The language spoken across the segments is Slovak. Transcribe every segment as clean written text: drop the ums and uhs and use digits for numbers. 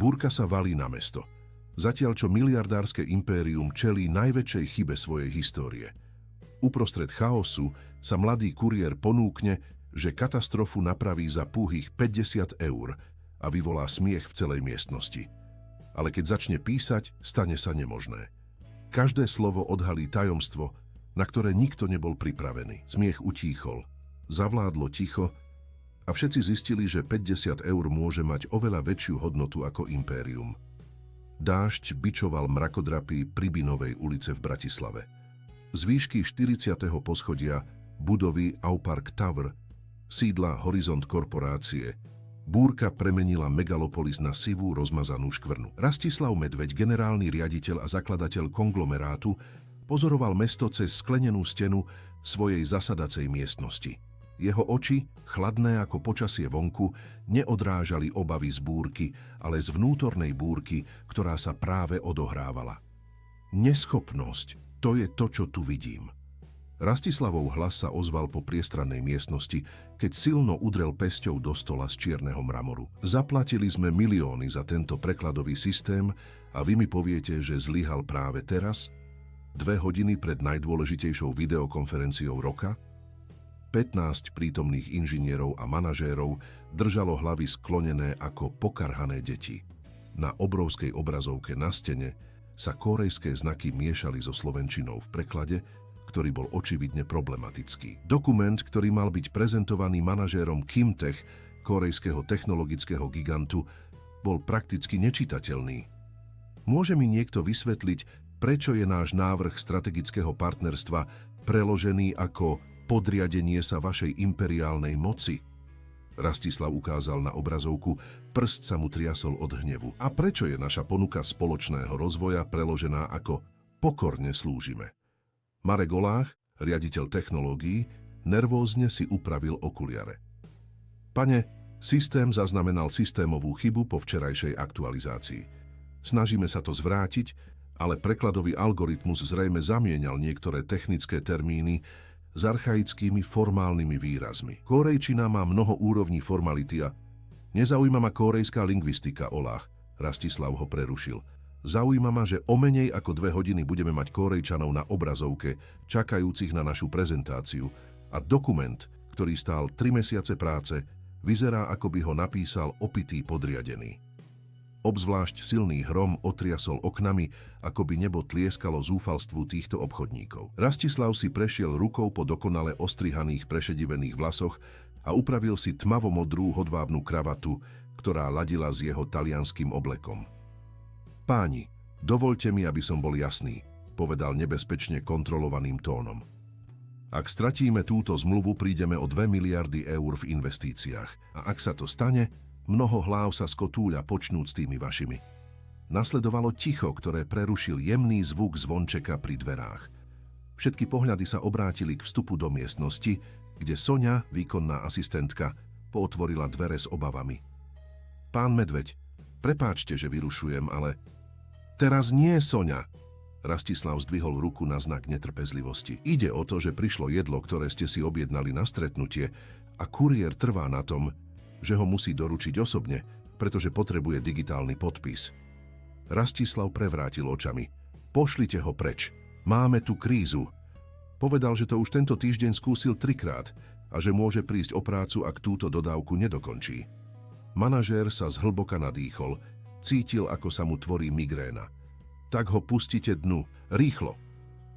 Búrka sa valí na mesto. Zatiaľ čo miliardárske impérium čelí najväčšej chybe svojej histórie. Uprostred chaosu sa mladý kuriér ponúkne, že katastrofu napraví za púhých 50 eur a vyvolá smiech v celej miestnosti. Ale keď začne písať, stane sa nemožné. Každé slovo odhalí tajomstvo, na ktoré nikto nebol pripravený. Smiech utíchol, zavládlo ticho a všetci zistili, že 50 eur môže mať oveľa väčšiu hodnotu ako impérium. Dážď bičoval mrakodrapy Pribinovej ulice v Bratislave. Z výšky 40. poschodia budovy Aupark Tower, sídla Horizont korporácie, búrka premenila megalopolis na sivú rozmazanú škvrnu. Rastislav Medveď, generálny riaditeľ a zakladateľ konglomerátu, pozoroval mesto cez sklenenú stenu svojej zasadacej miestnosti. Jeho oči, chladné ako počasie vonku, neodrážali obavy z búrky, ale z vnútornej búrky, ktorá sa práve odohrávala. Neschopnosť, to je to, čo tu vidím. Rastislavov hlas sa ozval po priestrannej miestnosti, keď silno udrel pesťou do stola z čierneho mramoru. Zaplatili sme milióny za tento prekladový systém a vy mi poviete, že zlyhal práve teraz? 2 hodiny pred najdôležitejšou videokonferenciou roka? 15 prítomných inžinierov a manažérov držalo hlavy sklonené ako pokarhané deti. Na obrovskej obrazovke na stene sa kórejské znaky miešali so slovenčinou v preklade, ktorý bol očividne problematický. Dokument, ktorý mal byť prezentovaný manažérom Kimtech, kórejského technologického gigantu, bol prakticky nečitateľný. Môže mi niekto vysvetliť, prečo je náš návrh strategického partnerstva preložený ako podriadenie sa vašej imperiálnej moci? Rastislav ukázal na obrazovku, prst sa mu triasol od hnevu. A prečo je naša ponuka spoločného rozvoja preložená ako pokorne slúžime? Marek Olách, riaditeľ technológií, nervózne si upravil okuliare. Pane, systém zaznamenal systémovú chybu po včerajšej aktualizácii. Snažíme sa to zvrátiť, ale prekladový algoritmus zrejme zamienial niektoré technické termíny s archaickými formálnymi výrazmi. Kórejčina má mnoho úrovní formality a nezaujíma ma kórejská lingvistika, Olách. Rastislav ho prerušil. Zaujíma ma, že o menej ako 2 hodiny budeme mať Kórejčanov na obrazovke, čakajúcich na našu prezentáciu, a dokument, ktorý stál 3 mesiace práce, vyzerá, ako by ho napísal opitý podriadený. Obzvlášť silný hrom otriasol oknami, ako by nebo tlieskalo zúfalstvu týchto obchodníkov. Rastislav si prešiel rukou po dokonale ostrihaných prešedivených vlasoch a upravil si tmavomodrú hodvábnu kravatu, ktorá ladila s jeho talianským oblekom. Páni, dovoľte mi, aby som bol jasný, povedal nebezpečne kontrolovaným tónom. Ak stratíme túto zmluvu, prídeme o 2 miliardy eur v investíciách. A ak sa to stane, mnoho hlav sa skotúľa počnúc s tými vašimi. Nasledovalo ticho, ktoré prerušil jemný zvuk zvončeka pri dverách. Všetky pohľady sa obrátili k vstupu do miestnosti, kde Soňa, výkonná asistentka, pootvorila dvere s obavami. Pán Medveď, prepáčte, že vyrušujem, ale... Teraz nie, Soňa! Rastislav zdvihol ruku na znak netrpezlivosti. Ide o to, že prišlo jedlo, ktoré ste si objednali na stretnutie a kuriér trvá na tom, že ho musí doručiť osobne, pretože potrebuje digitálny podpis. Rastislav prevrátil očami. Pošlite ho preč. Máme tu krízu. Povedal, že to už tento týždeň skúsil 3-krát a že môže prísť o prácu, ak túto dodávku nedokončí. Manažér sa zhlboka nadýchol. Cítil, ako sa mu tvorí migréna. Tak ho pustite dnu. Rýchlo.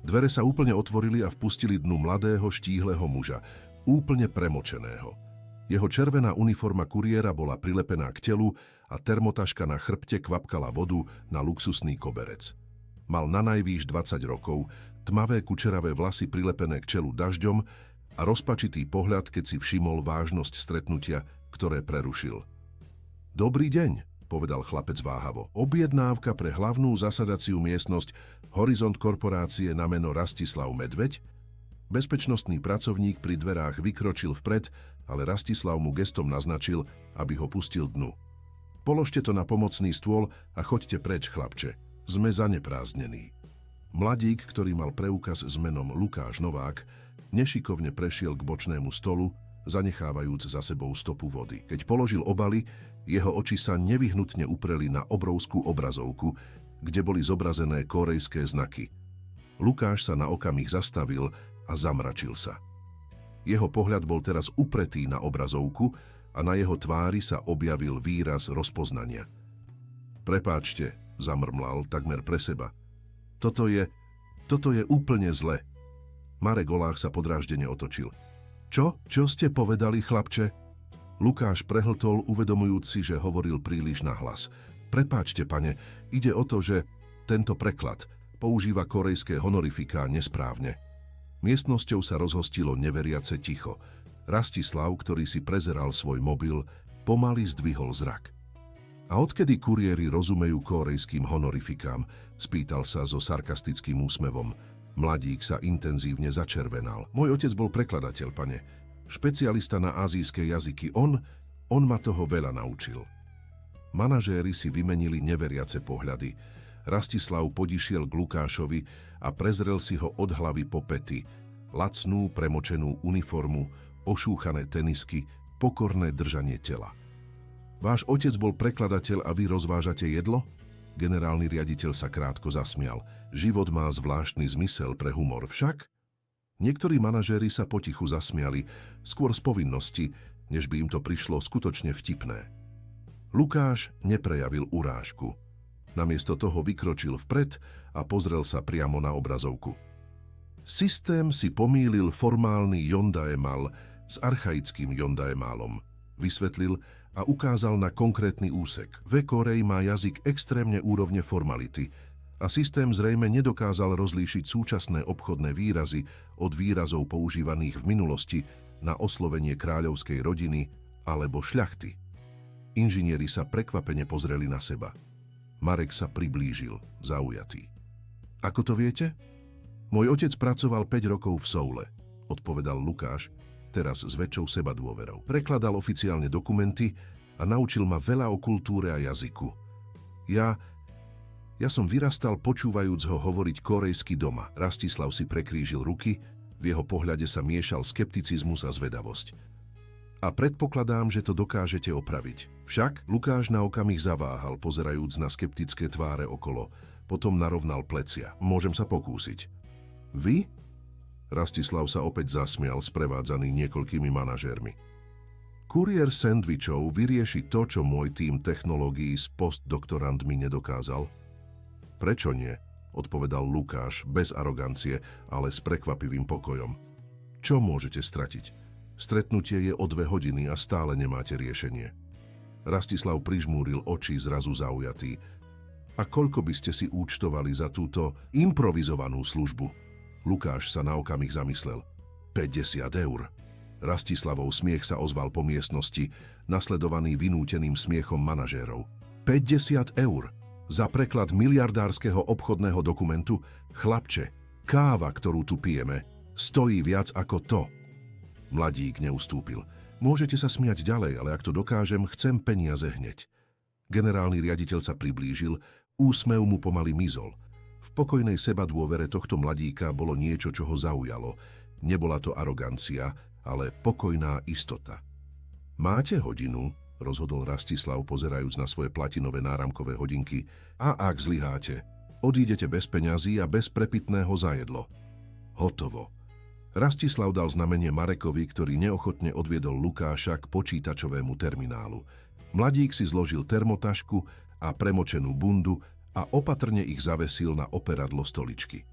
Dvere sa úplne otvorili a vpustili dnu mladého, štíhleho muža. Úplne premočeného. Jeho červená uniforma kuriéra bola prilepená k telu a termotaška na chrbte kvapkala vodu na luxusný koberec. Mal nanajvýš 20 rokov, tmavé kučeravé vlasy prilepené k čelu dažďom a rozpačitý pohľad, keď si všimol vážnosť stretnutia, ktoré prerušil. Dobrý deň, povedal chlapec váhavo. Objednávka pre hlavnú zasadaciu miestnosť Horizont korporácie na meno Rastislav Medveď? Bezpečnostný pracovník pri dverách vykročil vpred, ale Rastislav mu gestom naznačil, aby ho pustil dnu. Položte to na pomocný stôl a choďte preč, chlapče. Sme zaneprázdnení. Mladík, ktorý mal preukaz s menom Lukáš Novák, nešikovne prešiel k bočnému stolu, zanechávajúc za sebou stopu vody. Keď položil obaly, jeho oči sa nevyhnutne upreli na obrovskú obrazovku, kde boli zobrazené kórejské znaky. Lukáš sa na okamih zastavil a zamračil sa. Jeho pohľad bol teraz upretý na obrazovku a na jeho tvári sa objavil výraz rozpoznania. Prepáčte, zamrmlal takmer pre seba. Toto je úplne zle. Marek Olách sa podráždene otočil. Čo? Čo ste povedali, chlapče? Lukáš prehltol, uvedomujúci, že hovoril príliš nahlas. Prepáčte, pane, ide o to, že tento preklad používa korejské honorifiká nesprávne. Miestnosťou sa rozhostilo neveriace ticho. Rastislav, ktorý si prezeral svoj mobil, pomaly zdvihol zrak. A odkedy kuriéri rozumejú kórejským honorifikám? Spýtal sa so sarkastickým úsmevom. Mladík sa intenzívne začervenal. Môj otec bol prekladateľ, pane. Špecialista na azijské jazyky. On ma toho veľa naučil. Manažéri si vymenili neveriace pohľady. Rastislav podišiel k Lukášovi a prezrel si ho od hlavy po pety. Lacnú, premočenú uniformu, ošúchané tenisky, pokorné držanie tela. Váš otec bol prekladateľ a vy rozvážate jedlo? Generálny riaditeľ sa krátko zasmial. Život má zvláštny zmysel pre humor však. Niektorí manažéri sa potichu zasmiali, skôr z povinnosti, než by im to prišlo skutočne vtipné. Lukáš neprejavil urážku. Namiesto toho vykročil vpred a pozrel sa priamo na obrazovku. Systém si pomýlil formálny jondaemal s archaickým jondaemálom, vysvetlil a ukázal na konkrétny úsek. V Koreji má jazyk extrémne úrovne formality a systém zrejme nedokázal rozlíšiť súčasné obchodné výrazy od výrazov používaných v minulosti na oslovenie kráľovskej rodiny alebo šľachty. Inžinieri sa prekvapene pozreli na seba. Marek sa priblížil, zaujatý. Ako to viete? Môj otec pracoval 5 rokov v Soule, odpovedal Lukáš, teraz s väčšou sebadôverou. Prekladal oficiálne dokumenty a naučil ma veľa o kultúre a jazyku. Ja som vyrastal počúvajúc ho hovoriť korejsky doma. Rastislav si prekrížil ruky, v jeho pohľade sa miešal skepticizmus a zvedavosť. A predpokladám, že to dokážete opraviť. Však Lukáš na okamih zaváhal, pozerajúc na skeptické tváre okolo, potom narovnal plecia. Môžem sa pokúsiť. Vy? Rastislav sa opäť zasmial, sprevádzaný niekoľkými manažérmi. Kuriér sendvičov vyrieši to, čo môj tím technológií s postdoktorandmi nedokázal? Prečo nie? Odpovedal Lukáš bez arogancie, ale s prekvapivým pokojom. Čo môžete stratiť? Stretnutie je o 2 hodiny a stále nemáte riešenie. Rastislav prižmúril oči, zrazu zaujatý. A koľko by ste si účtovali za túto improvizovanú službu? Lukáš sa na okamih zamyslel. 50 eur. Rastislavov smiech sa ozval po miestnosti, nasledovaný vynúteným smiechom manažérov. 50 eur. Za preklad miliardárskeho obchodného dokumentu? Chlapče, káva, ktorú tu pijeme, stojí viac ako to. Mladík neustúpil. Môžete sa smiať ďalej, ale ak to dokážem, chcem peniaze hneď. Generálny riaditeľ sa priblížil, úsmev mu pomaly mizol. V pokojnej sebadôvere tohto mladíka bolo niečo, čo ho zaujalo. Nebola to arogancia, ale pokojná istota. Máte hodinu? Rozhodol Rastislav, pozerajúc na svoje platinové náramkové hodinky. A ak zlyháte, odídete bez peňazí a bez prepitného za jedlo. Hotovo. Rastislav dal znamenie Marekovi, ktorý neochotne odviedol Lukáša k počítačovému terminálu. Mladík si zložil termotašku a premočenú bundu a opatrne ich zavesil na operadlo stoličky.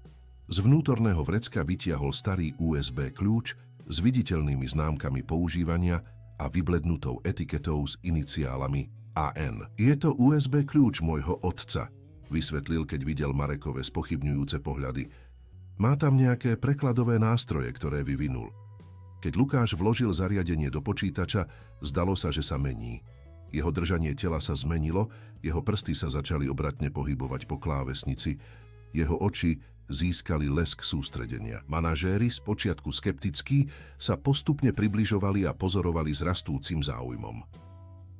Z vnútorného vrecka vytiahol starý USB kľúč s viditeľnými známkami používania a vyblednutou etiketou s iniciálami AN. Je to USB kľúč môjho otca, vysvetlil, keď videl Marekove spochybňujúce pohľady. Má tam nejaké prekladové nástroje, ktoré vyvinul. Keď Lukáš vložil zariadenie do počítača, zdalo sa, že sa mení. Jeho držanie tela sa zmenilo, jeho prsty sa začali obratne pohybovať po klávesnici, jeho oči získali lesk sústredenia. Manažéri, spočiatku skeptickí, sa postupne približovali a pozorovali s rastúcim záujmom.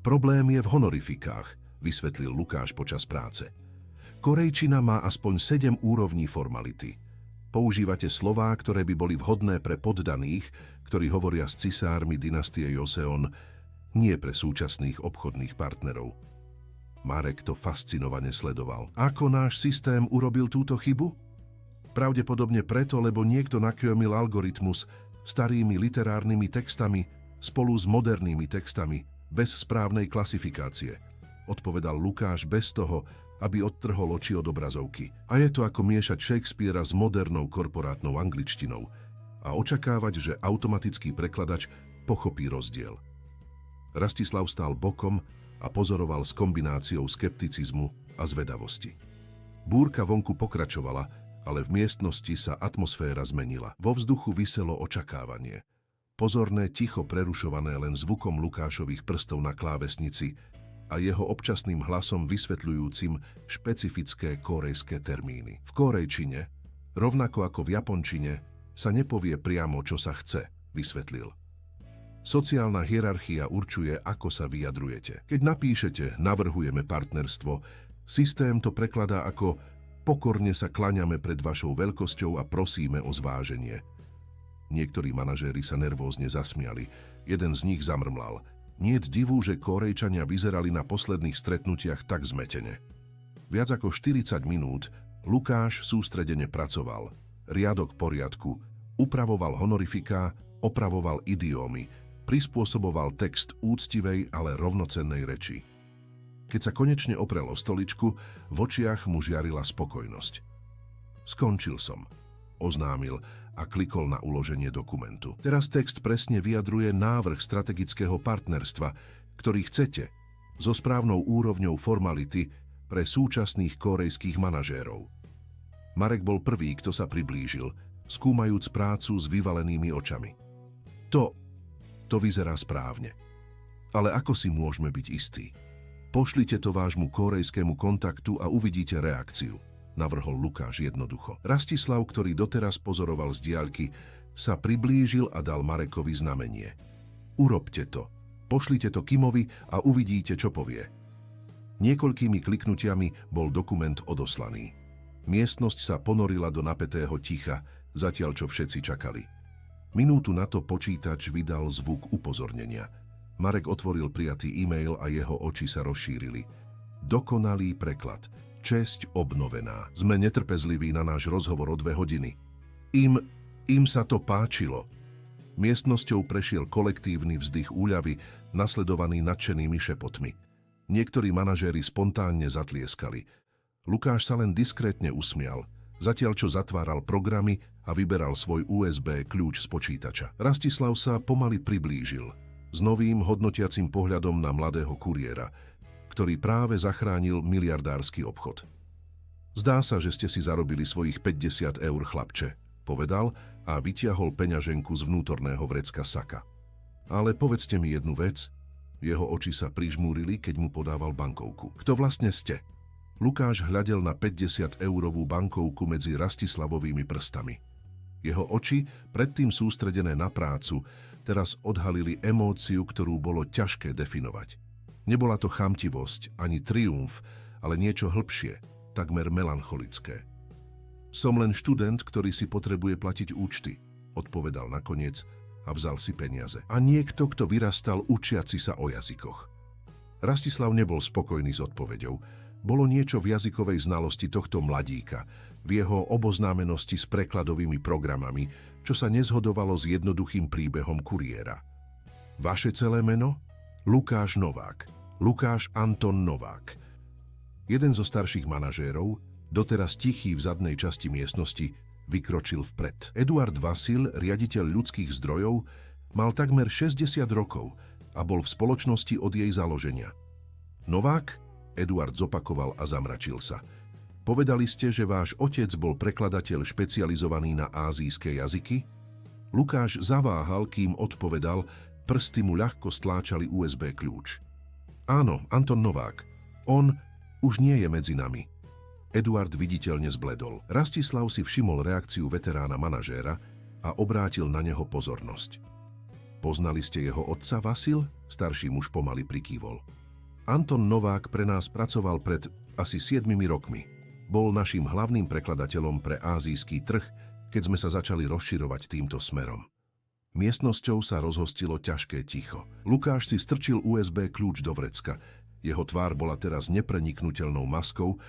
Problém je v honorifikách, vysvetlil Lukáš počas práce. Korejčina má aspoň 7 úrovní formality. Používate slová, ktoré by boli vhodné pre poddaných, ktorí hovoria s cisármi dynastie Joseon, nie pre súčasných obchodných partnerov. Marek to fascinovane sledoval. Ako náš systém urobil túto chybu? Pravdepodobne preto, lebo niekto nakjomil algoritmus starými literárnymi textami spolu s modernými textami, bez správnej klasifikácie, odpovedal Lukáš bez toho, aby odtrhol oči od obrazovky. A je to ako miešať Shakespearea s modernou korporátnou angličtinou a očakávať, že automatický prekladač pochopí rozdiel. Rastislav stál bokom a pozoroval s kombináciou skepticizmu a zvedavosti. Búrka vonku pokračovala, ale v miestnosti sa atmosféra zmenila. Vo vzduchu viselo očakávanie. Pozorné ticho prerušované len zvukom Lukášových prstov na klávesnici a jeho občasným hlasom vysvetľujúcim špecifické kórejské termíny. V kórejčine, rovnako ako v japončine, sa nepovie priamo, čo sa chce, vysvetlil. Sociálna hierarchia určuje, ako sa vyjadrujete. Keď napíšete navrhujeme partnerstvo, systém to prekladá ako pokorne sa klaňame pred vašou veľkosťou a prosíme o zváženie. Niektorí manažéri sa nervózne zasmiali. Jeden z nich zamrmlal. Niet divu, že Kórejčania vyzerali na posledných stretnutiach tak zmetene. Viac ako 40 minút Lukáš sústredene pracoval. Riadok poriadku, upravoval honorifiká, opravoval idiómy, prispôsoboval text úctivej, ale rovnocennej reči. Keď sa konečne oprel o stoličku, v očiach mu žiarila spokojnosť. Skončil som, oznámil a klikol na uloženie dokumentu. Teraz text presne vyjadruje návrh strategického partnerstva, ktorý chcete, so správnou úrovňou formality pre súčasných kórejských manažérov. Marek bol prvý, kto sa priblížil, skúmajúc prácu s vyvalenými očami. To vyzerá správne. Ale ako si môžeme byť istí? Pošlite to vášmu kórejskému kontaktu a uvidíte reakciu, navrhol Lukáš jednoducho. Rastislav, ktorý doteraz pozoroval z diaľky, sa priblížil a dal Marekovi znamenie. Urobte to. Pošlite to Kimovi a uvidíte, čo povie. Niekoľkými kliknutiami bol dokument odoslaný. Miestnosť sa ponorila do napätého ticha, zatiaľ čo všetci čakali. Minútu na to počítač vydal zvuk upozornenia. Marek otvoril prijatý e-mail a jeho oči sa rozšírili. Dokonalý preklad. Česť obnovená. Sme netrpezliví na náš rozhovor o 2 hodiny. Im sa to páčilo. Miestnosťou prešiel kolektívny vzdych úľavy, nasledovaný nadšenými šepotmi. Niektorí manažéri spontánne zatlieskali. Lukáš sa len diskrétne usmial, zatiaľ čo zatváral programy a vyberal svoj USB kľúč z počítača. Rastislav sa pomaly priblížil s novým hodnotiacim pohľadom na mladého kuriéra, ktorý práve zachránil miliardársky obchod. Zdá sa, že ste si zarobili svojich 50 eur, chlapče, povedal a vytiahol peňaženku z vnútorného vrecka saka. Ale povedzte mi jednu vec. Jeho oči sa prižmúrili, keď mu podával bankovku. Kto vlastne ste? Lukáš hľadel na 50-eurovú bankovku medzi Rastislavovými prstami. Jeho oči, predtým sústredené na prácu, teraz odhalili emóciu, ktorú bolo ťažké definovať. Nebola to chamtivosť, ani triumf, ale niečo hĺbšie, takmer melancholické. Som len študent, ktorý si potrebuje platiť účty, odpovedal nakoniec a vzal si peniaze. A niekto, kto vyrastal učiaci sa o jazykoch. Rastislav nebol spokojný s odpoveďou. Bolo niečo v jazykovej znalosti tohto mladíka, v jeho oboznámenosti s prekladovými programami, čo sa nezhodovalo s jednoduchým príbehom kuriéra. Vaše celé meno? Lukáš Novák. Lukáš Anton Novák. Jeden zo starších manažérov, doteraz tichý v zadnej časti miestnosti, vykročil vpred. Eduard Vasil, riaditeľ ľudských zdrojov, mal takmer 60 rokov a bol v spoločnosti od jej založenia. Novák? Eduard zopakoval a zamračil sa. Povedali ste, že váš otec bol prekladateľ špecializovaný na ázijské jazyky? Lukáš zaváhal, kým odpovedal, prsty mu ľahko stláčali USB kľúč. Áno, Anton Novák. On už nie je medzi nami. Eduard viditeľne zbledol. Rastislav si všimol reakciu veterána manažéra a obrátil na neho pozornosť. Poznali ste jeho otca, Vasil? Starší muž pomaly prikývol. Anton Novák pre nás pracoval pred asi 7 rokmi. Bol naším hlavným prekladateľom pre ázijský trh, keď sme sa začali rozširovať týmto smerom. Miestnosťou sa rozhostilo ťažké ticho. Lukáš si strčil USB kľúč do vrecka. Jeho tvár bola teraz nepreniknuteľnou maskou,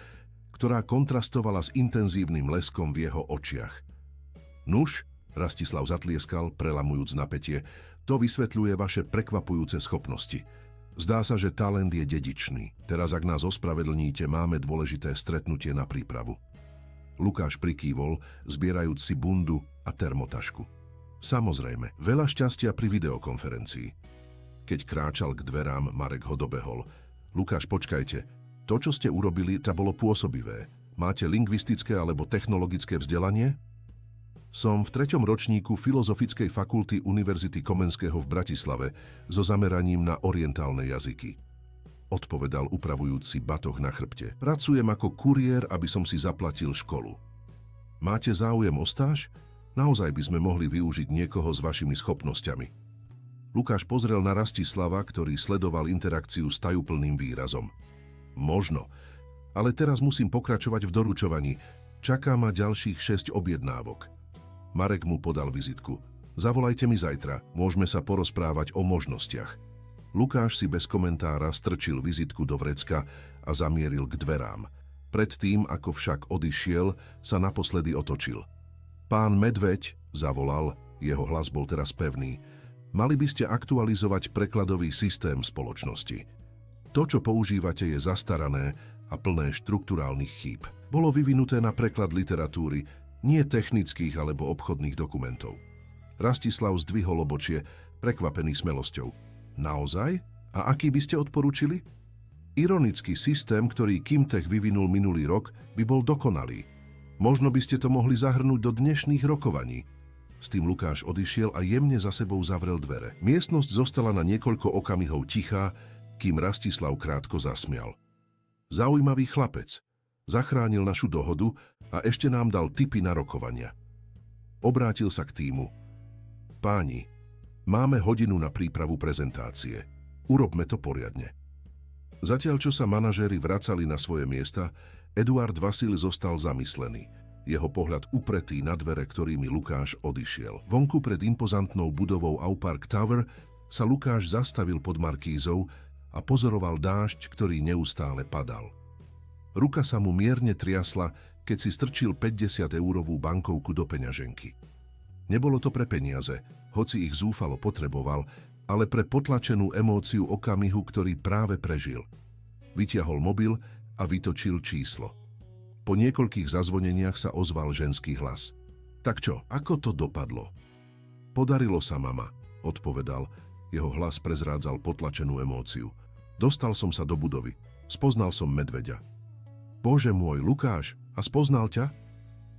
ktorá kontrastovala s intenzívnym leskom v jeho očiach. Nuž, Rastislav zatlieskal, prelamujúc napätie, to vysvetľuje vaše prekvapujúce schopnosti. Zdá sa, že talent je dedičný. Teraz, ak nás ospravedlníte, máme dôležité stretnutie na prípravu. Lukáš prikývol, zbierajúc si bundu a termotašku. Samozrejme, veľa šťastia pri videokonferencii. Keď kráčal k dverám, Marek ho dobehol. Lukáš, počkajte. To, čo ste urobili, to bolo pôsobivé. Máte lingvistické alebo technologické vzdelanie? Som v 3. ročníku Filozofickej fakulty Univerzity Komenského v Bratislave so zameraním na orientálne jazyky. Odpovedal upravujúci batoh na chrbte. Pracujem ako kuriér, aby som si zaplatil školu. Máte záujem o stáž? Naozaj by sme mohli využiť niekoho s vašimi schopnosťami. Lukáš pozrel na Rastislava, ktorý sledoval interakciu s tajúplným výrazom. Možno, ale teraz musím pokračovať v doručovaní. Čaká ma ďalších 6 objednávok. Marek mu podal vizitku. Zavolajte mi zajtra, môžeme sa porozprávať o možnostiach. Lukáš si bez komentára strčil vizitku do vrecka a zamieril k dverám. Predtým, ako však odišiel, sa naposledy otočil. Pán Medveď, zavolal, jeho hlas bol teraz pevný, mali by ste aktualizovať prekladový systém spoločnosti. To, čo používate, je zastarané a plné štrukturálnych chýb. Bolo vyvinuté na preklad literatúry, nie technických alebo obchodných dokumentov. Rastislav zdvihol obočie, prekvapený smelosťou. Naozaj? A aký by ste odporúčili? Ironický systém, ktorý Kimtech vyvinul minulý rok, by bol dokonalý. Možno by ste to mohli zahrnúť do dnešných rokovaní. S tým Lukáš odišiel a jemne za sebou zavrel dvere. Miestnosť zostala na niekoľko okamihov tichá, kým Rastislav krátko zasmial. Zaujímavý chlapec. Zachránil našu dohodu a ešte nám dal tipy na rokovania. Obrátil sa k tímu. Páni, máme hodinu na prípravu prezentácie. Urobme to poriadne. Zatiaľ, čo sa manažéri vracali na svoje miesta, Eduard Vasil zostal zamyslený. Jeho pohľad upretý na dvere, ktorými Lukáš odišiel. Vonku pred impozantnou budovou Aupark Tower sa Lukáš zastavil pod markízou a pozoroval dážď, ktorý neustále padal. Ruka sa mu mierne triasla, keď si strčil 50-eurovú bankovku do peňaženky. Nebolo to pre peniaze, hoci ich zúfalo potreboval, ale pre potlačenú emóciu okamihu, ktorý práve prežil. Vytiahol mobil a vytočil číslo. Po niekoľkých zazvoneniach sa ozval ženský hlas. Tak čo, ako to dopadlo? Podarilo sa, mama, odpovedal. Jeho hlas prezrádzal potlačenú emóciu. Dostal som sa do budovy. Spoznal som medveďa. Bože môj, Lukáš, a spoznal ťa?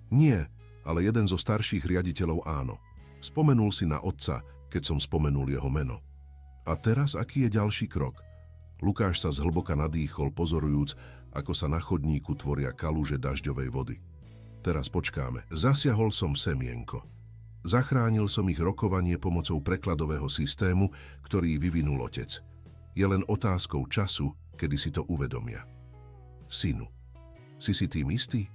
Nie, ale jeden zo starších riaditeľov áno. Spomenul si na otca, keď som spomenul jeho meno. A teraz aký je ďalší krok? Lukáš sa zhlboka nadýchol, pozorujúc, ako sa na chodníku tvoria kaluže dažďovej vody. Teraz počkáme. Zasiahol som semienko. Zachránil som ich rokovanie pomocou prekladového systému, ktorý vyvinul otec. Je len otázkou času, kedy si to uvedomia. Synu, si tým istý?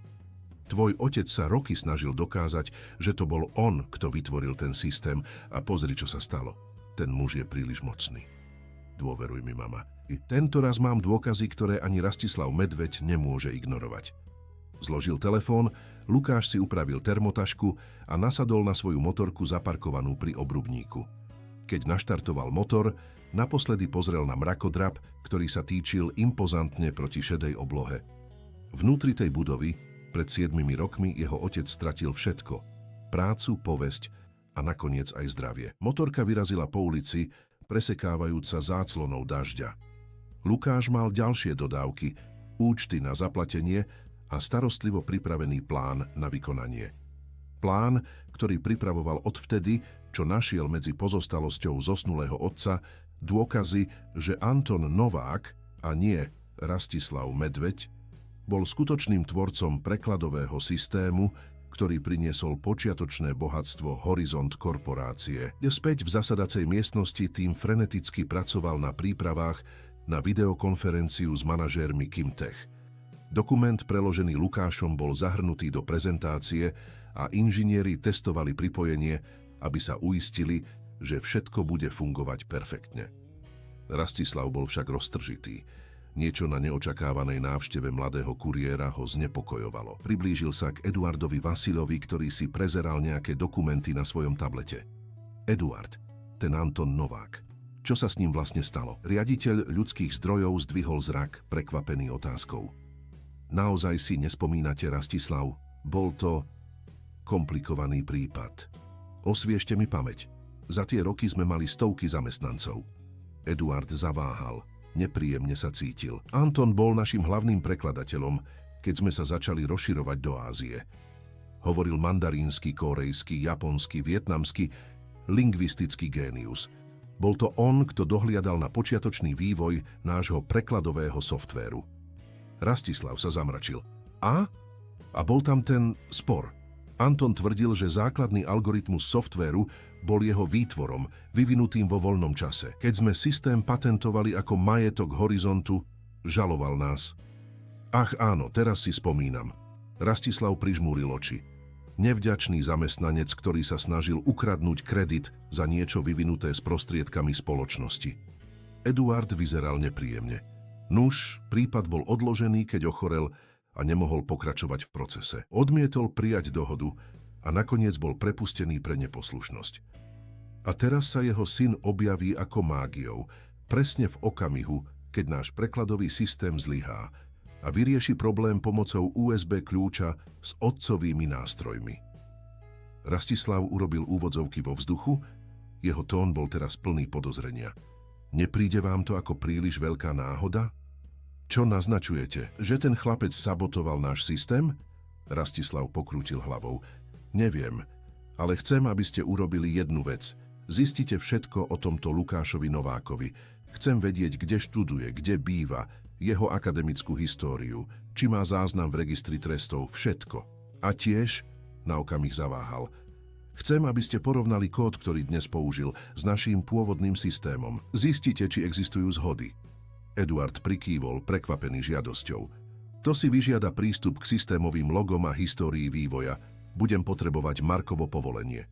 Tvoj otec sa roky snažil dokázať, že to bol on, kto vytvoril ten systém a pozri, čo sa stalo. Ten muž je príliš mocný. Dôveruj mi, mama. I tento raz mám dôkazy, ktoré ani Rastislav Medveď nemôže ignorovať. Zložil telefón, Lukáš si upravil termotašku a nasadol na svoju motorku zaparkovanú pri obrubníku. Keď naštartoval motor, naposledy pozrel na mrakodrap, ktorý sa týčil impozantne proti šedej oblohe. Vnútri tej budovy, pred 7 rokmi, jeho otec stratil všetko. Prácu, povesť a nakoniec aj zdravie. Motorka vyrazila po ulici, presekávajúca záclonou dažďa. Lukáš mal ďalšie dodávky, účty na zaplatenie a starostlivo pripravený plán na vykonanie. Plán, ktorý pripravoval odvtedy, čo našiel medzi pozostalosťou zosnulého otca dôkazy, že Anton Novák a nie Rastislav Medveď bol skutočným tvorcom prekladového systému, ktorý priniesol počiatočné bohatstvo Horizont korporácie. Späť v zasadacej miestnosti tým freneticky pracoval na prípravách na videokonferenciu s manažérmi Kimtech. Dokument preložený Lukášom bol zahrnutý do prezentácie a inžinieri testovali pripojenie, aby sa uistili, že všetko bude fungovať perfektne. Rastislav bol však roztržitý. Niečo na neočakávanej návšteve mladého kuriéra ho znepokojovalo. Priblížil sa k Eduardovi Vasilovi, ktorý si prezeral nejaké dokumenty na svojom tablete. Eduard, ten Anton Novák. Čo sa s ním vlastne stalo? Riaditeľ ľudských zdrojov zdvihol zrak, prekvapený otázkou. Naozaj si nespomínate, Rastislav? Bol to komplikovaný prípad. Osviežte mi pamäť. Za tie roky sme mali stovky zamestnancov. Eduard zaváhal. Nepríjemne sa cítil. Anton bol našim hlavným prekladateľom, keď sme sa začali rozširovať do Ázie. Hovoril mandarínsky, kórejsky, japonsky, vietnamsky, lingvistický génius. Bol to on, kto dohliadal na počiatočný vývoj nášho prekladového softvéru. Rastislav sa zamračil. A bol tam ten spor. Anton tvrdil, že základný algoritmus softvéru bol jeho výtvorom, vyvinutým vo voľnom čase. Keď sme systém patentovali ako majetok Horizontu, žaloval nás. Ach áno, teraz si spomínam. Rastislav prižmúril oči. Nevďačný zamestnanec, ktorý sa snažil ukradnúť kredit za niečo vyvinuté s prostriedkami spoločnosti. Eduard vyzeral nepríjemne. Nuž, prípad bol odložený, keď ochorel a nemohol pokračovať v procese. Odmietol prijať dohodu a nakoniec bol prepustený pre neposlušnosť. A teraz sa jeho syn objaví ako mágiou, presne v okamihu, keď náš prekladový systém zlyhá a vyrieši problém pomocou USB kľúča s otcovými nástrojmi. Rastislav urobil úvodzovky vo vzduchu, jeho tón bol teraz plný podozrenia. Nepríde vám to ako príliš veľká náhoda? Čo naznačujete? Že ten chlapec sabotoval náš systém? Rastislav pokrútil hlavou. Neviem, ale chcem, aby ste urobili jednu vec. Zistite všetko o tomto Lukášovi Novákovi. Chcem vedieť, kde študuje, kde býva, jeho akademickú históriu, či má záznam v registri trestov, všetko. A tiež, na okamih zaváhal, chcem, aby ste porovnali kód, ktorý dnes použil, s naším pôvodným systémom. Zistite, či existujú zhody. Eduard prikývol, prekvapený žiadosťou. To si vyžiada prístup k systémovým logom a histórii vývoja. Budem potrebovať Markovo povolenie.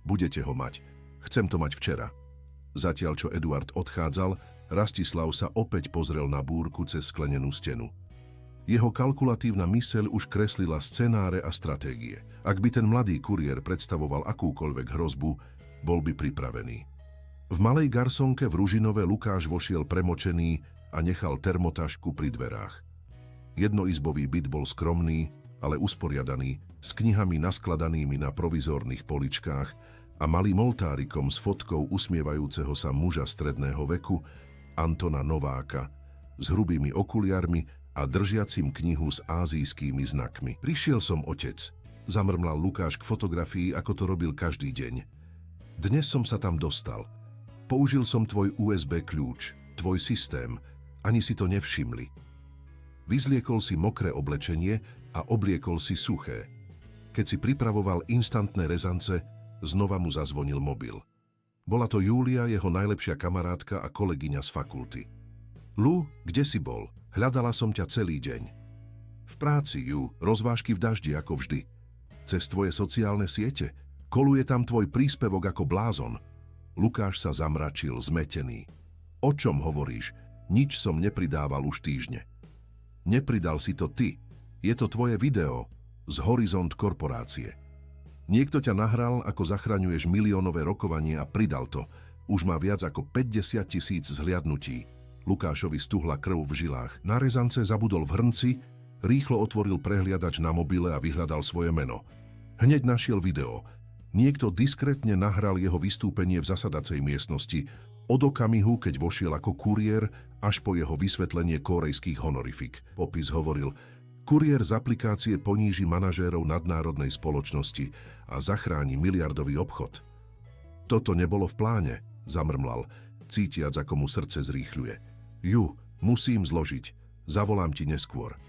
Budete ho mať. Chcem to mať včera. Zatiaľ, čo Eduard odchádzal, Rastislav sa opäť pozrel na búrku cez sklenenú stenu. Jeho kalkulatívna myseľ už kreslila scenáre a stratégie. Ak by ten mladý kuriér predstavoval akúkoľvek hrozbu, bol by pripravený. V malej garsonke v Ružinove Lukáš vošiel premočený a nechal termotašku pri dverách. Jednoizbový byt bol skromný, ale usporiadaný, s knihami naskladanými na provizórnych poličkách a malým oltárikom s fotkou usmievajúceho sa muža stredného veku, Antona Nováka, s hrubými okuliarmi a držiacim knihu s ázijskými znakmi. Prišiel som, otec, zamrmlal Lukáš k fotografii, ako to robil každý deň. Dnes som sa tam dostal. Použil som tvoj USB kľúč, tvoj systém, ani si to nevšimli. Vyzliekol si mokré oblečenie a obliekol si suché. Keď si pripravoval instantné rezance, znova mu zazvonil mobil. Bola to Júlia, jeho najlepšia kamarátka a kolegyňa z fakulty. Lu, kde si bol? Hľadala som ťa celý deň. V práci, Ju, rozvážky v daždi ako vždy. Cez tvoje sociálne siete. Koluje tam tvoj príspevok ako blázon. Lukáš sa zamračil, zmetený. O čom hovoríš? Nič som nepridával už týždne. Nepridal si to ty. Je to tvoje video z Horizont korporácie. Niekto ťa nahral, ako zachraňuješ miliónové rokovanie a pridal to. Už má viac ako 50 000 zhliadnutí. Lukášovi stuhla krv v žilách. Na rezance zabudol v hrnci, rýchlo otvoril prehliadač na mobile a vyhľadal svoje meno. Hneď našiel video. Niekto diskrétne nahral jeho vystúpenie v zasadacej miestnosti, od okamihu, keď vošiel ako kuriér, až po jeho vysvetlenie kórejských honorifik. Popis hovoril: kuriér z aplikácie poníži manažérov nadnárodnej spoločnosti a zachráni miliardový obchod. Toto nebolo v pláne, zamrmlal, cítiac, ako mu srdce zrýchľuje. Ju, musím zložiť, zavolám ti neskôr.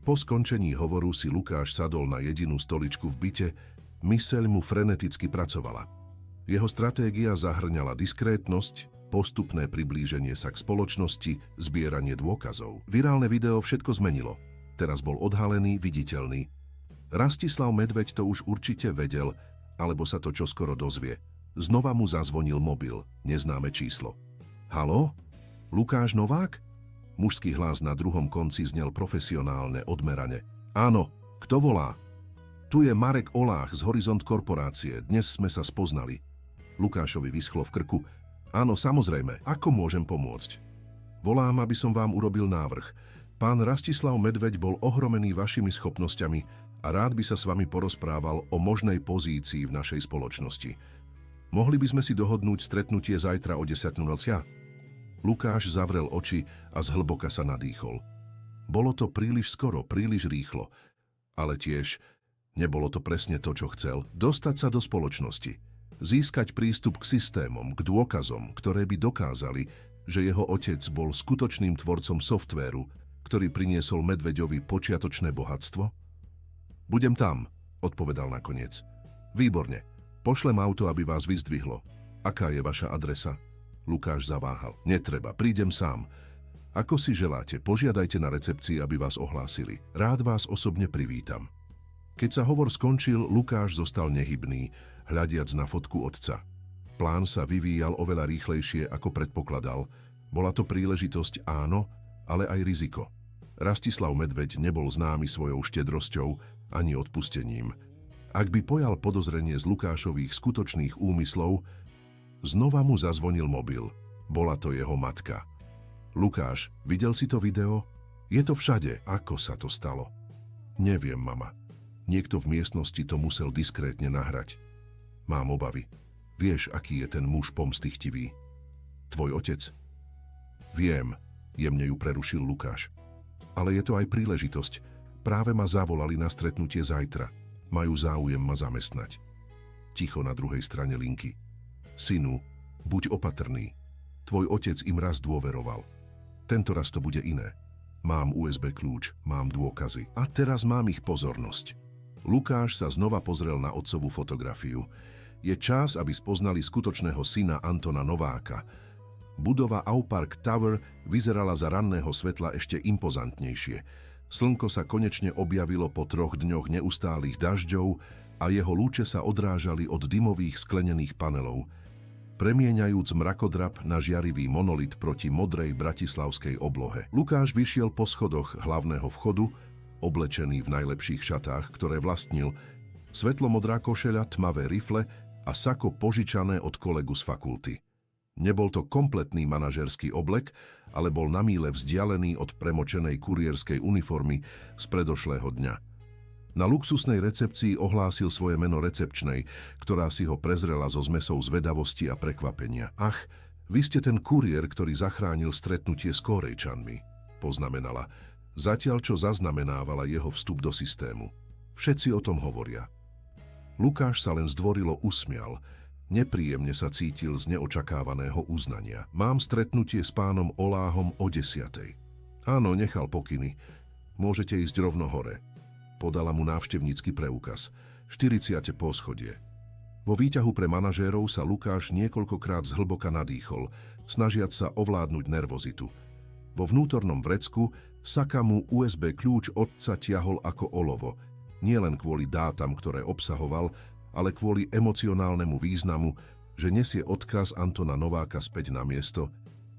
Po skončení hovoru si Lukáš sadol na jedinú stoličku v byte, myseľ mu freneticky pracovala. Jeho stratégia zahrňala diskrétnosť, postupné priblíženie sa k spoločnosti, zbieranie dôkazov. Virálne video všetko zmenilo. Teraz bol odhalený, viditeľný. Rastislav Medveď to už určite vedel, alebo sa to čoskoro dozvie. Znova mu zazvonil mobil, neznáme číslo. Haló? Lukáš Novák? Mužský hlas na druhom konci znel profesionálne, odmerane. Áno, kto volá? Tu je Marek Oláh z Horizont Korporácie, dnes sme sa spoznali. Lukášovi vyschlo v krku. Áno, samozrejme, ako môžem pomôcť? Volám, aby som vám urobil návrh. Pán Rastislav Medveď bol ohromený vašimi schopnosťami a rád by sa s vami porozprával o možnej pozícii v našej spoločnosti. Mohli by sme si dohodnúť stretnutie zajtra o 10:00? Lukáš zavrel oči a zhlboka sa nadýchol. Bolo to príliš skoro, príliš rýchlo, ale tiež nebolo to presne to, čo chcel. Dostať sa do spoločnosti, získať prístup k systémom, k dôkazom, ktoré by dokázali, že jeho otec bol skutočným tvorcom softvéru, ktorý priniesol Medveďovi počiatočné bohatstvo? Budem tam, odpovedal nakoniec. Výborne, pošlem auto, aby vás vyzdvihlo. Aká je vaša adresa? Lukáš zaváhal. Netreba, prídem sám. Ako si želáte, požiadajte na recepcii, aby vás ohlásili. Rád vás osobne privítam. Keď sa hovor skončil, Lukáš zostal nehybný, hľadiac na fotku otca. Plán sa vyvíjal oveľa rýchlejšie, ako predpokladal. Bola to príležitosť áno, ale aj riziko. Rastislav Medveď nebol známy svojou štedrosťou ani odpustením. Ak by pojal podozrenie z Lukášových skutočných úmyslov, znova mu zazvonil mobil. Bola to jeho matka. Lukáš, videl si to video? Je to všade. Ako sa to stalo? Neviem, mama. Niekto v miestnosti to musel diskrétne nahrať. Mám obavy. Vieš, aký je ten muž pomstychtivý? Tvoj otec? Viem, jemne ju prerušil Lukáš. Ale je to aj príležitosť. Práve ma zavolali na stretnutie zajtra. Majú záujem ma zamestnať. Ticho na druhej strane linky. Synu, buď opatrný. Tvoj otec im raz dôveroval. Tento raz to bude iné. Mám USB kľúč, mám dôkazy. A teraz mám ich pozornosť. Lukáš sa znova pozrel na otcovú fotografiu. Je čas, aby spoznali skutočného syna Antona Nováka. Budova Aupark Tower vyzerala za ranného svetla ešte impozantnejšie. Slnko sa konečne objavilo po 3 dňoch neustálých dažďov a jeho lúče sa odrážali od dymových sklenených panelov, premieňajúc mrakodrap na žiarivý monolit proti modrej bratislavskej oblohe. Lukáš vyšiel po schodoch hlavného vchodu, oblečený v najlepších šatách, ktoré vlastnil, svetlomodrá košeľa, tmavé rifle a sako požičané od kolegu z fakulty. Nebol to kompletný manažerský oblek, ale bol na míle vzdialený od premočenej kurierskej uniformy z predošlého dňa. Na luxusnej recepcii ohlásil svoje meno recepčnej, ktorá si ho prezrela so zmesou zvedavosti a prekvapenia. Ach, vy ste ten kuriér, ktorý zachránil stretnutie s Kórejčanmi, poznamenala, zatiaľ čo zaznamenávala jeho vstup do systému. Všetci o tom hovoria. Lukáš sa len zdvorilo usmial. Nepríjemne sa cítil z neočakávaného uznania. Mám stretnutie s pánom Oláhom o 10:00. Áno, nechal pokyny. Môžete ísť rovno hore. Podala mu návštevnícky preukaz. 40. poschodie. Vo výťahu pre manažérov sa Lukáš niekoľkokrát zhlboka nadýchol, snažiac sa ovládnuť nervozitu. Vo vnútornom vrecku saka mu USB kľúč otca tiahol ako olovo, nielen kvôli dátam, ktoré obsahoval, ale kvôli emocionálnemu významu, že nesie odkaz Antona Nováka späť na miesto,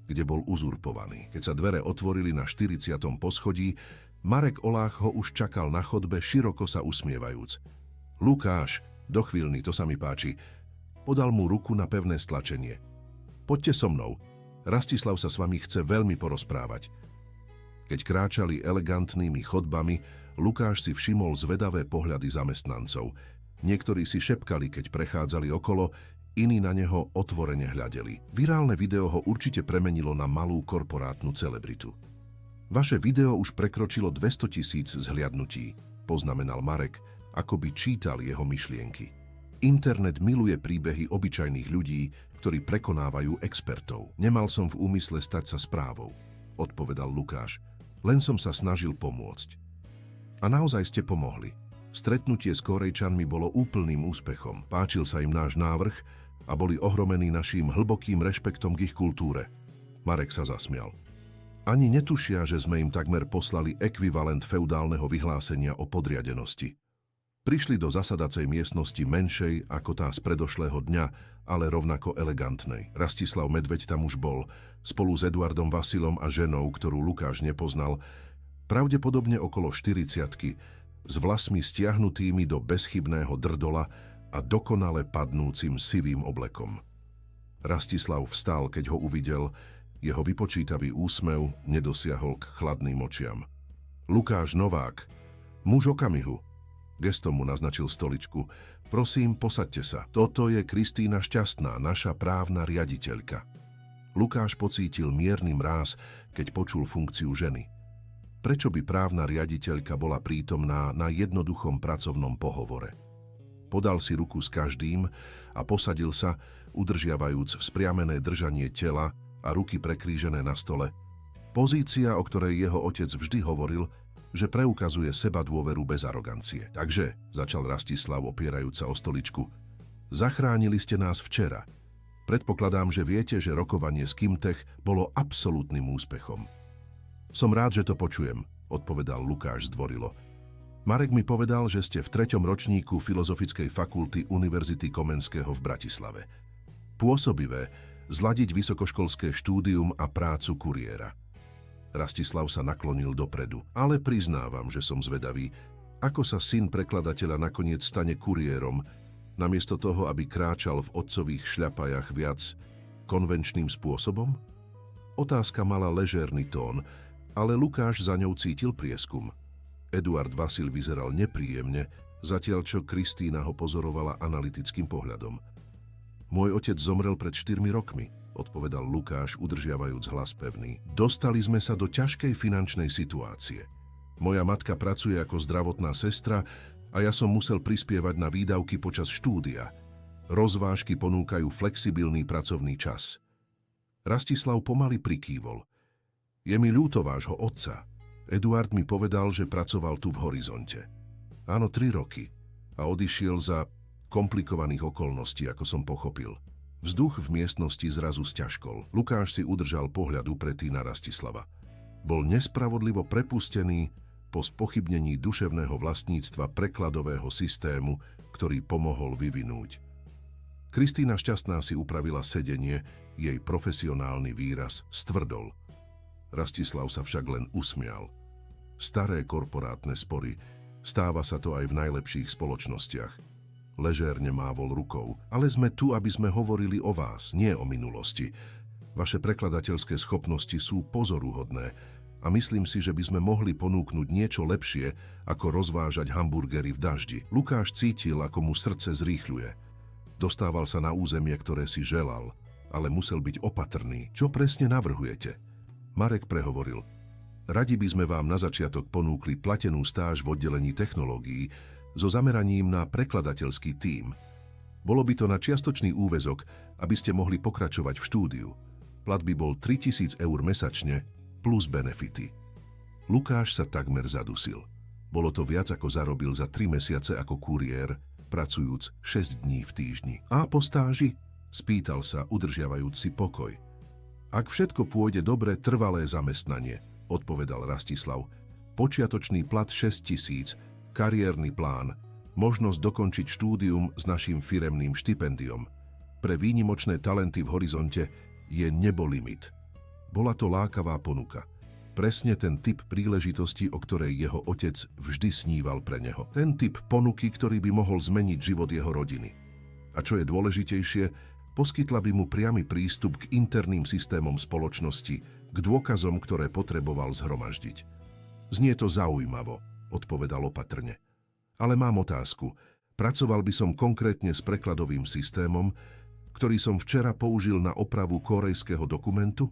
kde bol uzurpovaný. Keď sa dvere otvorili na 40. poschodí, Marek Oláh ho už čakal na chodbe, široko sa usmievajúc. Lukáš, dochvíľný, to sa mi páči. Podal mu ruku na pevné stlačenie. Poďte so mnou. Rastislav sa s vami chce veľmi porozprávať. Keď kráčali elegantnými chodbami, Lukáš si všimol zvedavé pohľady zamestnancov. Niektorí si šepkali, keď prechádzali okolo, iní na neho otvorene hľadeli. Virálne video ho určite premenilo na malú korporátnu celebritu. Vaše video už prekročilo 200 000 zhliadnutí, poznamenal Marek, ako by čítal jeho myšlienky. Internet miluje príbehy obyčajných ľudí, ktorí prekonávajú expertov. Nemal som v úmysle stať sa správou, odpovedal Lukáš. Len som sa snažil pomôcť. A naozaj ste pomohli. Stretnutie s Kórejčanmi bolo úplným úspechom. Páčil sa im náš návrh a boli ohromení naším hlbokým rešpektom k ich kultúre. Marek sa zasmial. Ani netušia, že sme im takmer poslali ekvivalent feudálneho vyhlásenia o podriadenosti. Prišli do zasadacej miestnosti menšej ako tá z predošlého dňa, ale rovnako elegantnej. Rastislav Medveď tam už bol, spolu s Eduardom Vasilom a ženou, ktorú Lukáš nepoznal, pravdepodobne okolo 40-ky, s vlasmi stiahnutými do bezchybného drdola a dokonale padnúcim sivým oblekom. Rastislav vstal, keď ho uvidel, jeho vypočítavý úsmev nedosiahol k chladným očiam. Lukáš Novák, muž okamihu, gestom mu naznačil stoličku. Prosím, posaďte sa. Toto je Kristína Šťastná, naša právna riaditeľka. Lukáš pocítil mierny mráz, keď počul funkciu ženy. Prečo by právna riaditeľka bola prítomná na jednoduchom pracovnom pohovore? Podal si ruku s každým a posadil sa, udržiavajúc vzpriamené držanie tela a ruky prekrížené na stole. Pozícia, o ktorej jeho otec vždy hovoril, že preukazuje seba dôveru bez arogancie. Takže, začal Rastislav opierajúc sa o stoličku, zachránili ste nás včera. Predpokladám, že viete, že rokovanie s Kimtech bolo absolútnym úspechom. Som rád, že to počujem, odpovedal Lukáš zdvorilo. Marek mi povedal, že ste v 3. ročníku Filozofickej fakulty Univerzity Komenského v Bratislave. Pôsobivé zladiť vysokoškolské štúdium a prácu kuriéra. Rastislav sa naklonil dopredu, ale priznávam, že som zvedavý, ako sa syn prekladateľa nakoniec stane kuriérom, namiesto toho, aby kráčal v otcových šľapajach viac konvenčným spôsobom? Otázka mala ležérny tón, ale Lukáš za ňou cítil prieskum. Eduard Vasil vyzeral nepríjemne, zatiaľ čo Kristína ho pozorovala analytickým pohľadom. Môj otec zomrel pred 4 rokmi, odpovedal Lukáš, udržiavajúc hlas pevný. Dostali sme sa do ťažkej finančnej situácie. Moja matka pracuje ako zdravotná sestra a ja som musel prispievať na výdavky počas štúdia. Rozvážky ponúkajú flexibilný pracovný čas. Rastislav pomaly prikývol. Je mi ľúto vášho otca. Eduard mi povedal, že pracoval tu v Horizonte. Áno, 3 roky. A odišiel za komplikovaných okolností, ako som pochopil. Vzduch v miestnosti zrazu sťažkol. Lukáš si udržal pohľad upretý na Rastislava. Bol nespravodlivo prepustený po spochybnení duševného vlastníctva prekladového systému, ktorý pomohol vyvinúť. Kristína Šťastná si upravila sedenie, jej profesionálny výraz stvrdol. Rastislav sa však len usmial. Staré korporátne spory, stáva sa to aj v najlepších spoločnostiach. Ležérne mávol rukou. Ale sme tu, aby sme hovorili o vás, nie o minulosti. Vaše prekladateľské schopnosti sú pozoruhodné a myslím si, že by sme mohli ponúknuť niečo lepšie, ako rozvážať hamburgery v daždi. Lukáš cítil, ako mu srdce zrýchľuje. Dostával sa na územie, ktoré si želal, ale musel byť opatrný. Čo presne navrhujete? Marek prehovoril. Radi by sme vám na začiatok ponúkli platenú stáž v oddelení technológií, so zameraním na prekladateľský tím. Bolo by to na čiastočný úväzok, aby ste mohli pokračovať v štúdiu. Plat by bol 3 000 eur mesačne plus benefity. Lukáš sa takmer zadusil. Bolo to viac, ako zarobil za 3 mesiace ako kuriér, pracujúc 6 dní v týždni. A po stáži? Spýtal sa, udržiavajúc si pokoj. Ak všetko pôjde dobre, trvalé zamestnanie, odpovedal Rastislav. Počiatočný plat 6 000, kariérny plán, možnosť dokončiť štúdium s našim firemným štipendiom. Pre výnimočné talenty v Horizonte je nebo limit. Bola to lákavá ponuka. Presne ten typ príležitosti, o ktorej jeho otec vždy sníval pre neho. Ten typ ponuky, ktorý by mohol zmeniť život jeho rodiny. A čo je dôležitejšie, poskytla by mu priamy prístup k interným systémom spoločnosti, k dôkazom, ktoré potreboval zhromaždiť. Znie to zaujímavo, odpovedal opatrne. Ale mám otázku. Pracoval by som konkrétne s prekladovým systémom, ktorý som včera použil na opravu kórejského dokumentu?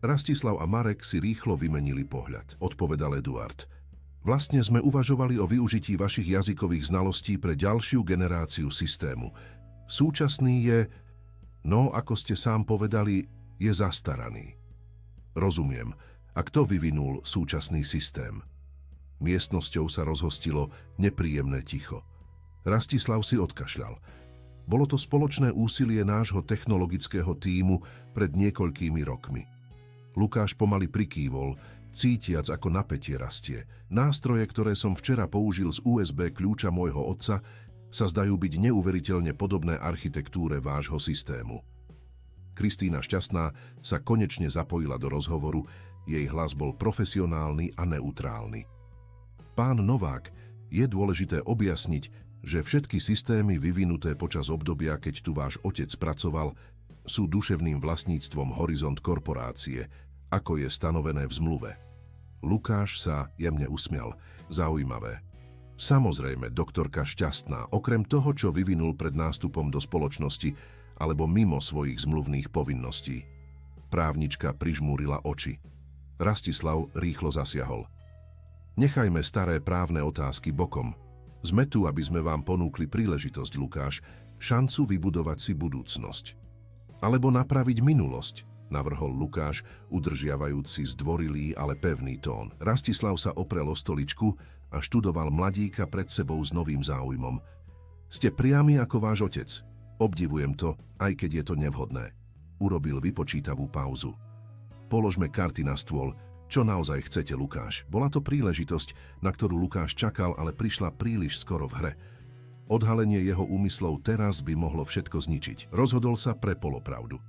Rastislav a Marek si rýchlo vymenili pohľad, odpovedal Eduard. Vlastne sme uvažovali o využití vašich jazykových znalostí pre ďalšiu generáciu systému. Súčasný je, no ako ste sám povedali, je zastaraný. Rozumiem. A kto vyvinul súčasný systém? Miestnosťou sa rozhostilo nepríjemné ticho. Rastislav si odkašľal. Bolo to spoločné úsilie nášho technologického tímu pred niekoľkými rokmi. Lukáš pomaly prikývol, cítiac, ako napätie rastie. Nástroje, ktoré som včera použil z USB kľúča môjho otca, sa zdajú byť neuveriteľne podobné architektúre vášho systému. Kristína Šťastná sa konečne zapojila do rozhovoru, jej hlas bol profesionálny a neutrálny. Pán Novák, je dôležité objasniť, že všetky systémy vyvinuté počas obdobia, keď tu váš otec pracoval, sú duševným vlastníctvom Horizont korporácie, ako je stanovené v zmluve. Lukáš sa jemne usmial. Zaujímavé. Samozrejme, doktorka Šťastná, okrem toho, čo vyvinul pred nástupom do spoločnosti alebo mimo svojich zmluvných povinností. Právnička prižmúrila oči. Rastislav rýchlo zasiahol. Nechajme staré právne otázky bokom. Sme tu, aby sme vám ponúkli príležitosť, Lukáš, šancu vybudovať si budúcnosť. Alebo napraviť minulosť, navrhol Lukáš, udržiavajúci zdvorilý, ale pevný tón. Rastislav sa oprel o stoličku a študoval mladíka pred sebou s novým záujmom. Ste priamy ako váš otec. Obdivujem to, aj keď je to nevhodné. Urobil vypočítavú pauzu. Položme karty na stôl. Čo naozaj chcete, Lukáš? Bola to príležitosť, na ktorú Lukáš čakal, ale prišla príliš skoro v hre. Odhalenie jeho úmyslov teraz by mohlo všetko zničiť. Rozhodol sa pre polopravdu.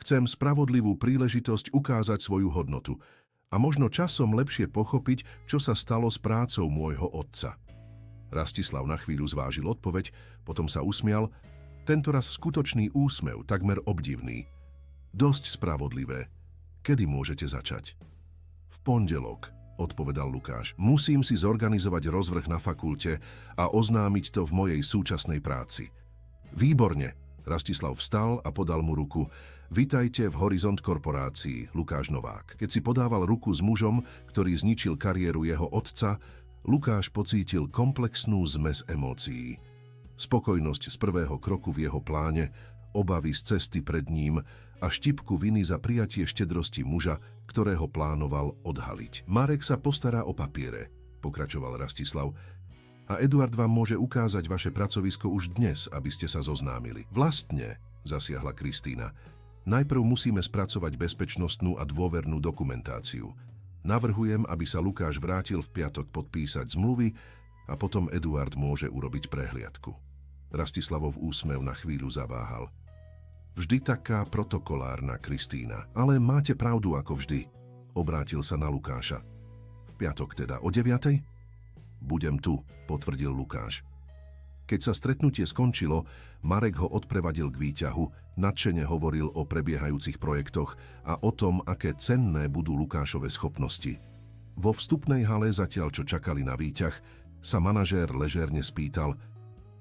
Chcem spravodlivú príležitosť ukázať svoju hodnotu a možno časom lepšie pochopiť, čo sa stalo s prácou môjho otca. Rastislav na chvíľu zvážil odpoveď, potom sa usmial, tentoraz skutočný úsmev, takmer obdivný. Dosť spravodlivé. Kedy môžete začať? V pondelok, odpovedal Lukáš. Musím si zorganizovať rozvrh na fakulte a oznámiť to v mojej súčasnej práci. Výborne, Rastislav vstal a podal mu ruku. Vitajte v Horizont korporácii, Lukáš Novák. Keď si podával ruku s mužom, ktorý zničil kariéru jeho otca, Lukáš pocítil komplexnú zmes emócií. Spokojnosť z prvého kroku v jeho pláne, obavy z cesty pred ním a štipku viny za prijatie štedrosti muža, ktorého plánoval odhaliť. Marek sa postará o papiere, pokračoval Rastislav, a Eduard vám môže ukázať vaše pracovisko už dnes, aby ste sa zoznámili. Vlastne, zasiahla Kristína, najprv musíme spracovať bezpečnostnú a dôvernú dokumentáciu. Navrhujem, aby sa Lukáš vrátil v piatok podpísať zmluvy a potom Eduard môže urobiť prehliadku. Rastislavov úsmev na chvíľu zaváhal. Vždy taká protokolárna, Kristína. Ale máte pravdu ako vždy. Obrátil sa na Lukáša. V piatok teda o 9:00? Budem tu, potvrdil Lukáš. Keď sa stretnutie skončilo, Marek ho odprevadil k výťahu, nadšene hovoril o prebiehajúcich projektoch a o tom, aké cenné budú Lukášove schopnosti. Vo vstupnej hale, zatiaľ čo čakali na výťah, sa manažér ležerne spýtal: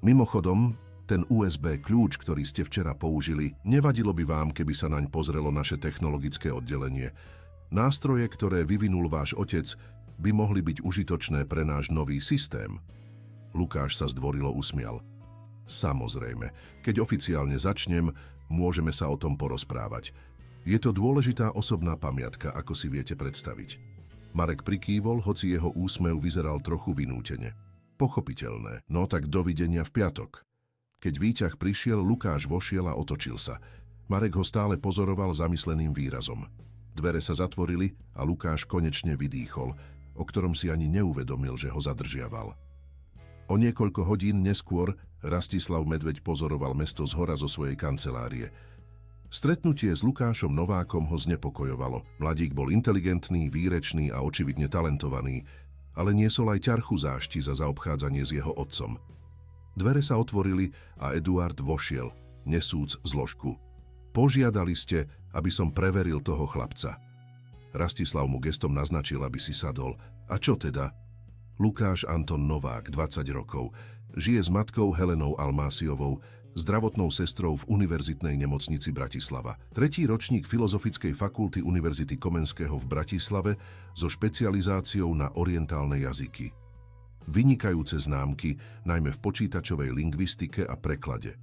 Mimochodom, ten USB kľúč, ktorý ste včera použili, nevadilo by vám, keby sa naň pozrelo naše technologické oddelenie. Nástroje, ktoré vyvinul váš otec, by mohli byť užitočné pre náš nový systém. Lukáš sa zdvorilo usmial. Samozrejme, keď oficiálne začnem, môžeme sa o tom porozprávať. Je to dôležitá osobná pamiatka, ako si viete predstaviť. Marek prikývol, hoci jeho úsmev vyzeral trochu vynútene. Pochopiteľné, no tak dovidenia v piatok. Keď výťah prišiel, Lukáš vošiel a otočil sa. Marek ho stále pozoroval zamysleným výrazom. Dvere sa zatvorili a Lukáš konečne vydýchol, o ktorom si ani neuvedomil, že ho zadržiaval. O niekoľko hodín neskôr Rastislav Medveď pozoroval mesto zhora zo svojej kancelárie. Stretnutie s Lukášom Novákom ho znepokojovalo. Mladík bol inteligentný, výrečný a očividne talentovaný, ale niesol aj ťarchu zášti za zaobchádzanie s jeho otcom. Dvere sa otvorili a Eduard vošiel, nesúc zložku. Požiadali ste, aby som preveril toho chlapca. Rastislav mu gestom naznačil, aby si sadol. A čo teda? Lukáš Anton Novák, 20 rokov, žije s matkou Helenou Almásiovou, zdravotnou sestrou v Univerzitnej nemocnici Bratislava. Tretí ročník Filozofickej fakulty Univerzity Komenského v Bratislave so špecializáciou na orientálne jazyky. Vynikajúce známky, najmä v počítačovej lingvistike a preklade.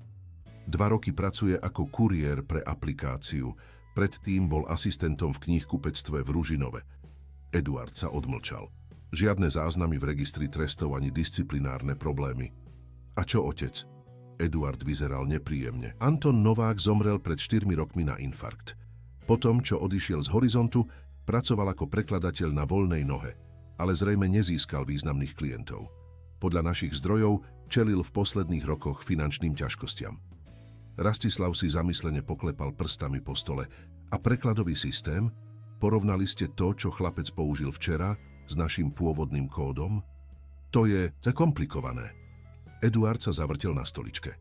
2 roky pracuje ako kuriér pre aplikáciu, predtým bol asistentom v knihkupectve v Ružinove. Eduard sa odmlčal. Žiadne záznamy v registri trestov ani disciplinárne problémy. A čo otec? Eduard vyzeral nepríjemne. Anton Novák zomrel pred 4 rokmi na infarkt. Potom, čo odišiel z Horizontu, pracoval ako prekladateľ na voľnej nohe, ale zrejme nezískal významných klientov. Podľa našich zdrojov čelil v posledných rokoch finančným ťažkostiam. Rastislav si zamyslene poklepal prstami po stole. A prekladový systém? Porovnali ste to, čo chlapec použil včera, s našim pôvodným kódom? To je komplikované. Eduard sa zavrtel na stoličke.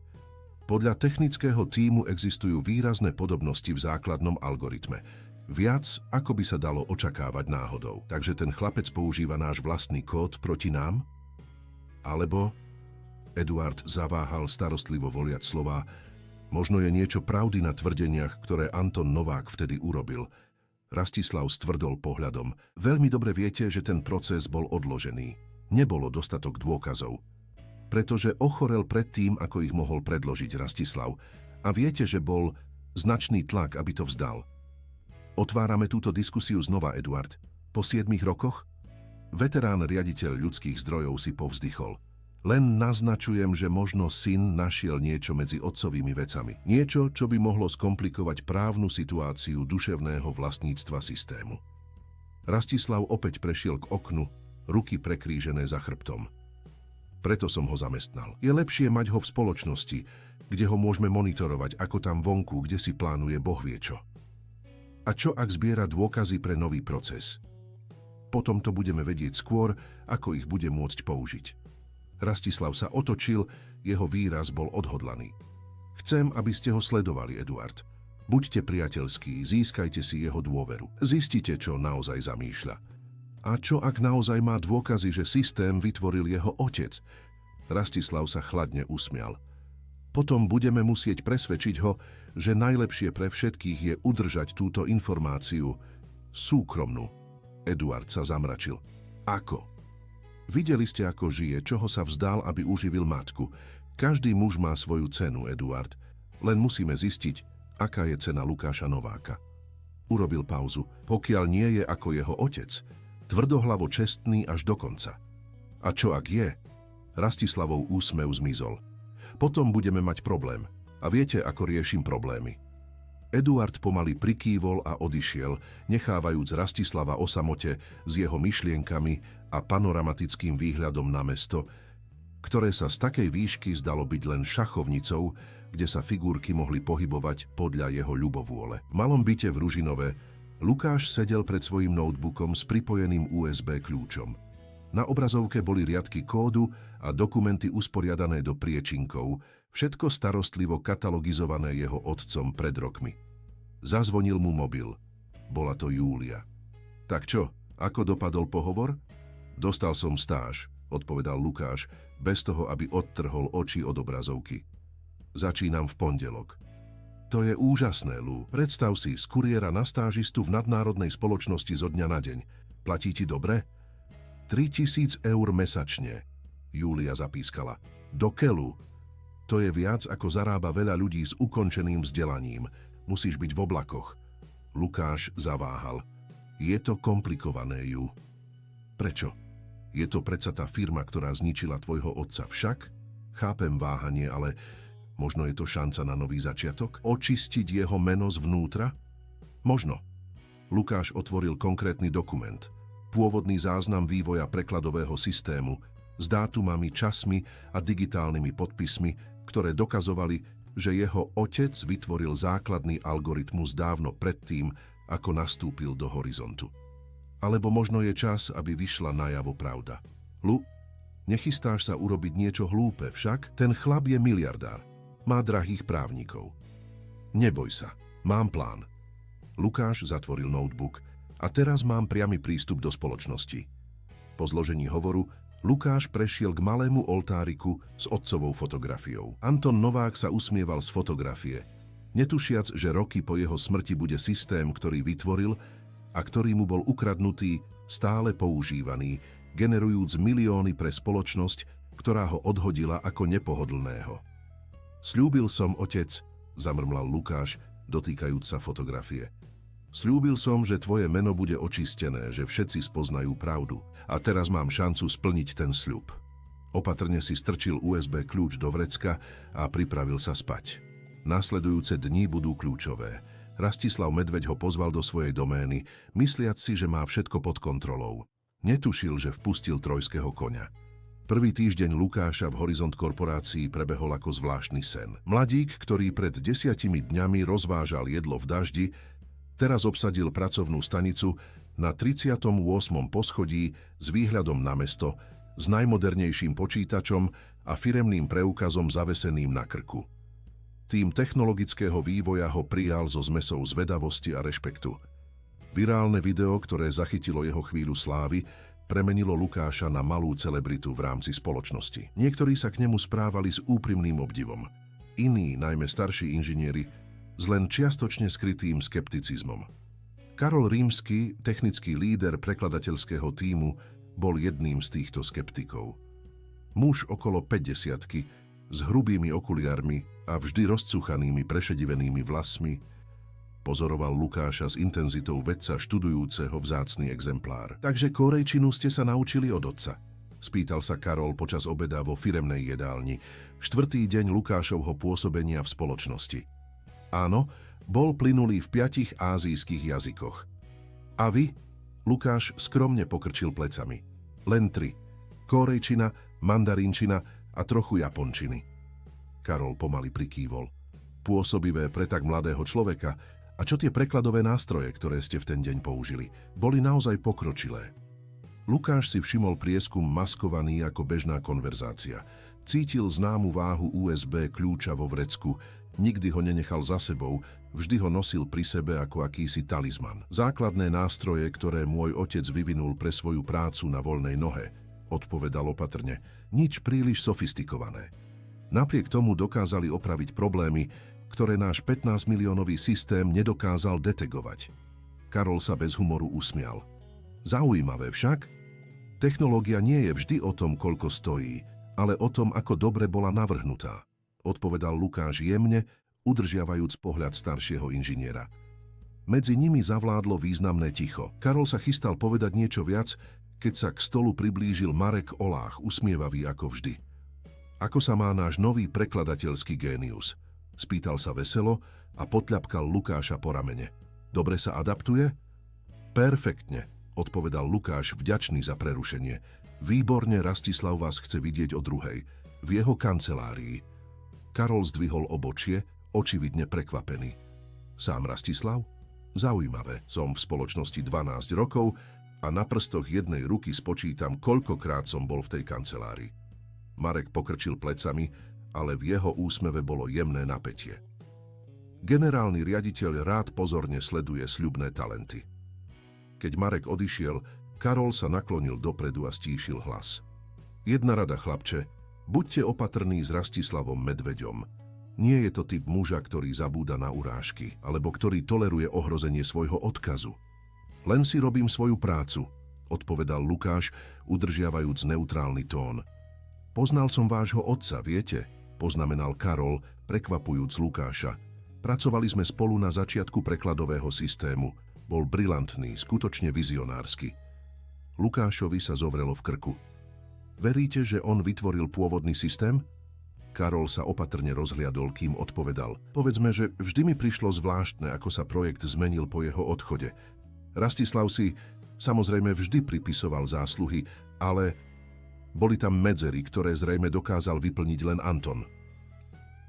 Podľa technického tímu existujú výrazné podobnosti v základnom algoritme. Viac, ako by sa dalo očakávať náhodou. Takže ten chlapec používa náš vlastný kód proti nám? Alebo... Eduard zaváhal, starostlivo voliac slová. Možno je niečo pravdy na tvrdeniach, ktoré Anton Novák vtedy urobil. Rastislav stvrdol pohľadom. Veľmi dobre viete, že ten proces bol odložený. Nebolo dostatok dôkazov. Pretože ochorel predtým, ako ich mohol predložiť Rastislav. A viete, že bol značný tlak, aby to vzdal. Otvárame túto diskusiu znova, Eduard. Po 7 rokoch? Veterán riaditeľ ľudských zdrojov si povzdychol. Len naznačujem, že možno syn našiel niečo medzi otcovými vecami. Niečo, čo by mohlo skomplikovať právnu situáciu duševného vlastníctva systému. Rastislav opäť prešiel k oknu, ruky prekrížené za chrbtom. Preto som ho zamestnal. Je lepšie mať ho v spoločnosti, kde ho môžeme monitorovať, ako tam vonku, kde si plánuje Boh vie čo. A čo ak zbiera dôkazy pre nový proces? Potom to budeme vedieť skôr, ako ich bude môcť použiť. Rastislav sa otočil, jeho výraz bol odhodlaný. Chcem, aby ste ho sledovali, Eduard. Buďte priateľskí, získajte si jeho dôveru. Zistite, čo naozaj zamýšľa. A čo ak naozaj má dôkazy, že systém vytvoril jeho otec? Rastislav sa chladne usmial. Potom budeme musieť presvedčiť ho, že najlepšie pre všetkých je udržať túto informáciu súkromnú. Eduard sa zamračil. Ako? Videli ste, ako žije, čoho sa vzdal, aby uživil matku. Každý muž má svoju cenu, Eduard. Len musíme zistiť, aká je cena Lukáša Nováka. Urobil pauzu. Pokiaľ nie je ako jeho otec, tvrdohlavo čestný až do konca. A čo ak je? Rastislavov úsmev zmizol. Potom budeme mať problém. A viete, ako riešim problémy. Eduard pomaly prikývol a odišiel, nechávajúc Rastislava o samote s jeho myšlienkami a panoramatickým výhľadom na mesto, ktoré sa z takej výšky zdalo byť len šachovnicou, kde sa figurky mohli pohybovať podľa jeho ľubovôle. V malom byte v Ružinove Lukáš sedel pred svojím notebookom s pripojeným USB kľúčom. Na obrazovke boli riadky kódu a dokumenty usporiadané do priečinkov, všetko starostlivo katalogizované jeho otcom pred rokmi. Zazvonil mu mobil. Bola to Júlia. Tak čo, ako dopadol pohovor? Dostal som stáž, odpovedal Lukáš, bez toho, aby odtrhol oči od obrazovky. Začínam v pondelok. To je úžasné, Lou. Predstav si, z kuriéra na stážistu v nadnárodnej spoločnosti zo dňa na deň. Platí ti dobre? 3000 eur mesačne. Júlia zapískala. Do keľu. To je viac, ako zarába veľa ľudí s ukončeným vzdelaním. Musíš byť v oblakoch. Lukáš zaváhal. Je to komplikované, Jú. Prečo? Je to predsa tá firma, ktorá zničila tvojho otca však? Chápem váhanie, ale možno je to šanca na nový začiatok? Očistiť jeho meno zvnútra? Možno. Lukáš otvoril konkrétny dokument. Pôvodný záznam vývoja prekladového systému s dátumami, časmi a digitálnymi podpismi, ktoré dokazovali, že jeho otec vytvoril základný algoritmus dávno predtým, ako nastúpil do Horizontu. Alebo možno je čas, aby vyšla najavo pravda. Lu, nechystáš sa urobiť niečo hlúpe, však? Ten chlap je miliardár. Má drahých právnikov. Neboj sa, mám plán. Lukáš zatvoril notebook. A teraz mám priamy prístup do spoločnosti. Po zložení hovoru Lukáš prešiel k malému oltáriku s otcovou fotografiou. Anton Novák sa usmieval z fotografie, netušiac, že roky po jeho smrti bude systém, ktorý vytvoril a ktorý mu bol ukradnutý, stále používaný, generujúc milióny pre spoločnosť, ktorá ho odhodila ako nepohodlného. Sľúbil som, otec, zamrmlal Lukáš, dotýkajúc sa fotografie. Sľúbil som, že tvoje meno bude očistené, že všetci spoznajú pravdu. A teraz mám šancu splniť ten sľub. Opatrne si strčil USB kľúč do vrecka a pripravil sa spať. Nasledujúce dni budú kľúčové. Rastislav Medveď ho pozval do svojej domény, mysliac si, že má všetko pod kontrolou. Netušil, že vpustil trojského koňa. Prvý týždeň Lukáša v Horizont korporácii prebehol ako zvláštny sen. Mladík, ktorý pred 10 dňami rozvážal jedlo v daždi, teraz obsadil pracovnú stanicu na 38. poschodí s výhľadom na mesto, s najmodernejším počítačom a firemným preukazom zaveseným na krku. Tým technologického vývoja ho prijal so zmesou zvedavosti a rešpektu. Virálne video, ktoré zachytilo jeho chvíľu slávy, premenilo Lukáša na malú celebritu v rámci spoločnosti. Niektorí sa k nemu správali s úprimným obdivom. Iní, najmä starší inžinieri, s len čiastočne skrytým skepticizmom. Karol Rímsky, technický líder prekladateľského tímu, bol jedným z týchto skeptikov. Muž okolo 50-ky, s hrubými okuliarmi a vždy rozcuchanými prešedivenými vlasmi, pozoroval Lukáša s intenzitou vedca študujúceho vzácny exemplár. Takže kórejčinu ste sa naučili od otca? Spýtal sa Karol počas obeda vo firemnej jedálni, štvrtý deň Lukášovho pôsobenia v spoločnosti. Áno, bol plynulý v 5 ázijských jazykoch. A vy? Lukáš skromne pokrčil plecami. Len 3. Kórejčina, mandarínčina a trochu japončiny. Karol pomaly prikývol. Pôsobivé pre tak mladého človeka. A čo tie prekladové nástroje, ktoré ste v ten deň použili? Boli naozaj pokročilé. Lukáš si všimol prieskum maskovaný ako bežná konverzácia. Cítil známu váhu USB kľúča vo vrecku, nikdy ho nenechal za sebou, vždy ho nosil pri sebe ako akýsi talizman. Základné nástroje, ktoré môj otec vyvinul pre svoju prácu na voľnej nohe, odpovedal opatrne, nič príliš sofistikované. Napriek tomu dokázali opraviť problémy, ktoré náš 15-miliónový systém nedokázal detegovať. Karol sa bez humoru usmial. Zaujímavé však? Technológia nie je vždy o tom, koľko stojí, ale o tom, ako dobre bola navrhnutá, odpovedal Lukáš jemne, udržiavajúc pohľad staršieho inžiniera. Medzi nimi zavládlo významné ticho. Karol sa chystal povedať niečo viac, keď sa k stolu priblížil Marek Olách, usmievavý ako vždy. Ako sa má náš nový prekladateľský génius? Spýtal sa veselo a potľapkal Lukáša po ramene. Dobre sa adaptuje? Perfektne, odpovedal Lukáš vďačný za prerušenie. Výborne, Rastislav vás chce vidieť o 2:00, v jeho kancelárii. Karol zdvihol obočie, očividne prekvapený. Sám Rastislav? Zaujímavé, som v spoločnosti 12 rokov a na prstoch jednej ruky spočítam, koľkokrát som bol v tej kancelárii. Marek pokrčil plecami, ale v jeho úsmeve bolo jemné napätie. Generálny riaditeľ rád pozorne sleduje sľubné talenty. Keď Marek odišiel, Karol sa naklonil dopredu a stíšil hlas. Jedna rada, chlapče, buďte opatrní s Rastislavom Medveďom. Nie je to typ muža, ktorý zabúda na urážky, alebo ktorý toleruje ohrozenie svojho odkazu. Len si robím svoju prácu, odpovedal Lukáš, udržiavajúc neutrálny tón. Poznal som vášho otca, viete? Poznamenal Karol, prekvapujúc Lukáša. Pracovali sme spolu na začiatku prekladového systému. Bol brilantný, skutočne vizionársky. Lukášovi sa zovrelo v krku. Veríte, že on vytvoril pôvodný systém? Karol sa opatrne rozhliadol, kým odpovedal. Povedzme, že vždy mi prišlo zvláštne, ako sa projekt zmenil po jeho odchode. Rastislav si samozrejme vždy pripisoval zásluhy, ale boli tam medzery, ktoré zrejme dokázal vyplniť len Anton.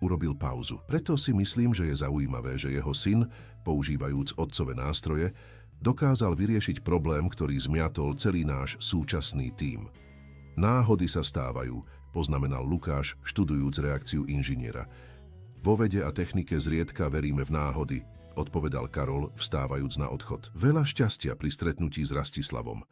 Urobil pauzu. Preto si myslím, že je zaujímavé, že jeho syn, používajúc otcové nástroje, dokázal vyriešiť problém, ktorý zmiatol celý náš súčasný tím. Náhody sa stávajú, poznamenal Lukáš, študujúc reakciu inžiniera. Vo vede a technike zriedka veríme v náhody, odpovedal Karol, vstávajúc na odchod. Veľa šťastia pri stretnutí s Rastislavom.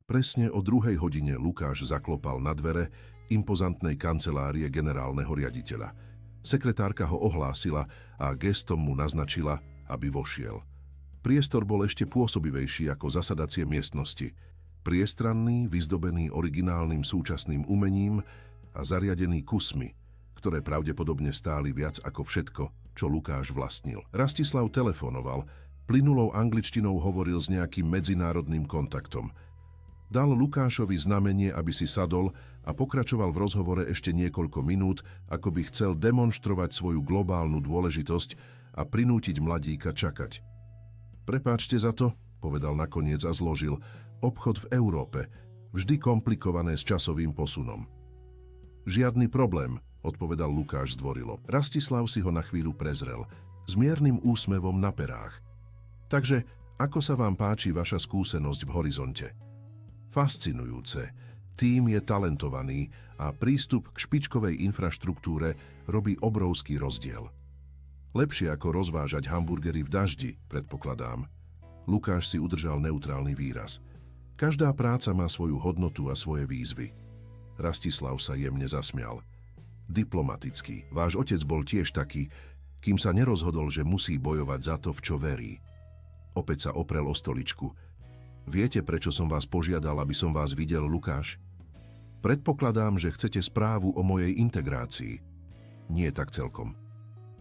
Presne o 2:00 Lukáš zaklopal na dvere impozantnej kancelárie generálneho riaditeľa. Sekretárka ho ohlásila a gestom mu naznačila, aby vošiel. Priestor bol ešte pôsobivejší ako zasadacie miestnosti. Priestranný, vyzdobený originálnym súčasným umením a zariadený kusmi, ktoré pravdepodobne stáli viac ako všetko, čo Lukáš vlastnil. Rastislav telefonoval, plynulou angličtinou hovoril s nejakým medzinárodným kontaktom. Dal Lukášovi znamenie, aby si sadol a pokračoval v rozhovore ešte niekoľko minút, ako by chcel demonštrovať svoju globálnu dôležitosť a prinútiť mladíka čakať. Prepáčte za to, povedal nakoniec a zložil. Obchod v Európe, vždy komplikované s časovým posunom. Žiadny problém, odpovedal Lukáš zdvorilo. Rastislav si ho na chvíľu prezrel, s miernym úsmevom na perách. Takže, ako sa vám páči vaša skúsenosť v Horizonte? Fascinujúce. Tím je talentovaný a prístup k špičkovej infraštruktúre robí obrovský rozdiel. Lepšie ako rozvážať hamburgery v daždi, predpokladám. Lukáš si udržal neutrálny výraz. Každá práca má svoju hodnotu a svoje výzvy. Rastislav sa jemne zasmial. Diplomatický. Váš otec bol tiež taký, kým sa nerozhodol, že musí bojovať za to, v čo verí. Opäť sa oprel o stoličku. Viete, prečo som vás požiadal, aby som vás videl, Lukáš? Predpokladám, že chcete správu o mojej integrácii. Nie tak celkom.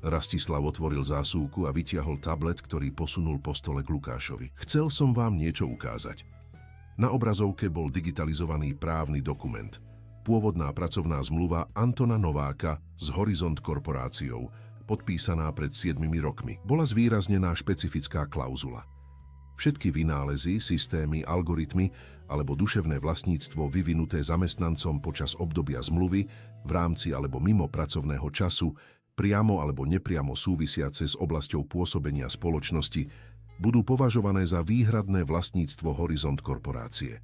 Rastislav otvoril zásuvku a vytiahol tablet, ktorý posunul po stole k Lukášovi. Chcel som vám niečo ukázať. Na obrazovke bol digitalizovaný právny dokument. Pôvodná pracovná zmluva Antona Nováka s Horizont korporáciou, podpísaná pred 7 rokmi. Bola zvýraznená špecifická klauzula. Všetky vynálezy, systémy, algoritmy alebo duševné vlastníctvo vyvinuté zamestnancom počas obdobia zmluvy v rámci alebo mimo pracovného času, priamo alebo nepriamo súvisiace s oblasťou pôsobenia spoločnosti, budú považované za výhradné vlastníctvo Horizont korporácie.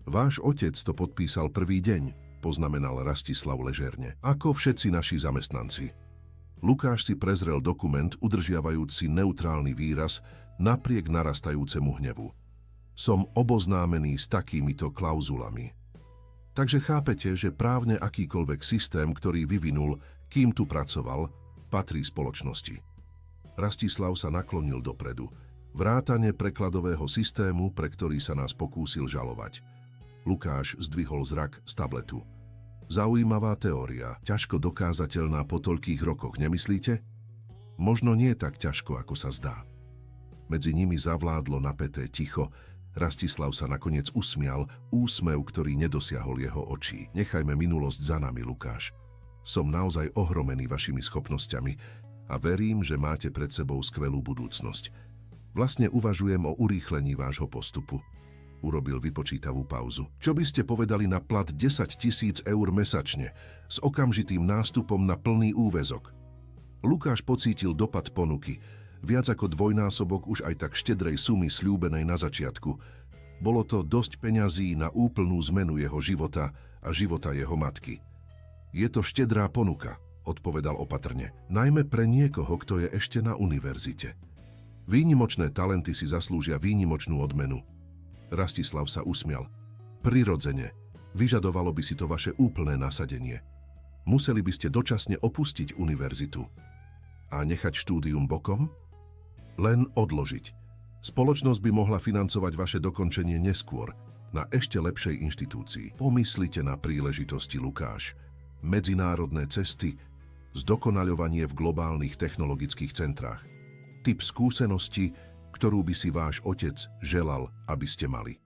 Váš otec to podpísal prvý deň, poznamenal Rastislav ležerne, ako všetci naši zamestnanci. Lukáš si prezrel dokument, udržiavajúci neutrálny výraz napriek narastajúcemu hnevu. Som oboznámený s takýmito klauzulami. Takže chápete, že právne akýkoľvek systém, ktorý vyvinul, kým tu pracoval, patrí spoločnosti. Rastislav sa naklonil dopredu. Vrátane prekladového systému, pre ktorý sa nás pokúsil žalovať. Lukáš zdvihol zrak z tabletu. Zaujímavá teória, ťažko dokázateľná po toľkých rokoch, nemyslíte? Možno nie tak ťažko, ako sa zdá. Medzi nimi zavládlo napäté ticho. Rastislav sa nakoniec usmial, úsmev, ktorý nedosiahol jeho očí. Nechajme minulosť za nami, Lukáš. Som naozaj ohromený vašimi schopnosťami a verím, že máte pred sebou skvelú budúcnosť. Vlastne uvažujem o urýchlení vášho postupu. Urobil vypočítavú pauzu. Čo by ste povedali na plat 10 000 eur mesačne s okamžitým nástupom na plný úväzok? Lukáš pocítil dopad ponuky. Viac ako dvojnásobok už aj tak štedrej sumy sľúbenej na začiatku. Bolo to dosť peňazí na úplnú zmenu jeho života a života jeho matky. Je to štedrá ponuka, odpovedal opatrne. Najmä pre niekoho, kto je ešte na univerzite. Výnimočné talenty si zaslúžia výnimočnú odmenu. Rastislav sa usmial. Prirodzene. Vyžadovalo by si to vaše úplné nasadenie. Museli by ste dočasne opustiť univerzitu. A nechať štúdium bokom? Len odložiť. Spoločnosť by mohla financovať vaše dokončenie neskôr, na ešte lepšej inštitúcii. Pomyslite na príležitosti, Lukáš. Medzinárodné cesty, zdokonaľovanie v globálnych technologických centrách. Typ skúsenosti, ktorú by si váš otec želal, aby ste mali.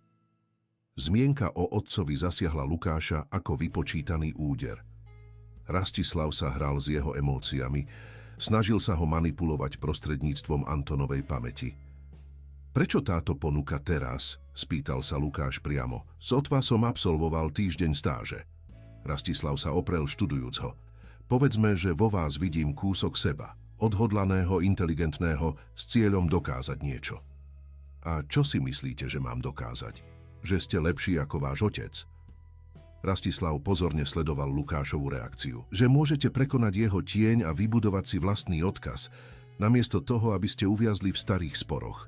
Zmienka o otcovi zasiahla Lukáša ako vypočítaný úder. Rastislav sa hral s jeho emóciami, snažil sa ho manipulovať prostredníctvom Antonovej pamäti. Prečo táto ponuka teraz? Spýtal sa Lukáš priamo. Sotva som absolvoval týždeň stáže. Rastislav sa oprel, študujúc ho. Povedzme, že vo vás vidím kúsok seba. Odhodlaného, inteligentného, s cieľom dokázať niečo. A čo si myslíte, že mám dokázať? Že ste lepší ako váš otec? Rastislav pozorne sledoval Lukášovu reakciu. Že môžete prekonať jeho tieň a vybudovať si vlastný odkaz, namiesto toho, aby ste uviazli v starých sporoch.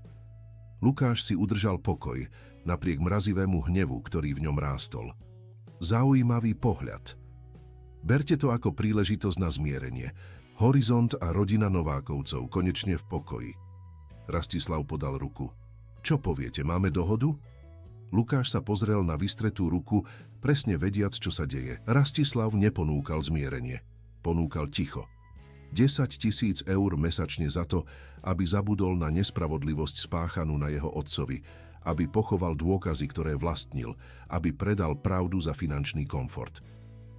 Lukáš si udržal pokoj, napriek mrazivému hnevu, ktorý v ňom rástol. Zaujímavý pohľad. Berte to ako príležitosť na zmierenie. Horizont a rodina Novákovcov konečne v pokoji. Rastislav podal ruku. Čo poviete, máme dohodu? Lukáš sa pozrel na vystretú ruku, presne vediac, čo sa deje. Rastislav neponúkal zmierenie. Ponúkal ticho. 10 000 eur mesačne za to, aby zabudol na nespravodlivosť spáchanú na jeho otcovi, aby pochoval dôkazy, ktoré vlastnil, aby predal pravdu za finančný komfort.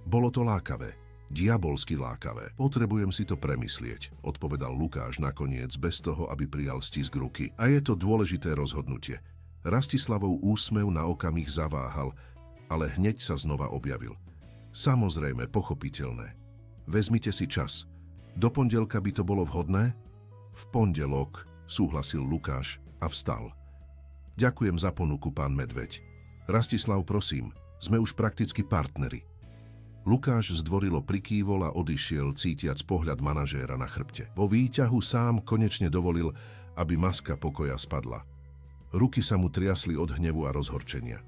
Bolo to lákavé. Diabolsky lákavé. Potrebujem si to premyslieť, odpovedal Lukáš nakoniec bez toho, aby prijal stisk ruky. A je to dôležité rozhodnutie. Rastislavov úsmev na okamih zaváhal, ale hneď sa znova objavil. Samozrejme, pochopiteľné. Vezmite si čas. Do pondelka by to bolo vhodné? V pondelok, súhlasil Lukáš a vstal. Ďakujem za ponuku, pán Medveď. Rastislav, prosím, sme už prakticky partneri. Lukáš zdvorilo prikývol a odišiel, cítiac pohľad manažéra na chrbte. Vo výťahu sám konečne dovolil, aby maska pokoja spadla. Ruky sa mu triasli od hnevu a rozhorčenia.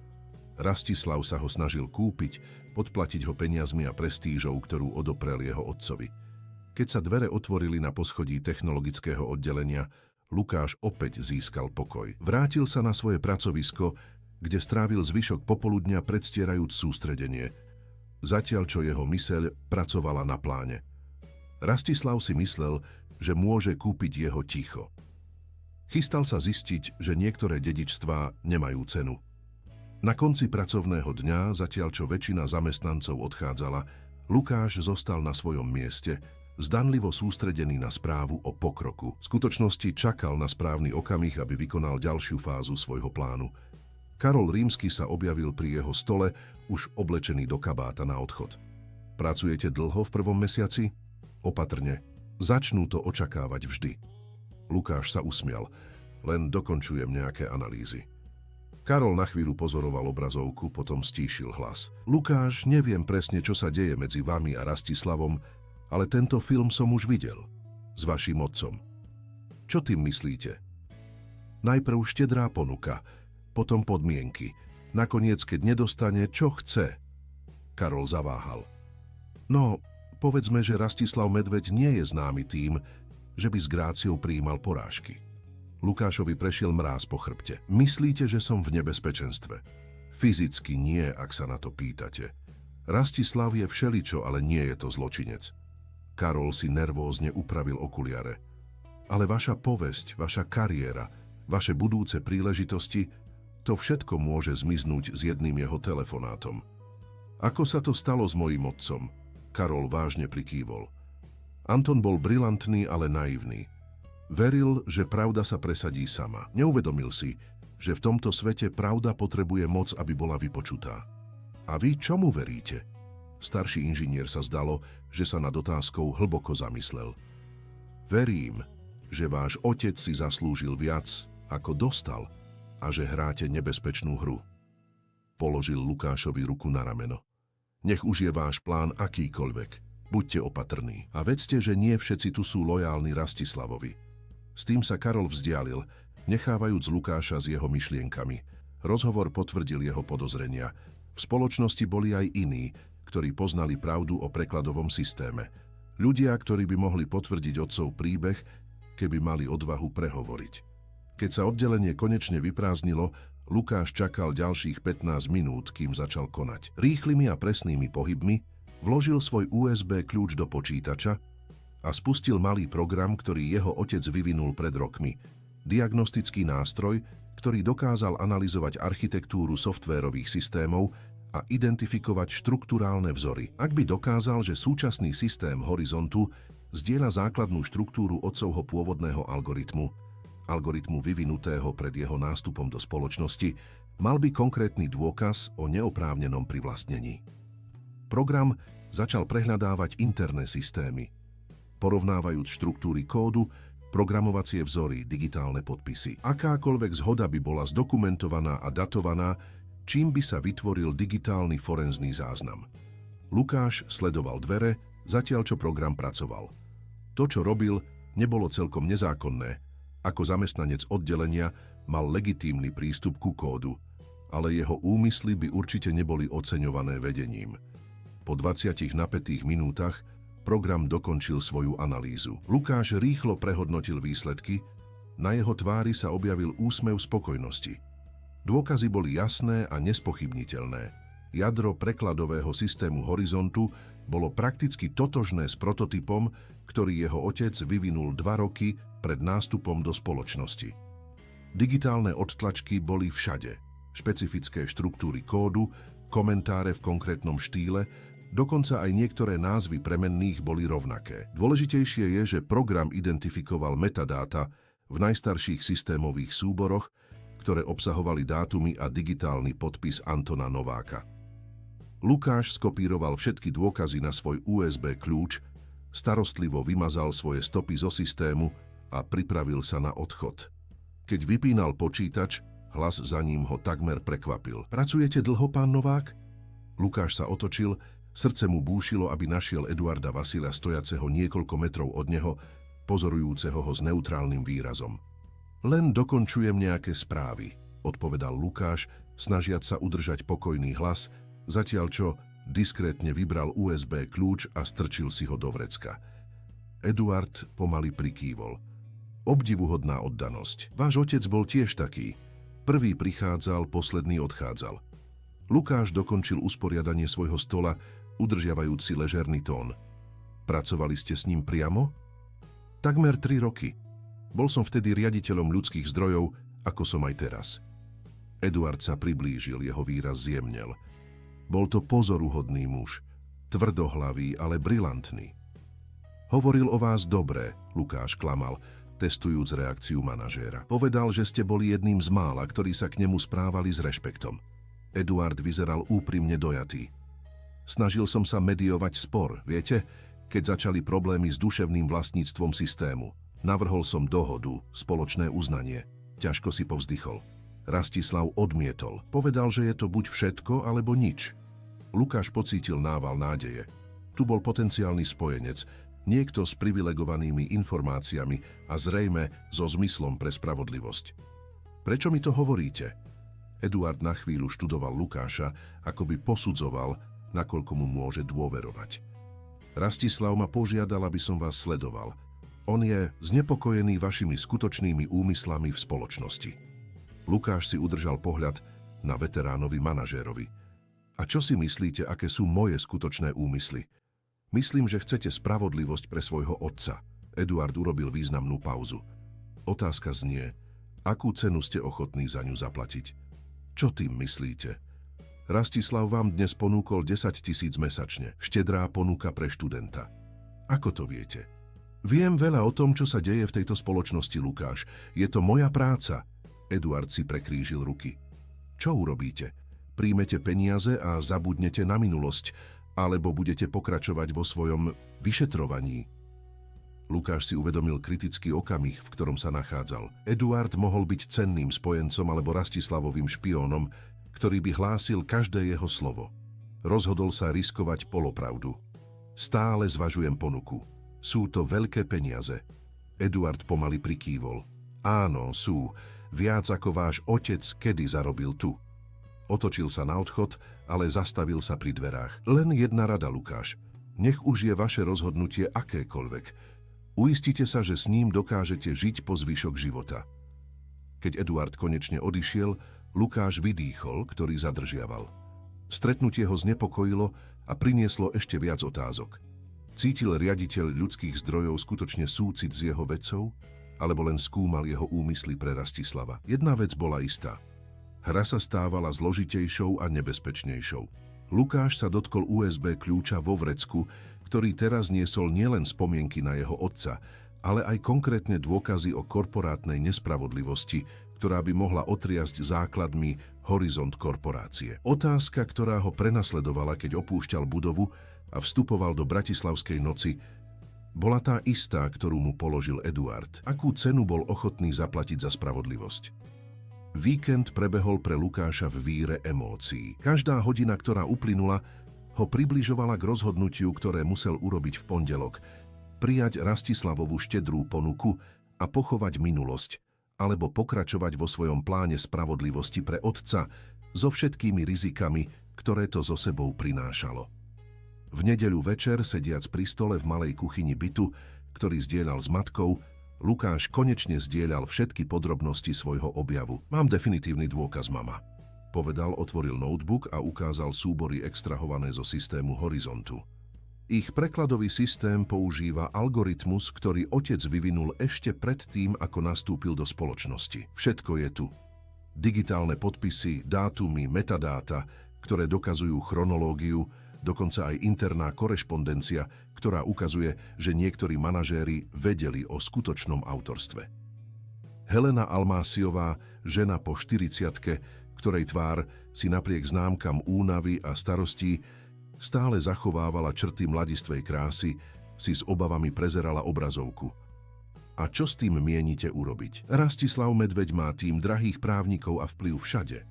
Rastislav sa ho snažil kúpiť, podplatiť ho peniazmi a prestížou, ktorú odoprel jeho otcovi. Keď sa dvere otvorili na poschodí technologického oddelenia, Lukáš opäť získal pokoj. Vrátil sa na svoje pracovisko, kde strávil zvyšok popoludňa predstierajúc sústredenie, zatiaľ čo jeho myseľ pracovala na pláne. Rastislav si myslel, že môže kúpiť jeho ticho. Chystal sa zistiť, že niektoré dedičstvá nemajú cenu. Na konci pracovného dňa, zatiaľ čo väčšina zamestnancov odchádzala, Lukáš zostal na svojom mieste, zdanlivo sústredený na správu o pokroku. V skutočnosti čakal na správny okamih, aby vykonal ďalšiu fázu svojho plánu. Karol Rímsky sa objavil pri jeho stole, už oblečený do kabáta na odchod. Pracujete dlho v prvom mesiaci? Opatrne. Začnú to očakávať vždy. Lukáš sa usmial. Len dokončujem nejaké analýzy. Karol na chvíľu pozoroval obrazovku, potom stíšil hlas. Lukáš, neviem presne, čo sa deje medzi vami a Rastislavom, ale tento film som už videl. S vaším otcom. Čo tým myslíte? Najprv štedrá ponuka, potom podmienky. Nakoniec, keď nedostane, čo chce. Karol zaváhal. No, povedzme, že Rastislav Medveď nie je známy tým, že by s gráciou prijímal porážky. Lukášovi prešiel mráz po chrbte. Myslíte, že som v nebezpečenstve? Fyzicky nie, ak sa na to pýtate. Rastislav je všeličo, ale nie je to zločinec. Karol si nervózne upravil okuliare. Ale vaša povesť, vaša kariéra, vaše budúce príležitosti, to všetko môže zmiznúť s jedným jeho telefonátom. Ako sa to stalo s mojím otcom? Karol vážne prikývol. Anton bol brilantný, ale naivný. Veril, že pravda sa presadí sama. Neuvedomil si, že v tomto svete pravda potrebuje moc, aby bola vypočutá. A vy čomu veríte? Starší inžinier sa zdalo, že sa nad otázkou hlboko zamyslel. Verím, že váš otec si zaslúžil viac, ako dostal, a že hráte nebezpečnú hru. Položil Lukášovi ruku na rameno. Nech už je váš plán akýkoľvek. Buďte opatrní. A vedzte, že nie všetci tu sú lojálni Rastislavovi. S tým sa Karol vzdialil, nechávajúc Lukáša s jeho myšlienkami. Rozhovor potvrdil jeho podozrenia. V spoločnosti boli aj iní, ktorí poznali pravdu o prekladovom systéme. Ľudia, ktorí by mohli potvrdiť otcov príbeh, keby mali odvahu prehovoriť. Keď sa oddelenie konečne vyprázdnilo, Lukáš čakal ďalších 15 minút, kým začal konať. Rýchlymi a presnými pohybmi vložil svoj USB kľúč do počítača a spustil malý program, ktorý jeho otec vyvinul pred rokmi. Diagnostický nástroj, ktorý dokázal analyzovať architektúru softvérových systémov a identifikovať štrukturálne vzory. Ak by dokázal, že súčasný systém Horizontu zdieľa základnú štruktúru otcovho pôvodného algoritmu vyvinutého pred jeho nástupom do spoločnosti, mal by konkrétny dôkaz o neoprávnenom privlastnení. Program začal prehľadávať interné systémy, porovnávajúc štruktúry kódu, programovacie vzory, digitálne podpisy. Akákoľvek zhoda by bola zdokumentovaná a datovaná, čím by sa vytvoril digitálny forenzný záznam. Lukáš sledoval dvere, zatiaľ čo program pracoval. To, čo robil, nebolo celkom nezákonné. Ako zamestnanec oddelenia mal legitímny prístup ku kódu, ale jeho úmysly by určite neboli oceňované vedením. Po 20 napätých minútach program dokončil svoju analýzu. Lukáš rýchlo prehodnotil výsledky, na jeho tvári sa objavil úsmev spokojnosti. Dôkazy boli jasné a nespochybniteľné. Jadro prekladového systému Horizontu bolo prakticky totožné s prototypom, ktorý jeho otec vyvinul 2 roky pred nástupom do spoločnosti. Digitálne odtlačky boli všade. Špecifické štruktúry kódu, komentáre v konkrétnom štýle, Dokonca aj niektoré názvy premenných boli rovnaké. Dôležitejšie je, že program identifikoval metadáta v najstarších systémových súboroch, ktoré obsahovali dátumy a digitálny podpis Antona Nováka. Lukáš skopíroval všetky dôkazy na svoj USB kľúč, starostlivo vymazal svoje stopy zo systému a pripravil sa na odchod. Keď vypínal počítač, hlas za ním ho takmer prekvapil. Pracujete dlho, pán Novák? Lukáš sa otočil, srdce mu búšilo, aby našiel Eduarda Vasila stojaceho niekoľko metrov od neho, pozorujúceho ho s neutrálnym výrazom. Len dokončujem nejaké správy, odpovedal Lukáš, snažiac sa udržať pokojný hlas, zatiaľ čo diskrétne vybral USB kľúč a strčil si ho do vrecka. Eduard pomaly prikývol. Obdivuhodná oddanosť. Váš otec bol tiež taký. Prvý prichádzal, posledný odchádzal. Lukáš dokončil usporiadanie svojho stola, udržiavajúci ležerný tón. Pracovali ste s ním priamo? Takmer 3 roky. Bol som vtedy riaditeľom ľudských zdrojov, ako som aj teraz. Eduard sa priblížil, jeho výraz zjemnel. Bol to pozoruhodný muž, tvrdohlavý, ale brilantný. Hovoril o vás dobre, Lukáš klamal, testujúc reakciu manažéra. Povedal, že ste boli jedným z mála, ktorí sa k nemu správali s rešpektom. Eduard vyzeral úprimne dojatý. Snažil som sa mediovať spor, viete, keď začali problémy s duševným vlastníctvom systému. Navrhol som dohodu, spoločné uznanie. Ťažko si povzdychol. Rastislav odmietol. Povedal, že je to buď všetko, alebo nič. Lukáš pocítil nával nádeje. Tu bol potenciálny spojenec, niekto s privilegovanými informáciami a zrejme so zmyslom pre spravodlivosť. Prečo mi to hovoríte? Eduard na chvíľu študoval Lukáša, ako by posudzoval, nakoľko mu môže dôverovať. Rastislav ma požiadal, aby som vás sledoval. On je znepokojený vašimi skutočnými úmyslami v spoločnosti. Lukáš si udržal pohľad na veteránovi manažérovi. A čo si myslíte, aké sú moje skutočné úmysly? Myslím, že chcete spravodlivosť pre svojho otca. Eduard urobil významnú pauzu. Otázka znie, akú cenu ste ochotní za ňu zaplatiť? Čo tým myslíte? Rastislav vám dnes ponúkol 10 000 mesačne. Štedrá ponuka pre študenta. Ako to viete? Viem veľa o tom, čo sa deje v tejto spoločnosti, Lukáš. Je to moja práca. Eduard si prekrížil ruky. Čo urobíte? Príjmete peniaze a zabudnete na minulosť, alebo budete pokračovať vo svojom vyšetrovaní? Lukáš si uvedomil kritický okamih, v ktorom sa nachádzal. Eduard mohol byť cenným spojencom alebo Rastislavovým špiónom, ktorý by hlásil každé jeho slovo. Rozhodol sa riskovať polopravdu. Stále zvažujem ponuku. Sú to veľké peniaze. Eduard pomaly prikývol. Áno, sú. Viac ako váš otec kedy zarobil tu. Otočil sa na odchod, ale zastavil sa pri dverách. Len jedna rada, Lukáš. Nech už je vaše rozhodnutie akékoľvek. Uistite sa, že s ním dokážete žiť po zvyšok života. Keď Eduard konečne odišiel, Lukáš vydýchol, ktorý zadržiaval. Stretnutie ho znepokojilo a prinieslo ešte viac otázok. Cítil riaditeľ ľudských zdrojov skutočne súcit s jeho vecou, alebo len skúmal jeho úmysly pre Rastislava? Jedna vec bola istá. Hra sa stávala zložitejšou a nebezpečnejšou. Lukáš sa dotkol USB kľúča vo vrecku, ktorý teraz niesol nielen spomienky na jeho otca, ale aj konkrétne dôkazy o korporátnej nespravodlivosti, ktorá by mohla otriasť základmi Horizont korporácie. Otázka, ktorá ho prenasledovala, keď opúšťal budovu a vstupoval do Bratislavskej noci, bola tá istá, ktorú mu položil Eduard. Akú cenu bol ochotný zaplatiť za spravodlivosť? Víkend prebehol pre Lukáša v víre emócií. Každá hodina, ktorá uplynula, ho približovala k rozhodnutiu, ktoré musel urobiť v pondelok. Prijať Rastislavovú štedrú ponuku a pochovať minulosť, alebo pokračovať vo svojom pláne spravodlivosti pre otca so všetkými rizikami, ktoré to so sebou prinášalo. V nedeľu večer, sediac pri stole v malej kuchyni bytu, ktorý zdieľal s matkou, Lukáš konečne zdieľal všetky podrobnosti svojho objavu. Mám definitívny dôkaz, mama, povedal, otvoril notebook a ukázal súbory extrahované zo systému Horizontu. Ich prekladový systém používa algoritmus, ktorý otec vyvinul ešte predtým, ako nastúpil do spoločnosti. Všetko je tu. Digitálne podpisy, dátumy, metadáta, ktoré dokazujú chronológiu dokonca aj interná korešpondencia, ktorá ukazuje, že niektorí manažéri vedeli o skutočnom autorstve. Helena Almásiová, žena po 40-tke, ktorej tvár si napriek známkam únavy a starostí stále zachovávala črty mladistvej krásy, si s obavami prezerala obrazovku. A čo s tým mienite urobiť? Rastislav Medveď má tým drahých právnikov a vplyv všade.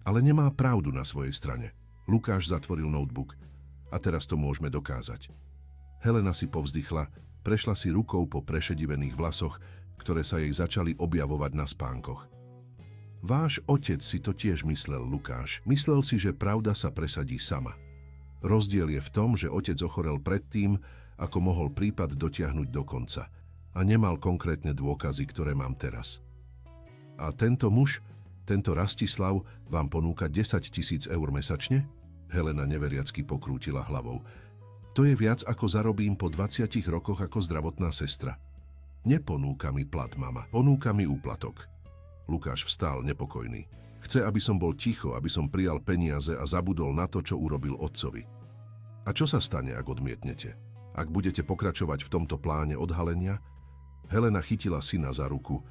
Ale nemá pravdu na svojej strane. Lukáš zatvoril notebook. A teraz to môžeme dokázať. Helena si povzdychla, prešla si rukou po prešedivených vlasoch, ktoré sa jej začali objavovať na spánkoch. Váš otec si to tiež myslel, Lukáš. Myslel si, že pravda sa presadí sama. Rozdiel je v tom, že otec ochorel predtým, ako mohol prípad dotiahnuť do konca. A nemal konkrétne dôkazy, ktoré mám teraz. A tento muž, tento Rastislav, vám ponúka 10 000 eur mesačne? Helena neveriacky pokrútila hlavou. To je viac, ako zarobím po 20 rokoch ako zdravotná sestra. Neponúka mi plat, mama. Ponúka mi úplatok. Lukáš vstal nepokojný. Chce, aby som bol ticho, aby som prijal peniaze a zabudol na to, čo urobil otcovi. A čo sa stane, ak odmietnete? Ak budete pokračovať v tomto pláne odhalenia? Helena chytila syna za ruku.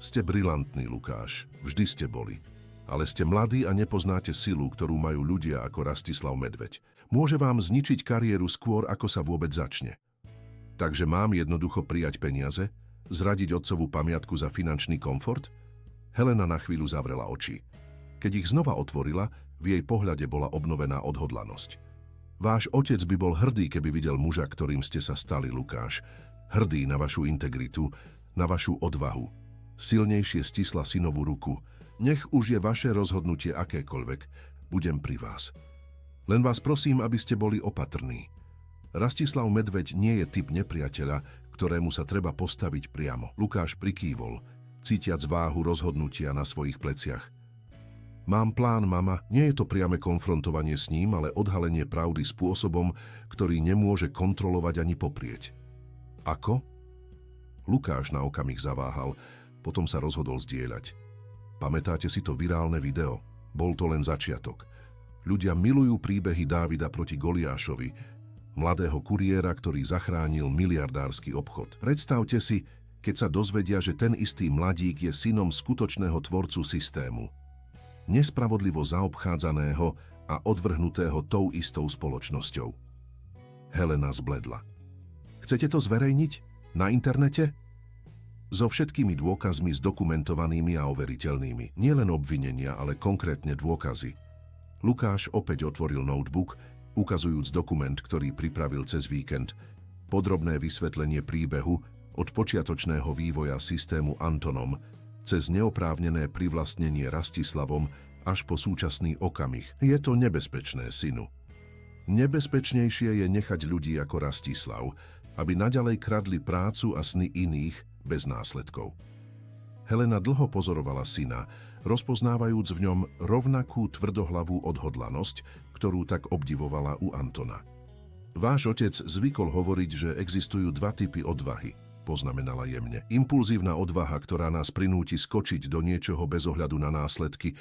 Ste brilantný, Lukáš. Vždy ste boli. Ale ste mladí a nepoznáte silu, ktorú majú ľudia ako Rastislav Medveď. Môže vám zničiť kariéru skôr, ako sa vôbec začne. Takže mám jednoducho prijať peniaze? Zradiť otcovú pamiatku za finančný komfort? Helena na chvíľu zavrela oči. Keď ich znova otvorila, v jej pohľade bola obnovená odhodlanosť. Váš otec by bol hrdý, keby videl muža, ktorým ste sa stali, Lukáš. Hrdý na vašu integritu, na vašu odvahu. Silnejšie stisla synovú ruku. Nech už je vaše rozhodnutie akékoľvek, budem pri vás. Len vás prosím, aby ste boli opatrní. Rastislav Medveď nie je typ nepriateľa, ktorému sa treba postaviť priamo. Lukáš prikývol, cítiac váhu rozhodnutia na svojich pleciach. Mám plán, mama, nie je to priame konfrontovanie s ním, ale odhalenie pravdy spôsobom, ktorý nemôže kontrolovať ani poprieť. Ako? Lukáš na okamih zaváhal, potom sa rozhodol zdieľať. Pamätáte si to virálne video? Bol to len začiatok. Ľudia milujú príbehy Dávida proti Goliášovi, mladého kuriéra, ktorý zachránil miliardársky obchod. Predstavte si, keď sa dozvedia, že ten istý mladík je synom skutočného tvorcu systému. Nespravodlivo zaobchádzaného a odvrhnutého tou istou spoločnosťou. Helena zbledla. Chcete to zverejniť? Na internete? So všetkými dôkazmi zdokumentovanými a overiteľnými. Nielen obvinenia, ale konkrétne dôkazy. Lukáš opäť otvoril notebook, ukazujúc dokument, ktorý pripravil cez víkend. Podrobné vysvetlenie príbehu od počiatočného vývoja systému Antonom cez neoprávnené privlastnenie Rastislavom až po súčasný okamih. Je to nebezpečné, synu. Nebezpečnejšie je nechať ľudí ako Rastislav, aby naďalej kradli prácu a sny iných bez následkov. Helena dlho pozorovala syna, rozpoznávajúc v ňom rovnakú tvrdohlavú odhodlanosť, ktorú tak obdivovala u Antona. Váš otec zvykol hovoriť, že existujú dva typy odvahy, poznamenala jemne. Impulzívna odvaha, ktorá nás prinúti skočiť do niečoho bez ohľadu na následky,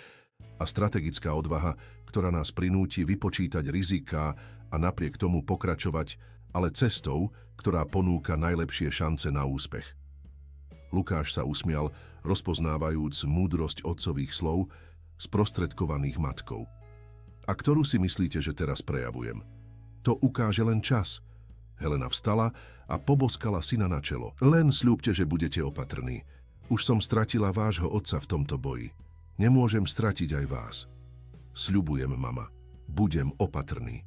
a strategická odvaha, ktorá nás prinúti vypočítať riziká a napriek tomu pokračovať, ale cestou, ktorá ponúka najlepšie šance na úspech. Lukáš sa usmial, rozpoznávajúc múdrosť otcových slov, sprostredkovaných matkou. A ktorú si myslíte, že teraz prejavujem? To ukáže len čas. Helena vstala a poboskala syna na čelo. Len sľúbte, že budete opatrní. Už som stratila vášho otca v tomto boji. Nemôžem stratiť aj vás. Sľubujem, mama. Budem opatrný.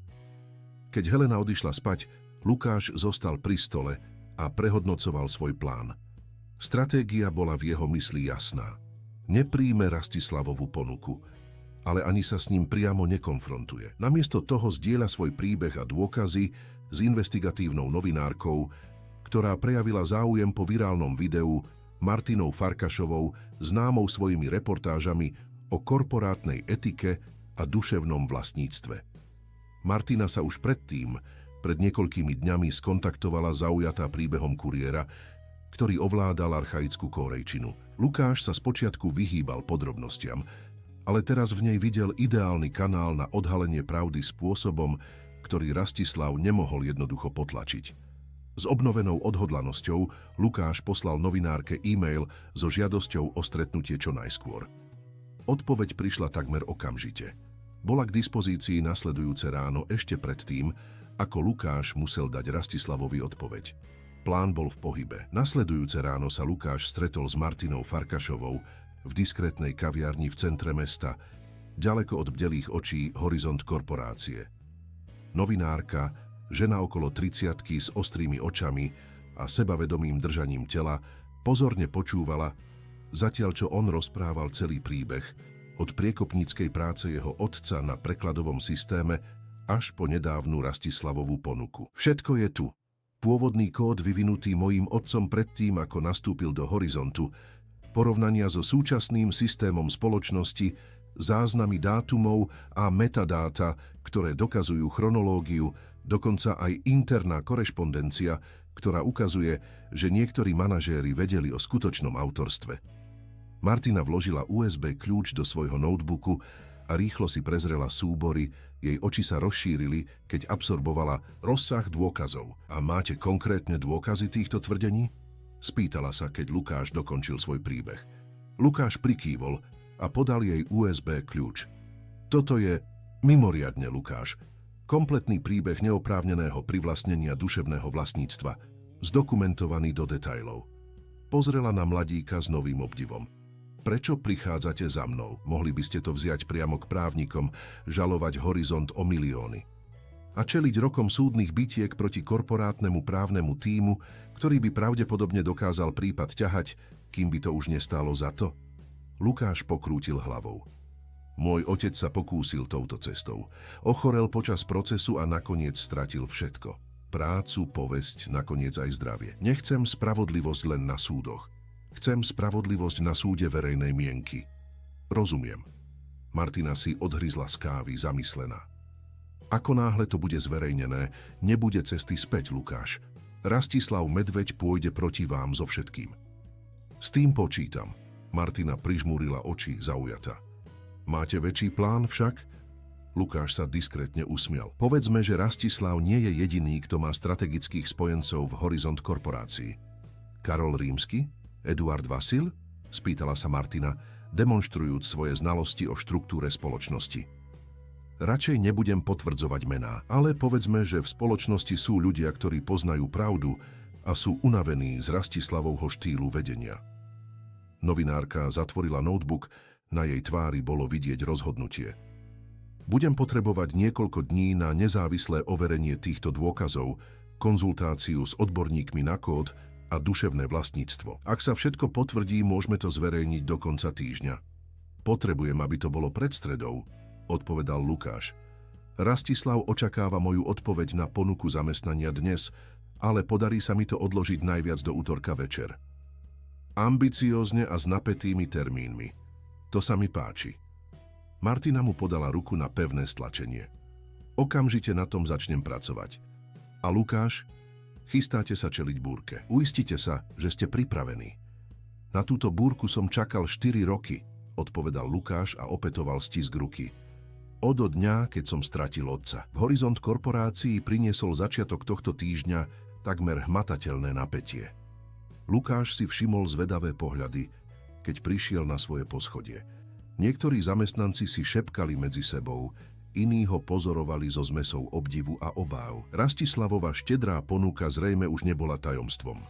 Keď Helena odišla spať, Lukáš zostal pri stole a prehodnocoval svoj plán. Stratégia bola v jeho mysli jasná. Nepríjme Rastislavovú ponuku, ale ani sa s ním priamo nekonfrontuje. Namiesto toho zdieľa svoj príbeh a dôkazy s investigatívnou novinárkou, ktorá prejavila záujem po virálnom videu Martinou Farkašovou, známou svojimi reportážami o korporátnej etike a duševnom vlastníctve. Martina sa už predtým, pred niekoľkými dňami, skontaktovala zaujatá príbehom kuriéra, ktorý ovládal archaickú kórejčinu. Lukáš sa spočiatku vyhýbal podrobnostiam, ale teraz v nej videl ideálny kanál na odhalenie pravdy spôsobom, ktorý Rastislav nemohol jednoducho potlačiť. S obnovenou odhodlanosťou Lukáš poslal novinárke e-mail so žiadosťou o stretnutie čo najskôr. Odpoveď prišla takmer okamžite. Bola k dispozícii nasledujúce ráno ešte predtým, ako Lukáš musel dať Rastislavovi odpoveď. Plán bol v pohybe. Nasledujúce ráno sa Lukáš stretol s Martinou Farkašovou v diskrétnej kaviarni v centre mesta, ďaleko od bdelých očí Horizont korporácie. Novinárka, žena okolo 30-ky s ostrými očami a sebavedomým držaním tela, pozorne počúvala, zatiaľ čo on rozprával celý príbeh, od priekopníckej práce jeho otca na prekladovom systéme až po nedávnu Rastislavovú ponuku. Všetko je tu. Pôvodný kód vyvinutý mojím otcom predtým, ako nastúpil do Horizontu, porovnania so súčasným systémom spoločnosti, záznamy dátumov a metadáta, ktoré dokazujú chronológiu, dokonca aj interná korešpondencia, ktorá ukazuje, že niektorí manažéri vedeli o skutočnom autorstve. Martina vložila USB kľúč do svojho notebooku a rýchlo si prezrela súbory, jej oči sa rozšírili, keď absorbovala rozsah dôkazov. A máte konkrétne dôkazy týchto tvrdení? Spýtala sa, keď Lukáš dokončil svoj príbeh. Lukáš prikývol a podal jej USB kľúč. Toto je mimoriadne, Lukáš. Kompletný príbeh neoprávneného privlastnenia duševného vlastníctva, zdokumentovaný do detailov. Pozrela na mladíka s novým obdivom. Prečo prichádzate za mnou? Mohli by ste to vziať priamo k právnikom, žalovať Horizont o milióny. A čeliť rokom súdnych bitiek proti korporátnemu právnemu tímu, ktorý by pravdepodobne dokázal prípad ťahať, kým by to už nestálo za to? Lukáš pokrútil hlavou. Môj otec sa pokúsil touto cestou. Ochorel počas procesu a nakoniec stratil všetko. Prácu, povesť, nakoniec aj zdravie. Nechcem spravodlivosť len na súdoch. Chcem spravodlivosť na súde verejnej mienky. Rozumiem. Martina si odhryzla z kávy, zamyslená. Ako náhle to bude zverejnené, nebude cesty späť, Lukáš. Rastislav Medveď pôjde proti vám so všetkým. S tým počítam. Martina prižmúrila oči, zaujatá. Máte väčší plán však? Lukáš sa diskrétne usmial. Povedzme, že Rastislav nie je jediný, kto má strategických spojencov v Horizont korporácii. Karol Rímsky? Eduard Vasil? Spýtala sa Martina, demonštrujúc svoje znalosti o štruktúre spoločnosti. Radšej nebudem potvrdzovať mená, ale povedzme, že v spoločnosti sú ľudia, ktorí poznajú pravdu a sú unavení z Rastislavovho štýlu vedenia. Novinárka zatvorila notebook, na jej tvári bolo vidieť rozhodnutie. Budem potrebovať niekoľko dní na nezávislé overenie týchto dôkazov, konzultáciu s odborníkmi na kód a duševné vlastníctvo. Ak sa všetko potvrdí, môžeme to zverejniť do konca týždňa. Potrebujem, aby to bolo pred stredou, odpovedal Lukáš. Rastislav očakáva moju odpoveď na ponuku zamestnania dnes, ale podarí sa mi to odložiť najviac do utorka večer. Ambiciózne a s napätými termínmi. To sa mi páči. Martina mu podala ruku na pevné stlačenie. Okamžite na tom začnem pracovať. A Lukáš? Chystáte sa čeliť búrke. Uistite sa, že ste pripravení. Na túto búrku som čakal 4 roky, odpovedal Lukáš a opätoval stisk ruky. Od dňa, keď som stratil otca. V Horizont korporácii priniesol začiatok tohto týždňa takmer hmatateľné napätie. Lukáš si všimol zvedavé pohľady, keď prišiel na svoje poschodie. Niektorí zamestnanci si šepkali medzi sebou, iní ho pozorovali so zmesou obdivu a obáv. Rastislavova štedrá ponuka zrejme už nebola tajomstvom.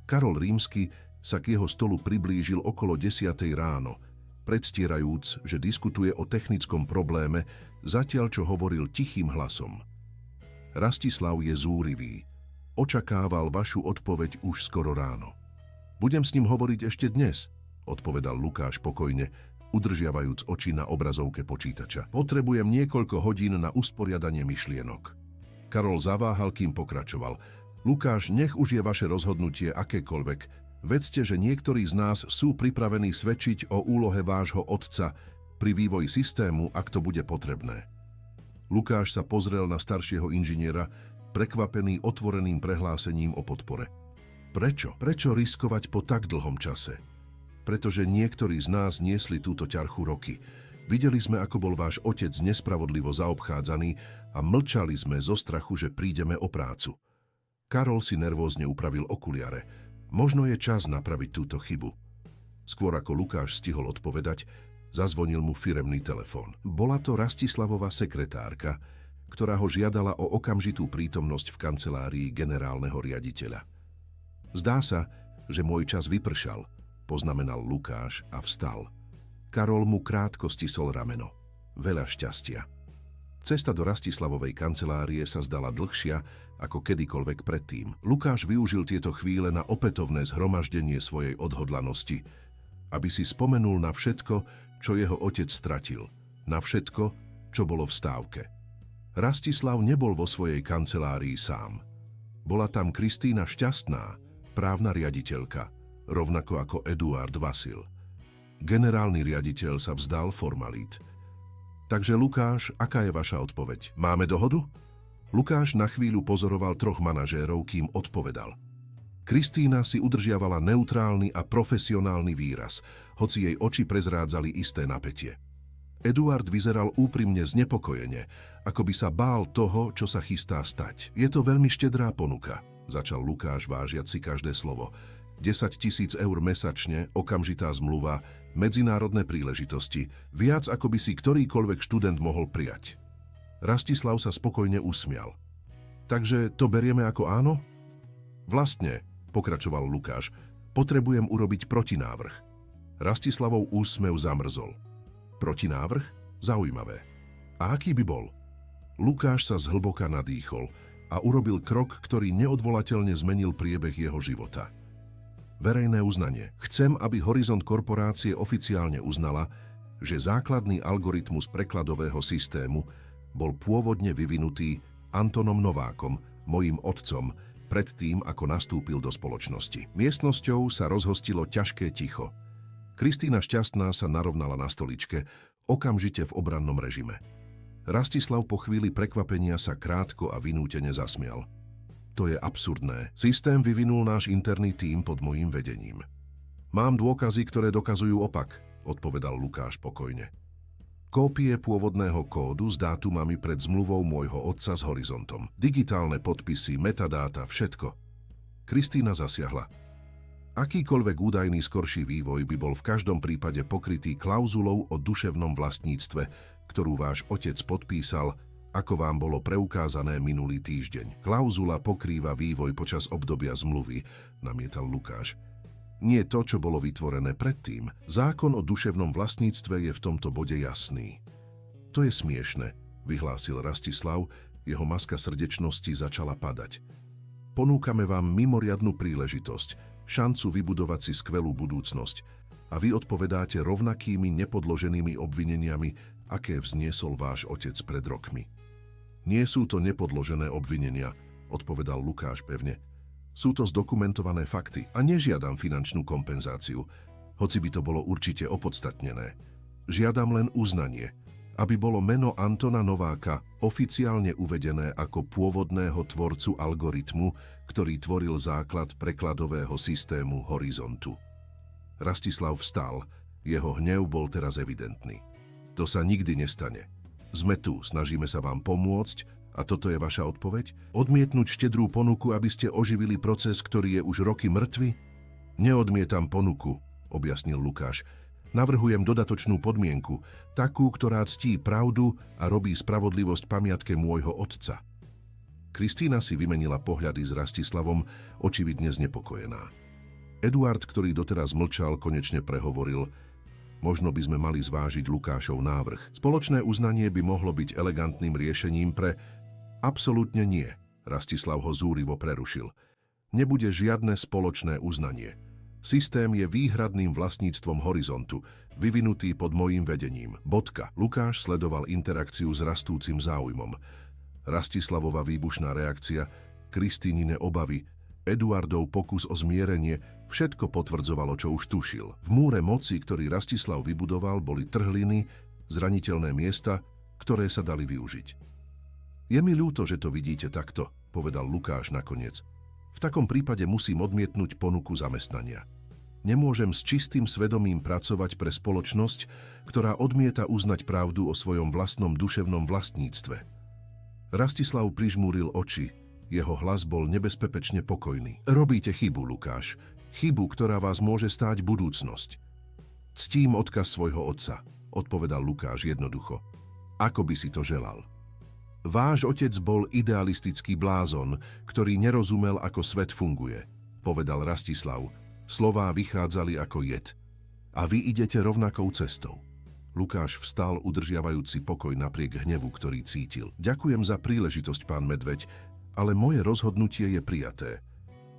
Karol Rímsky sa k jeho stolu priblížil okolo 10. ráno, predstierajúc, že diskutuje o technickom probléme, zatiaľ čo hovoril tichým hlasom. Rastislav je zúrivý. Očakával vašu odpoveď už skoro ráno. Budem s ním hovoriť ešte dnes, odpovedal Lukáš pokojne, udržiavajúc oči na obrazovke počítača. Potrebujem niekoľko hodín na usporiadanie myšlienok. Karol zaváhal, kým pokračoval. Lukáš, nech už je vaše rozhodnutie akékoľvek. Vedzte, že niektorí z nás sú pripravení svedčiť o úlohe vášho otca pri vývoji systému, ak to bude potrebné. Lukáš sa pozrel na staršieho inžiniera, prekvapený otvoreným prehlásením o podpore. Prečo? Prečo riskovať po tak dlhom čase? Pretože niektorí z nás niesli túto ťarchu roky. Videli sme, ako bol váš otec nespravodlivo zaobchádzaný a mlčali sme zo strachu, že prídeme o prácu. Karol si nervózne upravil okuliare. Možno je čas napraviť túto chybu. Skôr ako Lukáš stihol odpovedať, zazvonil mu firemný telefón. Bola to Rastislavova sekretárka, ktorá ho žiadala o okamžitú prítomnosť v kancelárii generálneho riaditeľa. Zdá sa, že môj čas vypršal, poznamenal Lukáš a vstal. Karol mu krátko stisol rameno. Veľa šťastia. Cesta do Rastislavovej kancelárie sa zdala dlhšia ako kedykoľvek predtým. Lukáš využil tieto chvíle na opätovné zhromaždenie svojej odhodlanosti, aby si spomenul na všetko, čo jeho otec stratil, na všetko, čo bolo v stávke. Rastislav nebol vo svojej kancelárii sám. Bola tam Kristína Šťastná, právna riaditeľka, rovnako ako Eduard Vasil. Generálny riaditeľ sa vzdal formalít. Takže Lukáš, aká je vaša odpoveď? Máme dohodu? Lukáš na chvíľu pozoroval troch manažérov, kým odpovedal. Kristína si udržiavala neutrálny a profesionálny výraz, hoci jej oči prezrádzali isté napätie. Eduard vyzeral úprimne znepokojene, ako by sa bál toho, čo sa chystá stať. Je to veľmi štedrá ponuka, začal Lukáš vážiac si každé slovo. 10 000 eur mesačne, okamžitá zmluva, medzinárodné príležitosti, viac ako by si ktorýkoľvek študent mohol prijať. Rastislav sa spokojne usmial. Takže to berieme ako áno? Vlastne, pokračoval Lukáš, potrebujem urobiť protinávrh. Rastislavov úsmev zamrzol. Protinávrh? Zaujímavé. A aký by bol? Lukáš sa zhlboka nadýchol a urobil krok, ktorý neodvolateľne zmenil priebeh jeho života. Verejné uznanie. Chcem, aby Horizont korporácie oficiálne uznala, že základný algoritmus prekladového systému bol pôvodne vyvinutý Antonom Novákom, mojím otcom, predtým, ako nastúpil do spoločnosti. Miestnosťou sa rozhostilo ťažké ticho. Kristína Šťastná sa narovnala na stoličke, okamžite v obrannom režime. Rastislav po chvíli prekvapenia sa krátko a vynútene zasmial. To je absurdné. Systém vyvinul náš interný tím pod mojím vedením. Mám dôkazy, ktoré dokazujú opak, odpovedal Lukáš pokojne. Kópie pôvodného kódu s dátumami pred zmluvou môjho otca s Horizontom. Digitálne podpisy, metadáta, všetko. Kristína zasiahla. Akýkoľvek údajný skorší vývoj by bol v každom prípade pokrytý klauzulou o duševnom vlastníctve, ktorú váš otec podpísal, ako vám bolo preukázané minulý týždeň. Klauzula pokrýva vývoj počas obdobia zmluvy, namietal Lukáš. Nie to, čo bolo vytvorené predtým. Zákon o duševnom vlastníctve je v tomto bode jasný. To je smiešne, vyhlásil Rastislav, jeho maska srdečnosti začala padať. Ponúkame vám mimoriadnu príležitosť, šancu vybudovať si skvelú budúcnosť a vy odpovedáte rovnakými nepodloženými obvineniami, aké vzniesol váš otec pred rokmi. Nie sú to nepodložené obvinenia, odpovedal Lukáš pevne. Sú to zdokumentované fakty a nežiadam finančnú kompenzáciu, hoci by to bolo určite opodstatnené. Žiadam len uznanie, aby bolo meno Antona Nováka oficiálne uvedené ako pôvodného tvorcu algoritmu, ktorý tvoril základ prekladového systému Horizontu. Rastislav vstal, jeho hnev bol teraz evidentný. To sa nikdy nestane. Sme tu, snažíme sa vám pomôcť a toto je vaša odpoveď? Odmietnúť štedrú ponuku, aby ste oživili proces, ktorý je už roky mŕtvy? Neodmietam ponuku, objasnil Lukáš. Navrhujem dodatočnú podmienku, takú, ktorá ctí pravdu a robí spravodlivosť pamiatke môjho otca. Kristína si vymenila pohľady s Rastislavom, očividne znepokojená. Eduard, ktorý doteraz mlčal, konečne prehovoril: možno by sme mali zvážiť Lukášov návrh. Spoločné uznanie by mohlo byť elegantným riešením pre... Absolútne nie, Rastislav ho zúrivo prerušil. Nebude žiadne spoločné uznanie. Systém je výhradným vlastníctvom Horizontu, vyvinutý pod mojím vedením. Bodka. Lukáš sledoval interakciu s rastúcim záujmom. Rastislavova výbušná reakcia, Kristínine obavy, Eduardov pokus o zmierenie, všetko potvrdzovalo, čo už tušil. V múre moci, ktorý Rastislav vybudoval, boli trhliny, zraniteľné miesta, ktoré sa dali využiť. Je mi ľúto, že to vidíte takto, povedal Lukáš nakoniec. V takom prípade musím odmietnúť ponuku zamestnania. Nemôžem s čistým svedomím pracovať pre spoločnosť, ktorá odmieta uznať pravdu o svojom vlastnom duševnom vlastníctve. Rastislav prižmúril oči. Jeho hlas bol nebezpečne pokojný. Robíte chybu, Lukáš. Chybu, ktorá vás môže stáť budúcnosť. Ctím odkaz svojho otca, odpovedal Lukáš jednoducho. Ako by si to želal? Váš otec bol idealistický blázon, ktorý nerozumel, ako svet funguje, povedal Rastislav. Slová vychádzali ako jed. A vy idete rovnakou cestou. Lukáš vstal, udržiavajúci pokoj napriek hnevu, ktorý cítil. Ďakujem za príležitosť, pán Medveď, ale moje rozhodnutie je prijaté.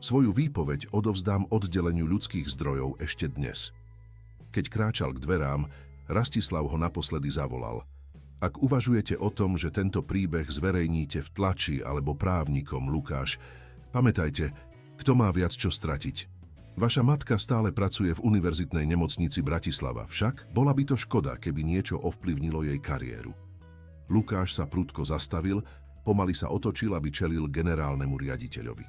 Svoju výpoveď odovzdám oddeleniu ľudských zdrojov ešte dnes. Keď kráčal k dverám, Rastislav ho naposledy zavolal. Ak uvažujete o tom, že tento príbeh zverejníte v tlači alebo právnikom, Lukáš, pamätajte, kto má viac čo stratiť. Vaša matka stále pracuje v univerzitnej nemocnici Bratislava, však bola by to škoda, keby niečo ovplyvnilo jej kariéru. Lukáš sa prudko zastavil, pomaly sa otočil, aby čelil generálnemu riaditeľovi.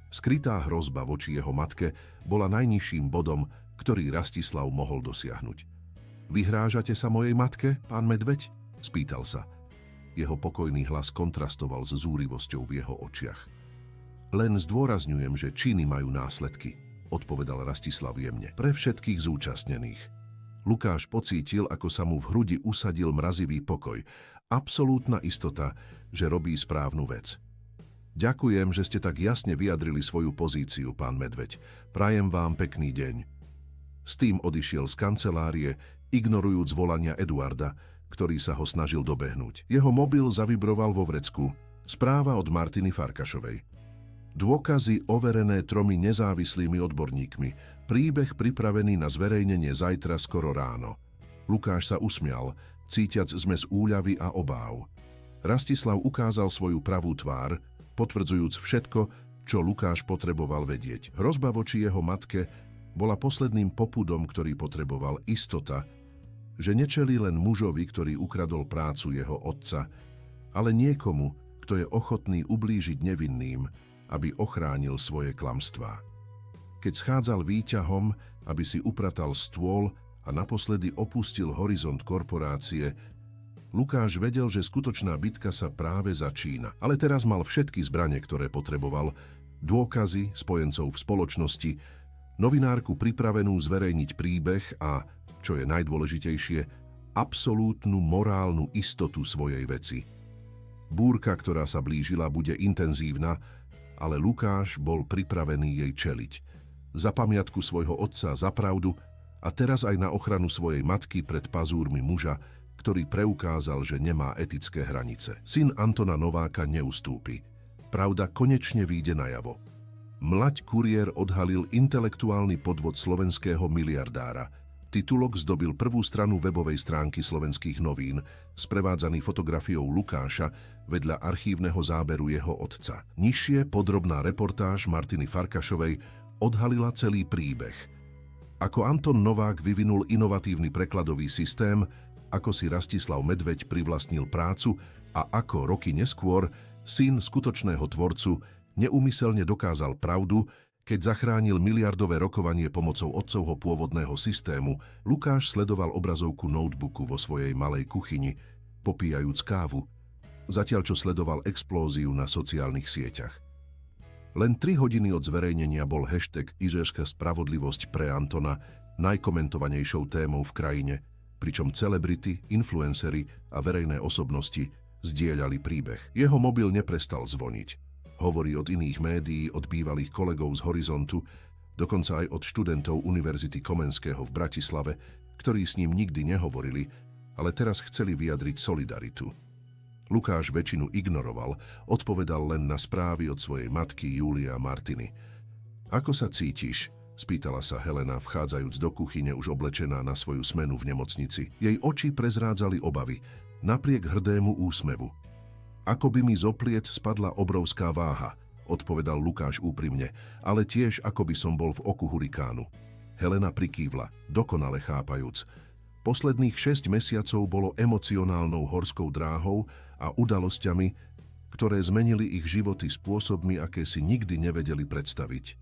Skrytá hrozba voči jeho matke bola najnižším bodom, ktorý Rastislav mohol dosiahnuť. Vyhrážate sa mojej matke, pán Medveď? Spýtal sa. Jeho pokojný hlas kontrastoval s zúrivosťou v jeho očiach. Len zdôrazňujem, že činy majú následky, odpovedal Rastislav jemne. Pre všetkých zúčastnených. Lukáš pocítil, ako sa mu v hrudi usadil mrazivý pokoj. Absolútna istota, že robí správnu vec. Ďakujem, že ste tak jasne vyjadrili svoju pozíciu, pán Medveď. Prajem vám pekný deň. S tým odišiel z kancelárie, ignorujúc volania Eduarda, ktorý sa ho snažil dobehnúť. Jeho mobil zavibroval vo vrecku. Správa od Martiny Farkašovej. Dôkazy overené 3 nezávislými odborníkmi. Príbeh pripravený na zverejnenie zajtra skoro ráno. Lukáš sa usmial, cítiac zmes úľavy a obáv. Rastislav ukázal svoju pravú tvár, potvrdzujúc všetko, čo Lukáš potreboval vedieť. Hrozba voči jeho matke bola posledným popudom, ktorý potreboval, istota, že nečelí len mužovi, ktorý ukradol prácu jeho otca, ale niekomu, kto je ochotný ublížiť nevinným, aby ochránil svoje klamstvá. Keď schádzal výťahom, aby si upratal stôl a naposledy opustil horizont korporácie, Lukáš vedel, že skutočná bitka sa práve začína. Ale teraz mal všetky zbrane, ktoré potreboval, dôkazy, spojencov v spoločnosti, novinárku pripravenú zverejniť príbeh a, čo je najdôležitejšie, absolútnu morálnu istotu svojej veci. Búrka, ktorá sa blížila, bude intenzívna, ale Lukáš bol pripravený jej čeliť. Za pamiatku svojho otca, za pravdu a teraz aj na ochranu svojej matky pred pazúrmi muža, ktorý preukázal, že nemá etické hranice. Syn Antona Nováka neustúpi. Pravda konečne vyjde najavo. Mlaď kuriér odhalil intelektuálny podvod slovenského miliardára. Titulok zdobil prvú stranu webovej stránky Slovenských novín, sprevádzaný fotografiou Lukáša vedľa archívneho záberu jeho otca. Nižšie podrobná reportáž Martiny Farkašovej odhalila celý príbeh. Ako Anton Novák vyvinul inovatívny prekladový systém, ako si Rastislav Medveď privlastnil prácu a ako roky neskôr syn skutočného tvorcu neúmyselne dokázal pravdu, keď zachránil miliardové rokovanie pomocou otcovho pôvodného systému. Lukáš sledoval obrazovku notebooku vo svojej malej kuchyni, popíjajúc kávu, zatiaľ čo sledoval explóziu na sociálnych sieťach. Len 3 hodiny od zverejnenia bol hashtag Izraelská spravodlivosť pre Antona najkomentovanejšou témou v krajine, pričom celebrity, influenceri a verejné osobnosti zdieľali príbeh. Jeho mobil neprestal zvoniť. Hovorí od iných médií, od bývalých kolegov z Horizontu, dokonca aj od študentov Univerzity Komenského v Bratislave, ktorí s ním nikdy nehovorili, ale teraz chceli vyjadriť solidaritu. Lukáš väčšinu ignoroval, odpovedal len na správy od svojej matky Júlie a Martiny. Ako sa cítiš? Spýtala sa Helena, vchádzajúc do kuchyne už oblečená na svoju smenu v nemocnici. Jej oči prezrádzali obavy, napriek hrdému úsmevu. Ako by mi z opliec spadla obrovská váha, odpovedal Lukáš úprimne, ale tiež ako by som bol v oku hurikánu. Helena prikývla, dokonale chápajúc. Posledných 6 mesiacov bolo emocionálnou horskou dráhou a udalosťami, ktoré zmenili ich životy spôsobmi, aké si nikdy nevedeli predstaviť.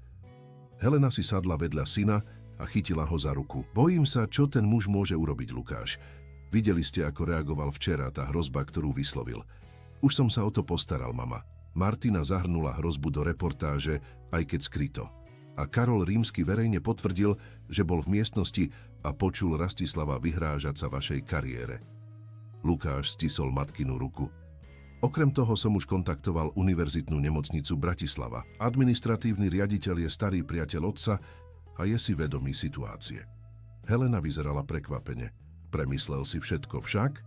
Helena si sadla vedľa syna a chytila ho za ruku. Bojím sa, čo ten muž môže urobiť, Lukáš. Videli ste, ako reagoval včera, tá hrozba, ktorú vyslovil. Už som sa o to postaral, mama. Martina zahrnula hrozbu do reportáže, aj keď skryto. A Karol Rímsky verejne potvrdil, že bol v miestnosti a počul Rastislava vyhrážať sa vašej kariére. Lukáš stisol matkinu ruku. Okrem toho som už kontaktoval Univerzitnú nemocnicu Bratislava. Administratívny riaditeľ je starý priateľ otca a je si vedomý situácie. Helena vyzerala prekvapene. Premyslel si všetko však?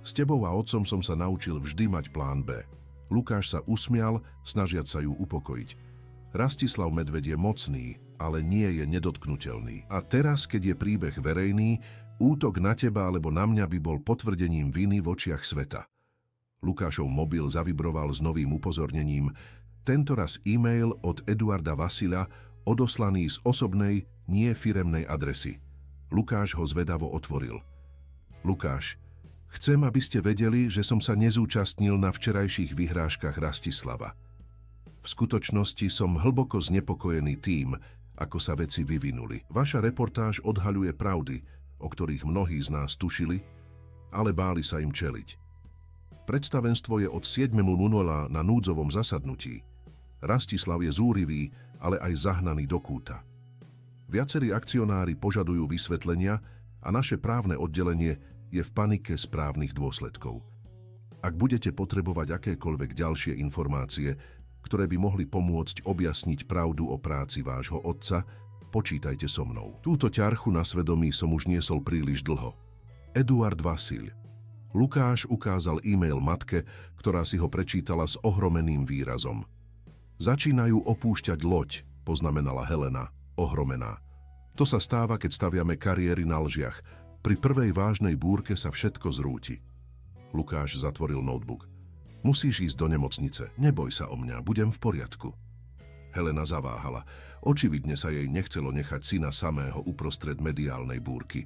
S tebou a otcom som sa naučil vždy mať plán B. Lukáš sa usmial, snažiac sa ju upokojiť. Rastislav Medveď je mocný, ale nie je nedotknutelný. A teraz, keď je príbeh verejný, útok na teba alebo na mňa by bol potvrdením viny v očiach sveta. Lukášov mobil zavibroval s novým upozornením, tentoraz e-mail od Eduarda Vasila, odoslaný z osobnej, nie firemnej adresy. Lukáš ho zvedavo otvoril. Lukáš, chcem, aby ste vedeli, že som sa nezúčastnil na včerajších vyhrážkach Rastislava. V skutočnosti som hlboko znepokojený tým, ako sa veci vyvinuli. Vaša reportáž odhaľuje pravdy, o ktorých mnohí z nás tušili, ale báli sa im čeliť. Predstavenstvo je od 7.00 na núdzovom zasadnutí. Rastislav je zúrivý, ale aj zahnaný do kúta. Viacerí akcionári požadujú vysvetlenia a naše právne oddelenie je v panike z právnych dôsledkov. Ak budete potrebovať akékoľvek ďalšie informácie, ktoré by mohli pomôcť objasniť pravdu o práci vášho otca, počítajte so mnou. Túto ťarchu na svedomí som už niesol príliš dlho. Eduard Vasil. Lukáš ukázal e-mail matke, ktorá si ho prečítala s ohromeným výrazom. Začínajú opúšťať loď, poznamenala Helena, ohromená. To sa stáva, keď staviame kariéry na lžiach. Pri prvej vážnej búrke sa všetko zrúti. Lukáš zatvoril notebook. Musíš ísť do nemocnice, neboj sa o mňa, budem v poriadku. Helena zaváhala. Očividne sa jej nechcelo nechať syna samého uprostred mediálnej búrky.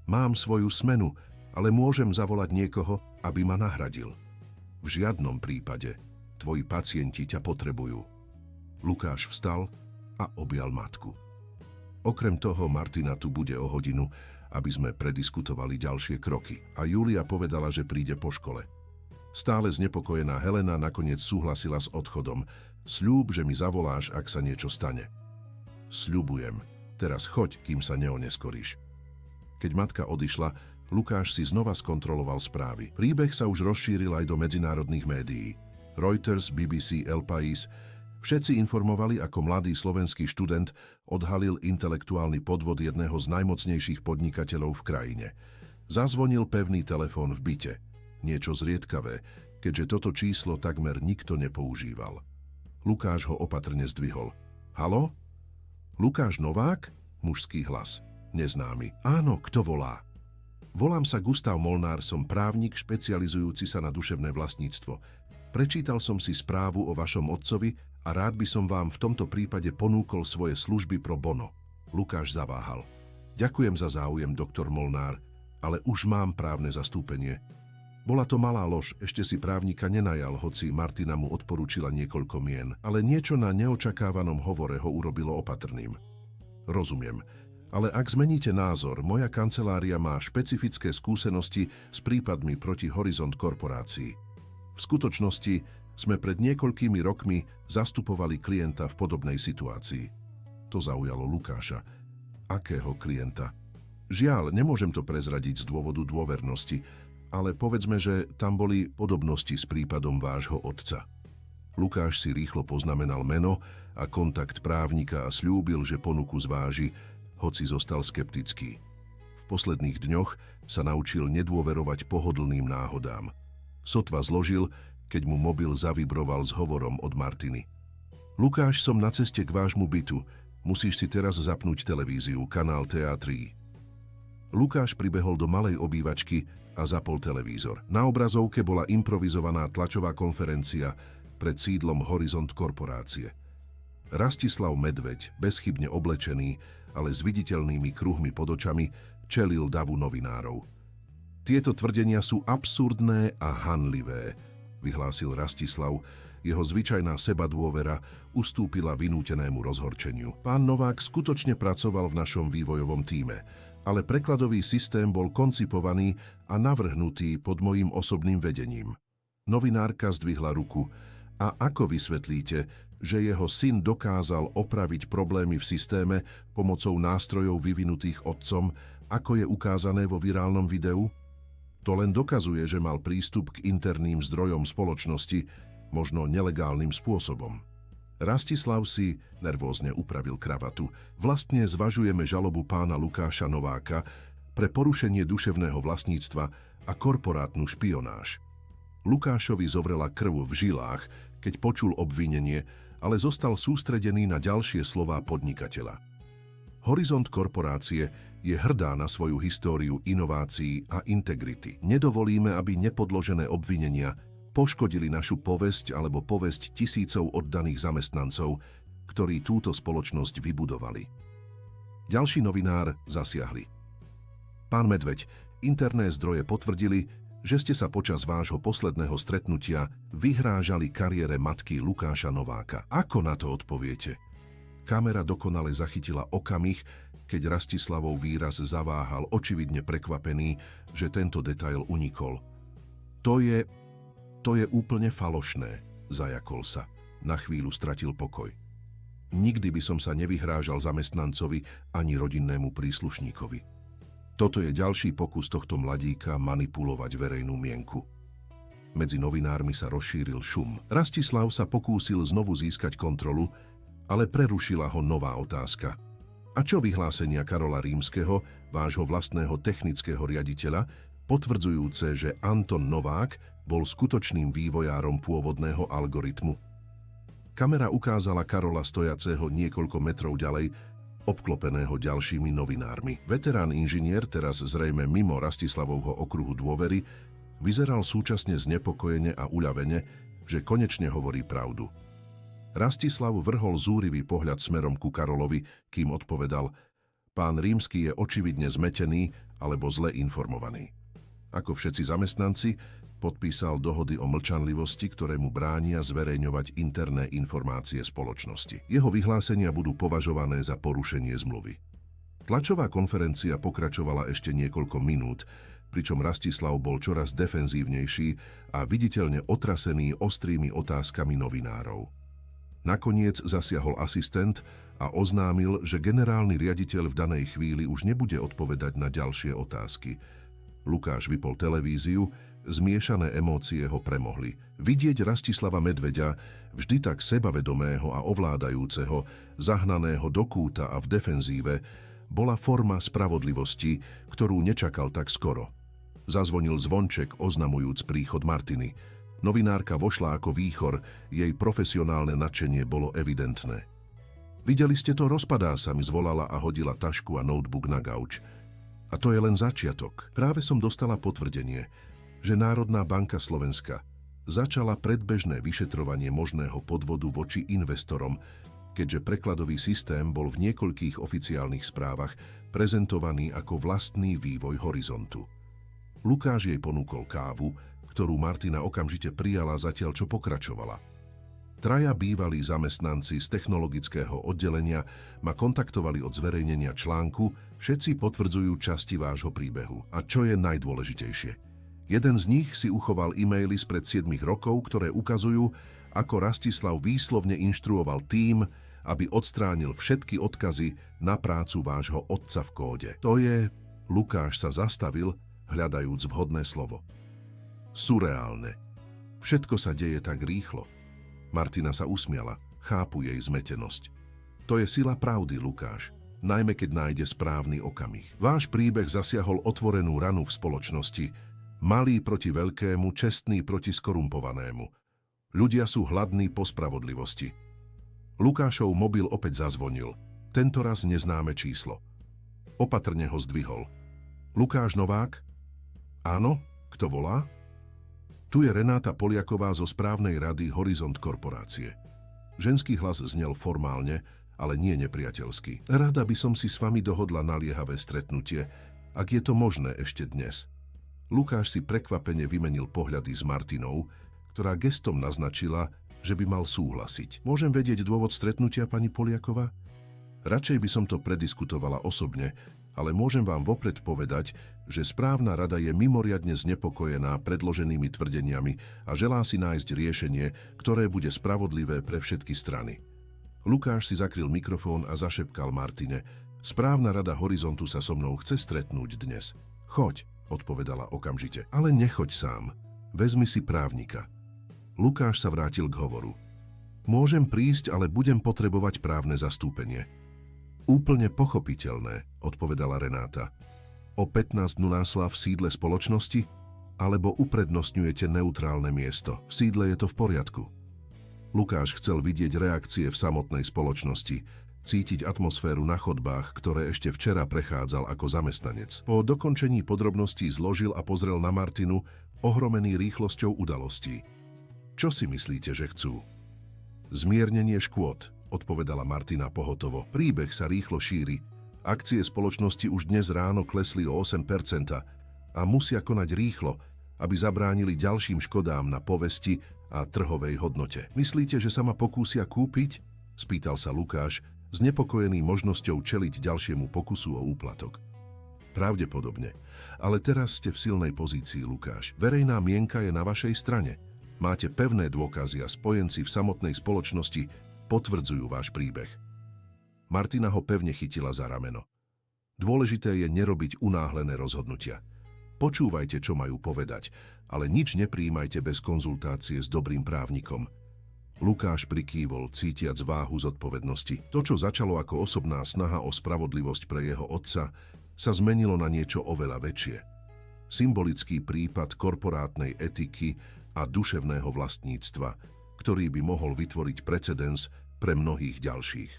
Mám svoju smenu, ale môžem zavolať niekoho, aby ma nahradil. V žiadnom prípade. Tvoji pacienti ťa potrebujú. Lukáš vstal a objal matku. Okrem toho Martina tu bude o hodinu, aby sme prediskutovali ďalšie kroky. A Julia povedala, že príde po škole. Stále znepokojená Helena nakoniec súhlasila s odchodom. Sľúb, že mi zavoláš, ak sa niečo stane. Sľubujem. Teraz choď, kým sa neoneskoríš. Keď matka odišla, Lukáš si znova skontroloval správy. Príbeh sa už rozšíril aj do medzinárodných médií. Reuters, BBC, El País. Všetci informovali, ako mladý slovenský študent odhalil intelektuálny podvod jedného z najmocnejších podnikateľov v krajine. Zazvonil pevný telefón v byte. Niečo zriedkavé, keďže toto číslo takmer nikto nepoužíval. Lukáš ho opatrne zdvihol. Haló? Lukáš Novák? Mužský hlas. Neznámy. Áno, kto volá? Volám sa Gustav Molnár, som právnik špecializujúci sa na duševné vlastníctvo. Prečítal som si správu o vašom otcovi a rád by som vám v tomto prípade ponúkol svoje služby pro bono. Lukáš zaváhal. Ďakujem za záujem, doktor Molnár, ale už mám právne zastúpenie. Bola to malá lož, ešte si právnika nenajal, hoci Martina mu odporúčila niekoľko mien, ale niečo na neočakávanom hovore ho urobilo opatrným. Rozumiem. Ale ak zmeníte názor, moja kancelária má špecifické skúsenosti s prípadmi proti Horizont korporácii. V skutočnosti sme pred niekoľkými rokmi zastupovali klienta v podobnej situácii. To zaujalo Lukáša. Akého klienta? Žiaľ, nemôžem to prezradiť z dôvodu dôvernosti, ale povedzme, že tam boli podobnosti s prípadom vášho otca. Lukáš si rýchlo poznamenal meno a kontakt právnika a sľúbil, že ponuku zváži, hoci zostal skeptický. V posledných dňoch sa naučil nedôverovať pohodlným náhodám. Sotva zložil, keď mu mobil zavibroval s hovorom od Martiny. Lukáš, som na ceste k vášmu bytu. Musíš si teraz zapnúť televíziu, kanál TA3. Lukáš pribehol do malej obývačky a zapol televízor. Na obrazovke bola improvizovaná tlačová konferencia pred sídlom Horizont korporácie. Rastislav Medveď, bezchybne oblečený, ale s viditeľnými kruhmi pod očami, čelil davu novinárov. Tieto tvrdenia sú absurdné a hanlivé, vyhlásil Rastislav. Jeho zvyčajná sebadôvera ustúpila vynútenému rozhorčeniu. Pán Novák skutočne pracoval v našom vývojovom tíme, ale prekladový systém bol koncipovaný a navrhnutý pod mojím osobným vedením. Novinárka zdvihla ruku. A ako vysvetlíte, že jeho syn dokázal opraviť problémy v systéme pomocou nástrojov vyvinutých otcom, ako je ukázané vo virálnom videu? To len dokazuje, že mal prístup k interným zdrojom spoločnosti, možno nelegálnym spôsobom. Rastislav si nervózne upravil kravatu. Vlastne zvažujeme žalobu pána Lukáša Nováka pre porušenie duševného vlastníctva a korporátnu špionáž. Lukášovi zovrela krv v žilách, keď počul obvinenie, ale zostal sústredený na ďalšie slová podnikateľa. Horizont korporácie je hrdá na svoju históriu inovácií a integrity. Nedovolíme, aby nepodložené obvinenia poškodili našu povesť alebo povesť tisícov oddaných zamestnancov, ktorí túto spoločnosť vybudovali. Ďalší novinár zasiahli. Pán Medveď, interné zdroje potvrdili, že ste sa počas vášho posledného stretnutia vyhrážali kariére matky Lukáša Nováka. Ako na to odpoviete? Kamera dokonale zachytila okamih, keď Rastislavov výraz zaváhal, očividne prekvapený, že tento detail unikol. To je úplne falošné, zajakol sa. Na chvíľu stratil pokoj. Nikdy by som sa nevyhrážal zamestnancovi ani rodinnému príslušníkovi. Toto je ďalší pokus tohto mladíka manipulovať verejnú mienku. Medzi novinármi sa rozšíril šum. Rastislav sa pokúsil znovu získať kontrolu, ale prerušila ho nová otázka. A čo vyhlásenia Karola Rímskeho, vášho vlastného technického riaditeľa, potvrdzujúce, že Anton Novák bol skutočným vývojárom pôvodného algoritmu? Kamera ukázala Karola stojaceho niekoľko metrov ďalej, obklopeného ďalšími novinármi. Veterán inžinier, teraz zrejme mimo Rastislavovho okruhu dôvery, vyzeral súčasne znepokojene a uľavene, že konečne hovorí pravdu. Rastislav vrhol zúrivý pohľad smerom ku Karolovi, kým odpovedal: pán Rímsky je očividne zmetený alebo zle informovaný. Ako všetci zamestnanci, podpísal dohody o mlčanlivosti, ktoré mu bránia zverejňovať interné informácie spoločnosti. Jeho vyhlásenia budú považované za porušenie zmluvy. Tlačová konferencia pokračovala ešte niekoľko minút, pričom Rastislav bol čoraz defenzívnejší a viditeľne otrasený ostrými otázkami novinárov. Nakoniec zasiahol asistent a oznámil, že generálny riaditeľ v danej chvíli už nebude odpovedať na ďalšie otázky. Lukáš vypol televíziu, zmiešané emócie ho premohli. Vidieť Rastislava Medveďa, vždy tak sebavedomého a ovládajúceho, zahnaného do kúta a v defenzíve, bola forma spravodlivosti, ktorú nečakal tak skoro. Zazvonil zvonček, oznamujúc príchod Martiny. Novinárka vošla ako výchor, jej profesionálne nadšenie bolo evidentné. Videli ste to, rozpadá sa, mi zvolala a hodila tašku a notebook na gauč. A to je len začiatok. Práve som dostala potvrdenie, že Národná banka Slovenska začala predbežné vyšetrovanie možného podvodu voči investorom, keďže prekladový systém bol v niekoľkých oficiálnych správach prezentovaný ako vlastný vývoj Horizontu. Lukáš jej ponúkol kávu, ktorú Martina okamžite prijala, zatiaľ čo pokračovala. Traja bývalí zamestnanci z technologického oddelenia ma kontaktovali od zverejnenia článku, všetci potvrdzujú časti vášho príbehu. A čo je najdôležitejšie? Jeden z nich si uchoval e-maily spred 7 rokov, ktoré ukazujú, ako Rastislav výslovne inštruoval tím, aby odstránil všetky odkazy na prácu vášho otca v kóde. To je... Lukáš sa zastavil, hľadajúc vhodné slovo. Surreálne. Všetko sa deje tak rýchlo. Martina sa usmiala, chápu jej zmetenosť. To je sila pravdy, Lukáš, najmä keď nájde správny okamih. Váš príbeh zasiahol otvorenú ranu v spoločnosti, malý proti veľkému, čestný proti skorumpovanému. Ľudia sú hladní po spravodlivosti. Lukášov mobil opäť zazvonil, tentoraz neznáme číslo. Opatrne ho zdvihol. Lukáš Novák? Áno, kto volá? Tu je Renáta Poliaková zo správnej rady Horizont korporácie. Ženský hlas znel formálne, ale nie nepriateľsky. Rada by som si s vami dohodla naliehavé stretnutie, ak je to možné ešte dnes. Lukáš si prekvapene vymenil pohľady s Martinou, ktorá gestom naznačila, že by mal súhlasiť. Môžem vedieť dôvod stretnutia, pani Poliaková? Radšej by som to prediskutovala osobne, ale môžem vám vopred povedať, že správna rada je mimoriadne znepokojená predloženými tvrdeniami a želá si nájsť riešenie, ktoré bude spravodlivé pre všetky strany. Lukáš si zakryl mikrofón a zašepkal Martine: Správna rada Horizontu sa so mnou chce stretnúť dnes. Choď, odpovedala okamžite. Ale nechoď sám. Vezmi si právnika. Lukáš sa vrátil k hovoru. Môžem prísť, ale budem potrebovať právne zastúpenie. Úplne pochopiteľné, odpovedala Renáta. O 15 v sídle spoločnosti? Alebo uprednostňujete neutrálne miesto? V sídle je to v poriadku. Lukáš chcel vidieť reakcie v samotnej spoločnosti, cítiť atmosféru na chodbách, ktoré ešte včera prechádzal ako zamestnanec. Po dokončení podrobností zložil a pozrel na Martinu, ohromený rýchlosťou udalostí. Čo si myslíte, že chcú? Zmiernenie škôd, odpovedala Martina pohotovo. Príbeh sa rýchlo šíri. Akcie spoločnosti už dnes ráno klesli o 8% a musia konať rýchlo, aby zabránili ďalším škodám na povesti a trhovej hodnote. Myslíte, že sa ma pokúsia kúpiť? Spýtal sa Lukáš, znepokojený možnosťou čeliť ďalšiemu pokusu o úplatok. Pravdepodobne. Ale teraz ste v silnej pozícii, Lukáš. Verejná mienka je na vašej strane. Máte pevné dôkazy a spojenci v samotnej spoločnosti potvrdzujú váš príbeh. Martina ho pevne chytila za rameno. Dôležité je nerobiť unáhlené rozhodnutia. Počúvajte, čo majú povedať, ale nič neprijímajte bez konzultácie s dobrým právnikom. Lukáš prikývol, cítiac váhu zodpovednosti. To, čo začalo ako osobná snaha o spravodlivosť pre jeho otca, sa zmenilo na niečo oveľa väčšie. Symbolický prípad korporátnej etiky a duševného vlastníctva, ktorý by mohol vytvoriť precedens pre mnohých ďalších.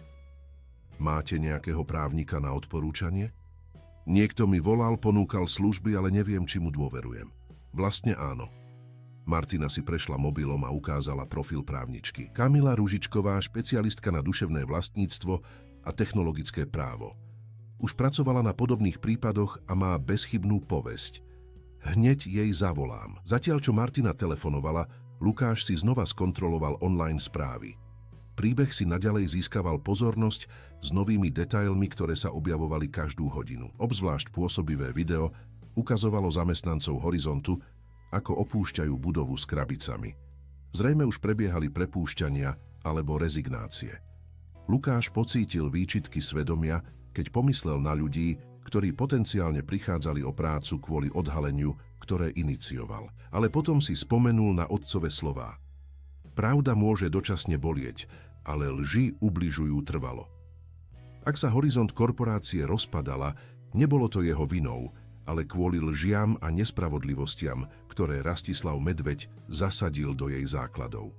Máte nejakého právnika na odporúčanie? Niekto mi volal, ponúkal služby, ale neviem, či mu dôverujem. Vlastne áno. Martina si prešla mobilom a ukázala profil právničky. Kamila Ružičková, špecialistka na duševné vlastníctvo a technologické právo. Už pracovala na podobných prípadoch a má bezchybnú povesť. Hneď jej zavolám. Zatiaľ, čo Martina telefonovala, Lukáš si znova skontroloval online správy. Príbeh si naďalej získaval pozornosť s novými detailmi, ktoré sa objavovali každú hodinu. Obzvlášť pôsobivé video ukazovalo zamestnancov Horizontu, ako opúšťajú budovu s krabicami. Zrejme už prebiehali prepúšťania alebo rezignácie. Lukáš pocítil výčitky svedomia, keď pomyslel na ľudí, ktorí potenciálne prichádzali o prácu kvôli odhaleniu, ktoré inicioval. Ale potom si spomenul na otcove slová. Pravda môže dočasne bolieť, ale lži ubližujú trvalo. Ak sa Horizont korporácie rozpadala, nebolo to jeho vinou, ale kvôli lžiam a nespravodlivostiam, ktoré Rastislav Medveď zasadil do jej základov.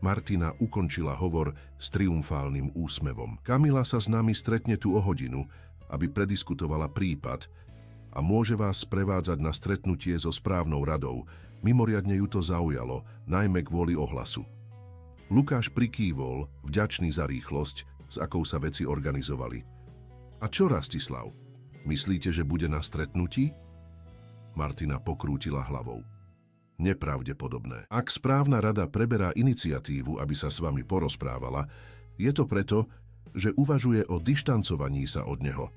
Martina ukončila hovor s triumfálnym úsmevom. Kamila sa s nami stretne tu o hodinu, aby prediskutovala prípad a môže vás sprevádzať na stretnutie so správnou radou. Mimoriadne ju to zaujalo, najmä kvôli ohlasu. Lukáš prikývol, vďačný za rýchlosť, s akou sa veci organizovali. A čo, Rastislav? Myslíte, že bude na stretnutí? Martina pokrútila hlavou. Nepravdepodobné. Ak správna rada preberá iniciatívu, aby sa s vami porozprávala, je to preto, že uvažuje o dištancovaní sa od neho.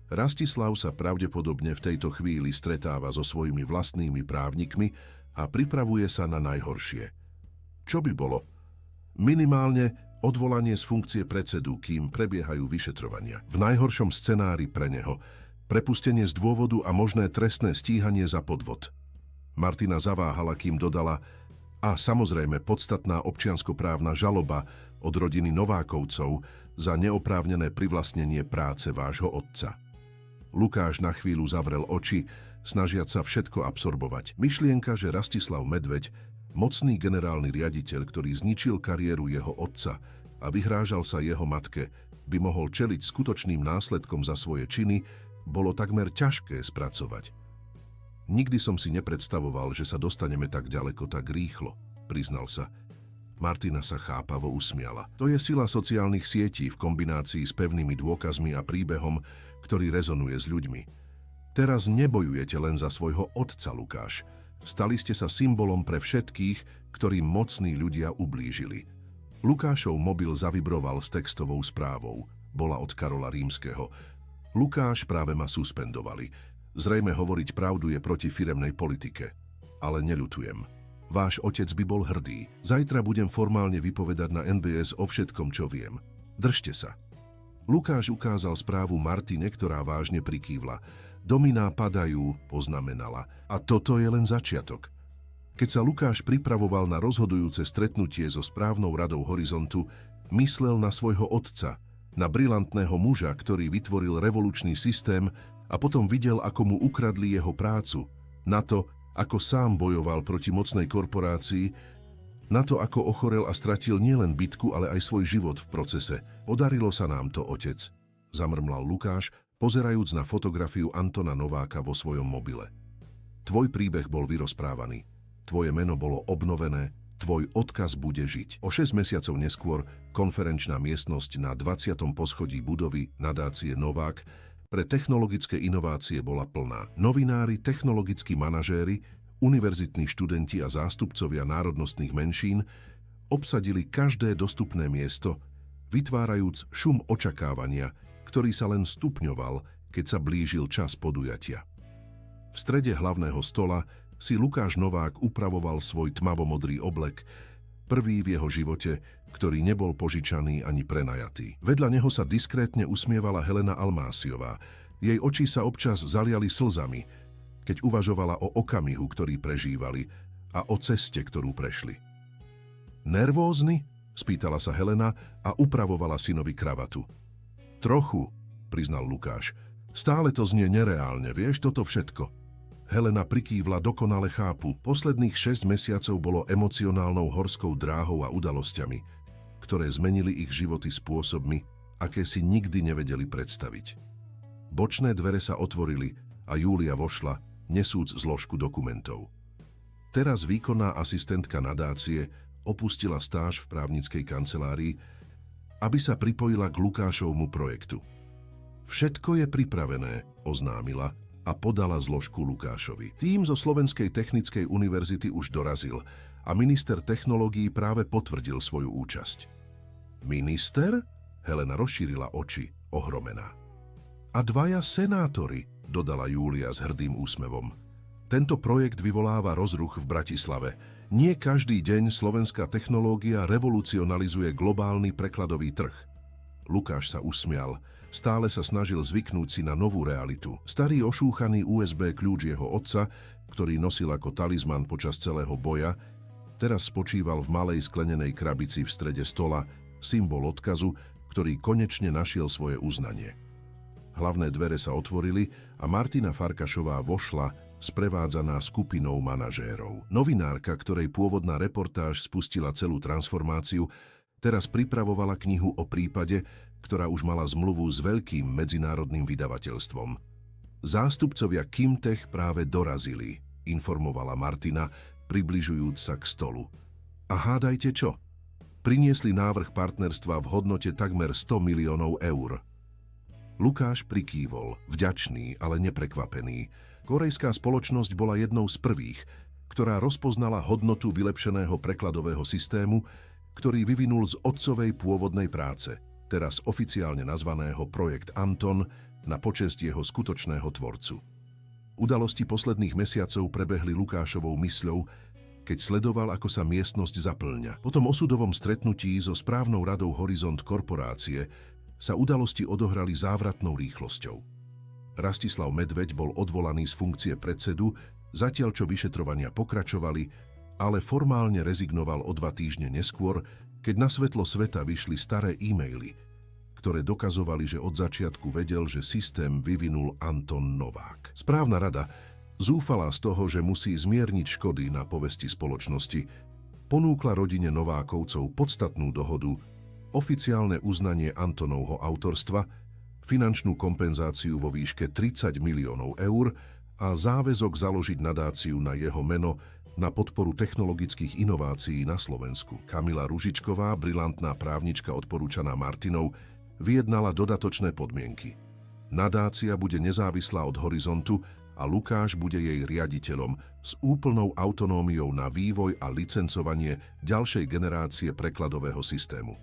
Rastislav sa pravdepodobne v tejto chvíli stretáva so svojimi vlastnými právnikmi a pripravuje sa na najhoršie. Čo by bolo? Minimálne odvolanie z funkcie predsedu, kým prebiehajú vyšetrovania. V najhoršom scenári pre neho prepustenie z dôvodu a možné trestné stíhanie za podvod. Martina zaváhala, kým dodala: a samozrejme podstatná občianskoprávna žaloba od rodiny Novákovcov za neoprávnené privlastnenie práce vášho otca. Lukáš na chvíľu zavrel oči, snažiac sa všetko absorbovať. Myšlienka, že Rastislav Medveď, mocný generálny riaditeľ, ktorý zničil kariéru jeho otca a vyhrážal sa jeho matke, by mohol čeliť skutočným následkom za svoje činy, bolo takmer ťažké spracovať. Nikdy som si nepredstavoval, že sa dostaneme tak ďaleko, tak rýchlo, priznal sa. Martina sa chápavo usmiala. To je sila sociálnych sietí v kombinácii s pevnými dôkazmi a príbehom, ktorý rezonuje s ľuďmi. Teraz nebojujete len za svojho otca, Lukáš. Stali ste sa symbolom pre všetkých, ktorým mocní ľudia ublížili. Lukášov mobil zavibroval s textovou správou. Bola od Karola Rímskeho. Lukáš, práve ma suspendovali. Zrejme hovoriť pravdu je proti firemnej politike. Ale neľutujem. Váš otec by bol hrdý. Zajtra budem formálne vypovedať na NBS o všetkom, čo viem. Držte sa. Lukáš ukázal správu Martine, ktorá vážne prikývla. Dominá padajú, poznamenala. A toto je len začiatok. Keď sa Lukáš pripravoval na rozhodujúce stretnutie so správnou radou Horizontu, myslel na svojho otca, na brilantného muža, ktorý vytvoril revolučný systém a potom videl, ako mu ukradli jeho prácu, na to, ako sám bojoval proti mocnej korporácii, na to, ako ochorel a stratil nielen bitku, ale aj svoj život v procese. Podarilo sa nám to, otec, zamrmlal Lukáš, pozerajúc na fotografiu Antona Nováka vo svojom mobile. Tvoj príbeh bol vyrozprávaný, tvoje meno bolo obnovené, tvoj odkaz bude žiť. O 6 mesiacov neskôr konferenčná miestnosť na 20. poschodí budovy nadácie Novák pre technologické inovácie bola plná. Novinári, technologickí manažéri, univerzitní študenti a zástupcovia národnostných menšín obsadili každé dostupné miesto, vytvárajúc šum očakávania, ktorý sa len stupňoval, keď sa blížil čas podujatia. V strede hlavného stola si Lukáš Novák upravoval svoj tmavomodrý oblek, prvý v jeho živote, ktorý nebol požičaný ani prenajatý. Vedľa neho sa diskrétne usmievala Helena Almásiová. Jej oči sa občas zaliali slzami, keď uvažovala o okamihu, ktorý prežívali a o ceste, ktorú prešli. Nervózny? Spýtala sa Helena a upravovala synovi kravatu. Trochu, priznal Lukáš. Stále to znie nereálne, vieš, toto všetko. Helena prikývla, dokonale chápu. Posledných 6 mesiacov bolo emocionálnou horskou dráhou a udalosťami, ktoré zmenili ich životy spôsobmi, aké si nikdy nevedeli predstaviť. Bočné dvere sa otvorili a Júlia vošla, nesúc zložku dokumentov. Teraz výkonná asistentka nadácie opustila stáž v právnickej kancelárii, aby sa pripojila k Lukášovmu projektu. Všetko je pripravené, oznámila a podala zložku Lukášovi. Tím zo Slovenskej technickej univerzity už dorazil a minister technológií práve potvrdil svoju účasť. Minister? Helena rozšírila oči, ohromená. A 2 senátori, dodala Júlia s hrdým úsmevom. Tento projekt vyvoláva rozruch v Bratislave. Nie každý deň slovenská technológia revolucionalizuje globálny prekladový trh. Lukáš sa usmial. Stále sa snažil zvyknúť si na novú realitu. Starý ošúchaný USB kľúč jeho otca, ktorý nosil ako talizman počas celého boja, teraz spočíval v malej sklenenej krabici v strede stola, symbol odkazu, ktorý konečne našiel svoje uznanie. Hlavné dvere sa otvorili a Martina Farkašová vošla, sprevádzaná skupinou manažérov. Novinárka, ktorej pôvodná reportáž spustila celú transformáciu, teraz pripravovala knihu o prípade, ktorá už mala zmluvu s veľkým medzinárodným vydavateľstvom. Zástupcovia Kimtech práve dorazili, informovala Martina, približujúc sa k stolu. A hádajte čo? Priniesli návrh partnerstva v hodnote takmer 100 miliónov eur. Lukáš prikývol, vďačný, ale neprekvapený. Korejská spoločnosť bola jednou z prvých, ktorá rozpoznala hodnotu vylepšeného prekladového systému, ktorý vyvinul z otcovej pôvodnej práce, teraz oficiálne nazvaného projekt Anton, na počesť jeho skutočného tvorcu. Udalosti posledných mesiacov prebehli Lukášovou mysľou, keď sledoval, ako sa miestnosť zaplňa. Po tom osudovom stretnutí so správnou radou Horizont korporácie sa udalosti odohrali závratnou rýchlosťou. Rastislav Medveď bol odvolaný z funkcie predsedu, zatiaľ čo vyšetrovania pokračovali, ale formálne rezignoval o 2 týždne neskôr, keď na svetlo sveta vyšli staré e-maily, ktoré dokazovali, že od začiatku vedel, že systém vyvinul Anton Novák. Správna rada, zúfalá z toho, že musí zmierniť škody na povesti spoločnosti, ponúkla rodine Novákovcov podstatnú dohodu, oficiálne uznanie Antonovho autorstva, finančnú kompenzáciu vo výške 30 miliónov eur a záväzok založiť nadáciu na jeho meno na podporu technologických inovácií na Slovensku. Kamila Ružičková, brilantná právnička odporúčaná Martinou, vyjednala dodatočné podmienky. Nadácia bude nezávislá od Horizontu a Lukáš bude jej riaditeľom s úplnou autonómiou na vývoj a licencovanie ďalšej generácie prekladového systému.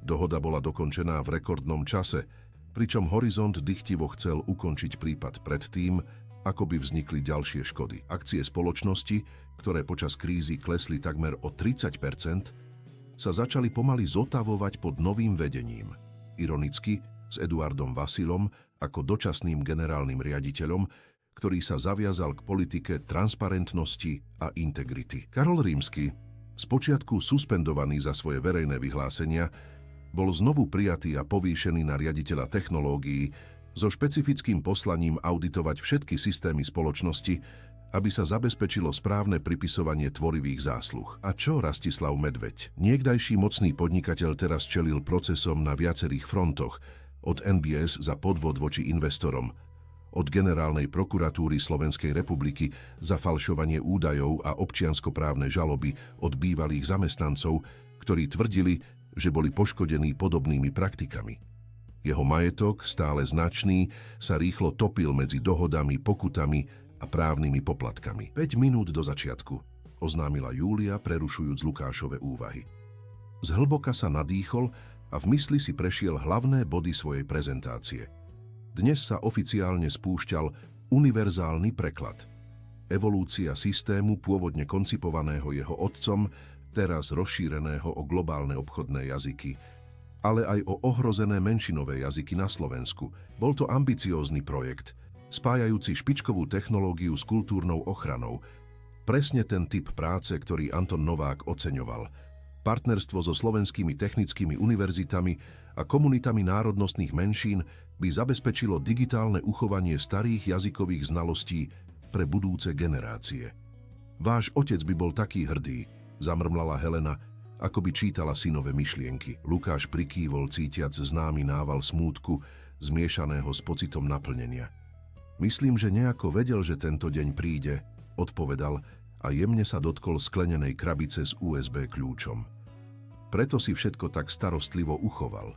Dohoda bola dokončená v rekordnom čase, pričom Horizont dychtivo chcel ukončiť prípad predtým, ako by vznikli ďalšie škody. Akcie spoločnosti, ktoré počas krízy klesli takmer o 30%, sa začali pomaly zotavovať pod novým vedením. Ironicky, s Eduardom Vasilom ako dočasným generálnym riaditeľom, ktorý sa zaviazal k politike transparentnosti a integrity. Karol Rímsky, spočiatku suspendovaný za svoje verejné vyhlásenia, bol znovu prijatý a povýšený na riaditeľa technológií so špecifickým poslaním auditovať všetky systémy spoločnosti, aby sa zabezpečilo správne pripisovanie tvorivých zásluh. A čo Rastislav Medveď? Niekdajší mocný podnikateľ teraz čelil procesom na viacerých frontoch, od NBS za podvod voči investorom, od Generálnej prokuratúry Slovenskej republiky za falšovanie údajov a občianskoprávne žaloby od bývalých zamestnancov, ktorí tvrdili, že boli poškodení podobnými praktikami. Jeho majetok, stále značný, sa rýchlo topil medzi dohodami, pokutami a právnymi poplatkami. 5 minút do začiatku, oznámila Júlia, prerušujúc Lukášove úvahy. Zhlboka sa nadýchol a v mysli si prešiel hlavné body svojej prezentácie. Dnes sa oficiálne spúšťal univerzálny preklad. Evolúcia systému pôvodne koncipovaného jeho otcom, teraz rozšíreného o globálne obchodné jazyky, ale aj o ohrozené menšinové jazyky na Slovensku. Bol to ambiciózny projekt, spájajúci špičkovú technológiu s kultúrnou ochranou. Presne ten typ práce, ktorý Anton Novák oceňoval. Partnerstvo so slovenskými technickými univerzitami a komunitami národnostných menšín by zabezpečilo digitálne uchovanie starých jazykových znalostí pre budúce generácie. Váš otec by bol taký hrdý, zamrmlala Helena, ako by čítala synové myšlienky. Lukáš prikývol, cítiac známy nával smútku, zmiešaného s pocitom naplnenia. Myslím, že nejako vedel, že tento deň príde, odpovedal a jemne sa dotkol sklenenej krabice s USB kľúčom. Preto si všetko tak starostlivo uchoval.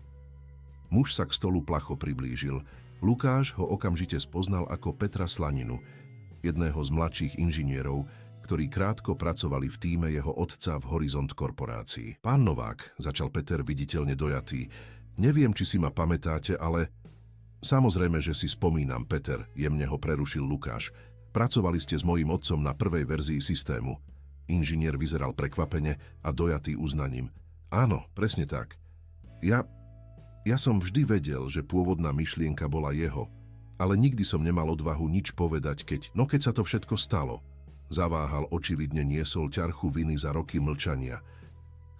Muž sa k stolu placho priblížil. Lukáš ho okamžite spoznal ako Petra Slaninu, jedného z mladších inžinierov, ktorí krátko pracovali v tíme jeho otca v Horizont korporácii. Pán Novák, začal Peter viditeľne dojatý, neviem, či si ma pamätáte, ale... Samozrejme, že si spomínam, Peter, jemne ho prerušil Lukáš. Pracovali ste s mojím otcom na prvej verzii systému. Inžinier vyzeral prekvapene a dojatý uznaním. Áno, presne tak. Ja som vždy vedel, že pôvodná myšlienka bola jeho, ale nikdy som nemal odvahu nič povedať, keď sa to všetko stalo. Zaváhal, očividne niesol ťarchu viny za roky mlčania.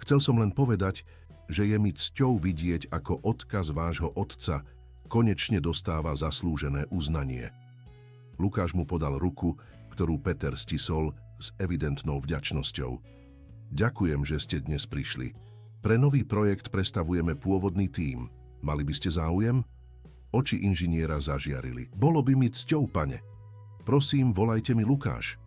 Chcel som len povedať, že je mi cťou vidieť, ako odkaz vášho otca konečne dostáva zaslúžené uznanie. Lukáš mu podal ruku, ktorú Peter stisol s evidentnou vďačnosťou. Ďakujem, že ste dnes prišli. Pre nový projekt prestavujeme pôvodný tím. Mali by ste záujem? Oči inžiniera zažiarili. Bolo by mi cťou, pane. Prosím, volajte mi Lukáš.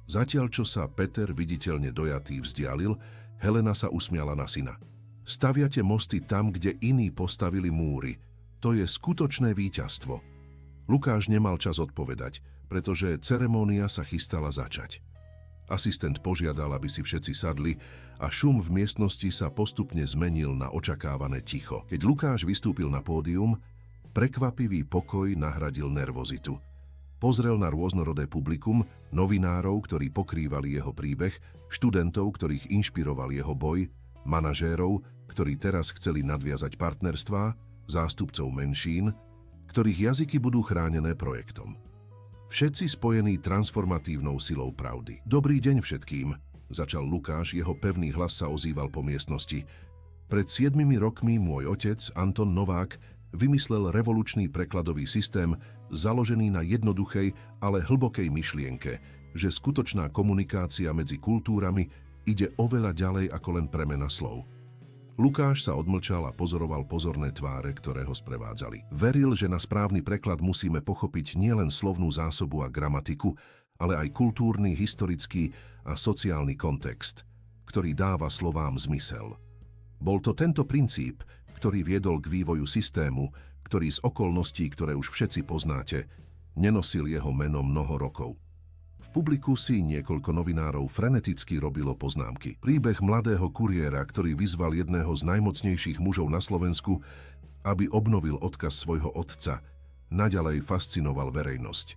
Zatiaľ, čo sa Peter viditeľne dojatý vzdialil, Helena sa usmiala na syna. Staviate mosty tam, kde iní postavili múry. To je skutočné víťazstvo. Lukáš nemal čas odpovedať, pretože ceremónia sa chystala začať. Asistent požiadal, aby si všetci sadli a šum v miestnosti sa postupne zmenil na očakávané ticho. Keď Lukáš vystúpil na pódium, prekvapivý pokoj nahradil nervozitu. Pozrel na rôznorodé publikum, novinárov, ktorí pokrývali jeho príbeh, študentov, ktorých inšpiroval jeho boj, manažérov, ktorí teraz chceli nadviazať partnerstvá, zástupcov menšín, ktorých jazyky budú chránené projektom. Všetci spojení transformatívnou silou pravdy. Dobrý deň všetkým, začal Lukáš, jeho pevný hlas sa ozýval po miestnosti. Pred 7 rokmi môj otec, Anton Novák, vymyslel revolučný prekladový systém založený na jednoduchej, ale hlbokej myšlienke, že skutočná komunikácia medzi kultúrami ide oveľa ďalej ako len premena slov. Lukáš sa odmlčal a pozoroval pozorné tváre, ktoré ho sprevádzali. Veril, že na správny preklad musíme pochopiť nielen slovnú zásobu a gramatiku, ale aj kultúrny, historický a sociálny kontext, ktorý dáva slovám zmysel. Bol to tento princíp, ktorý viedol k vývoju systému, ktorý z okolností, ktoré už všetci poznáte, nenosil jeho meno mnoho rokov. V publiku si niekoľko novinárov freneticky robilo poznámky. Príbeh mladého kuriéra, ktorý vyzval jedného z najmocnejších mužov na Slovensku, aby obnovil odkaz svojho otca, naďalej fascinoval verejnosť.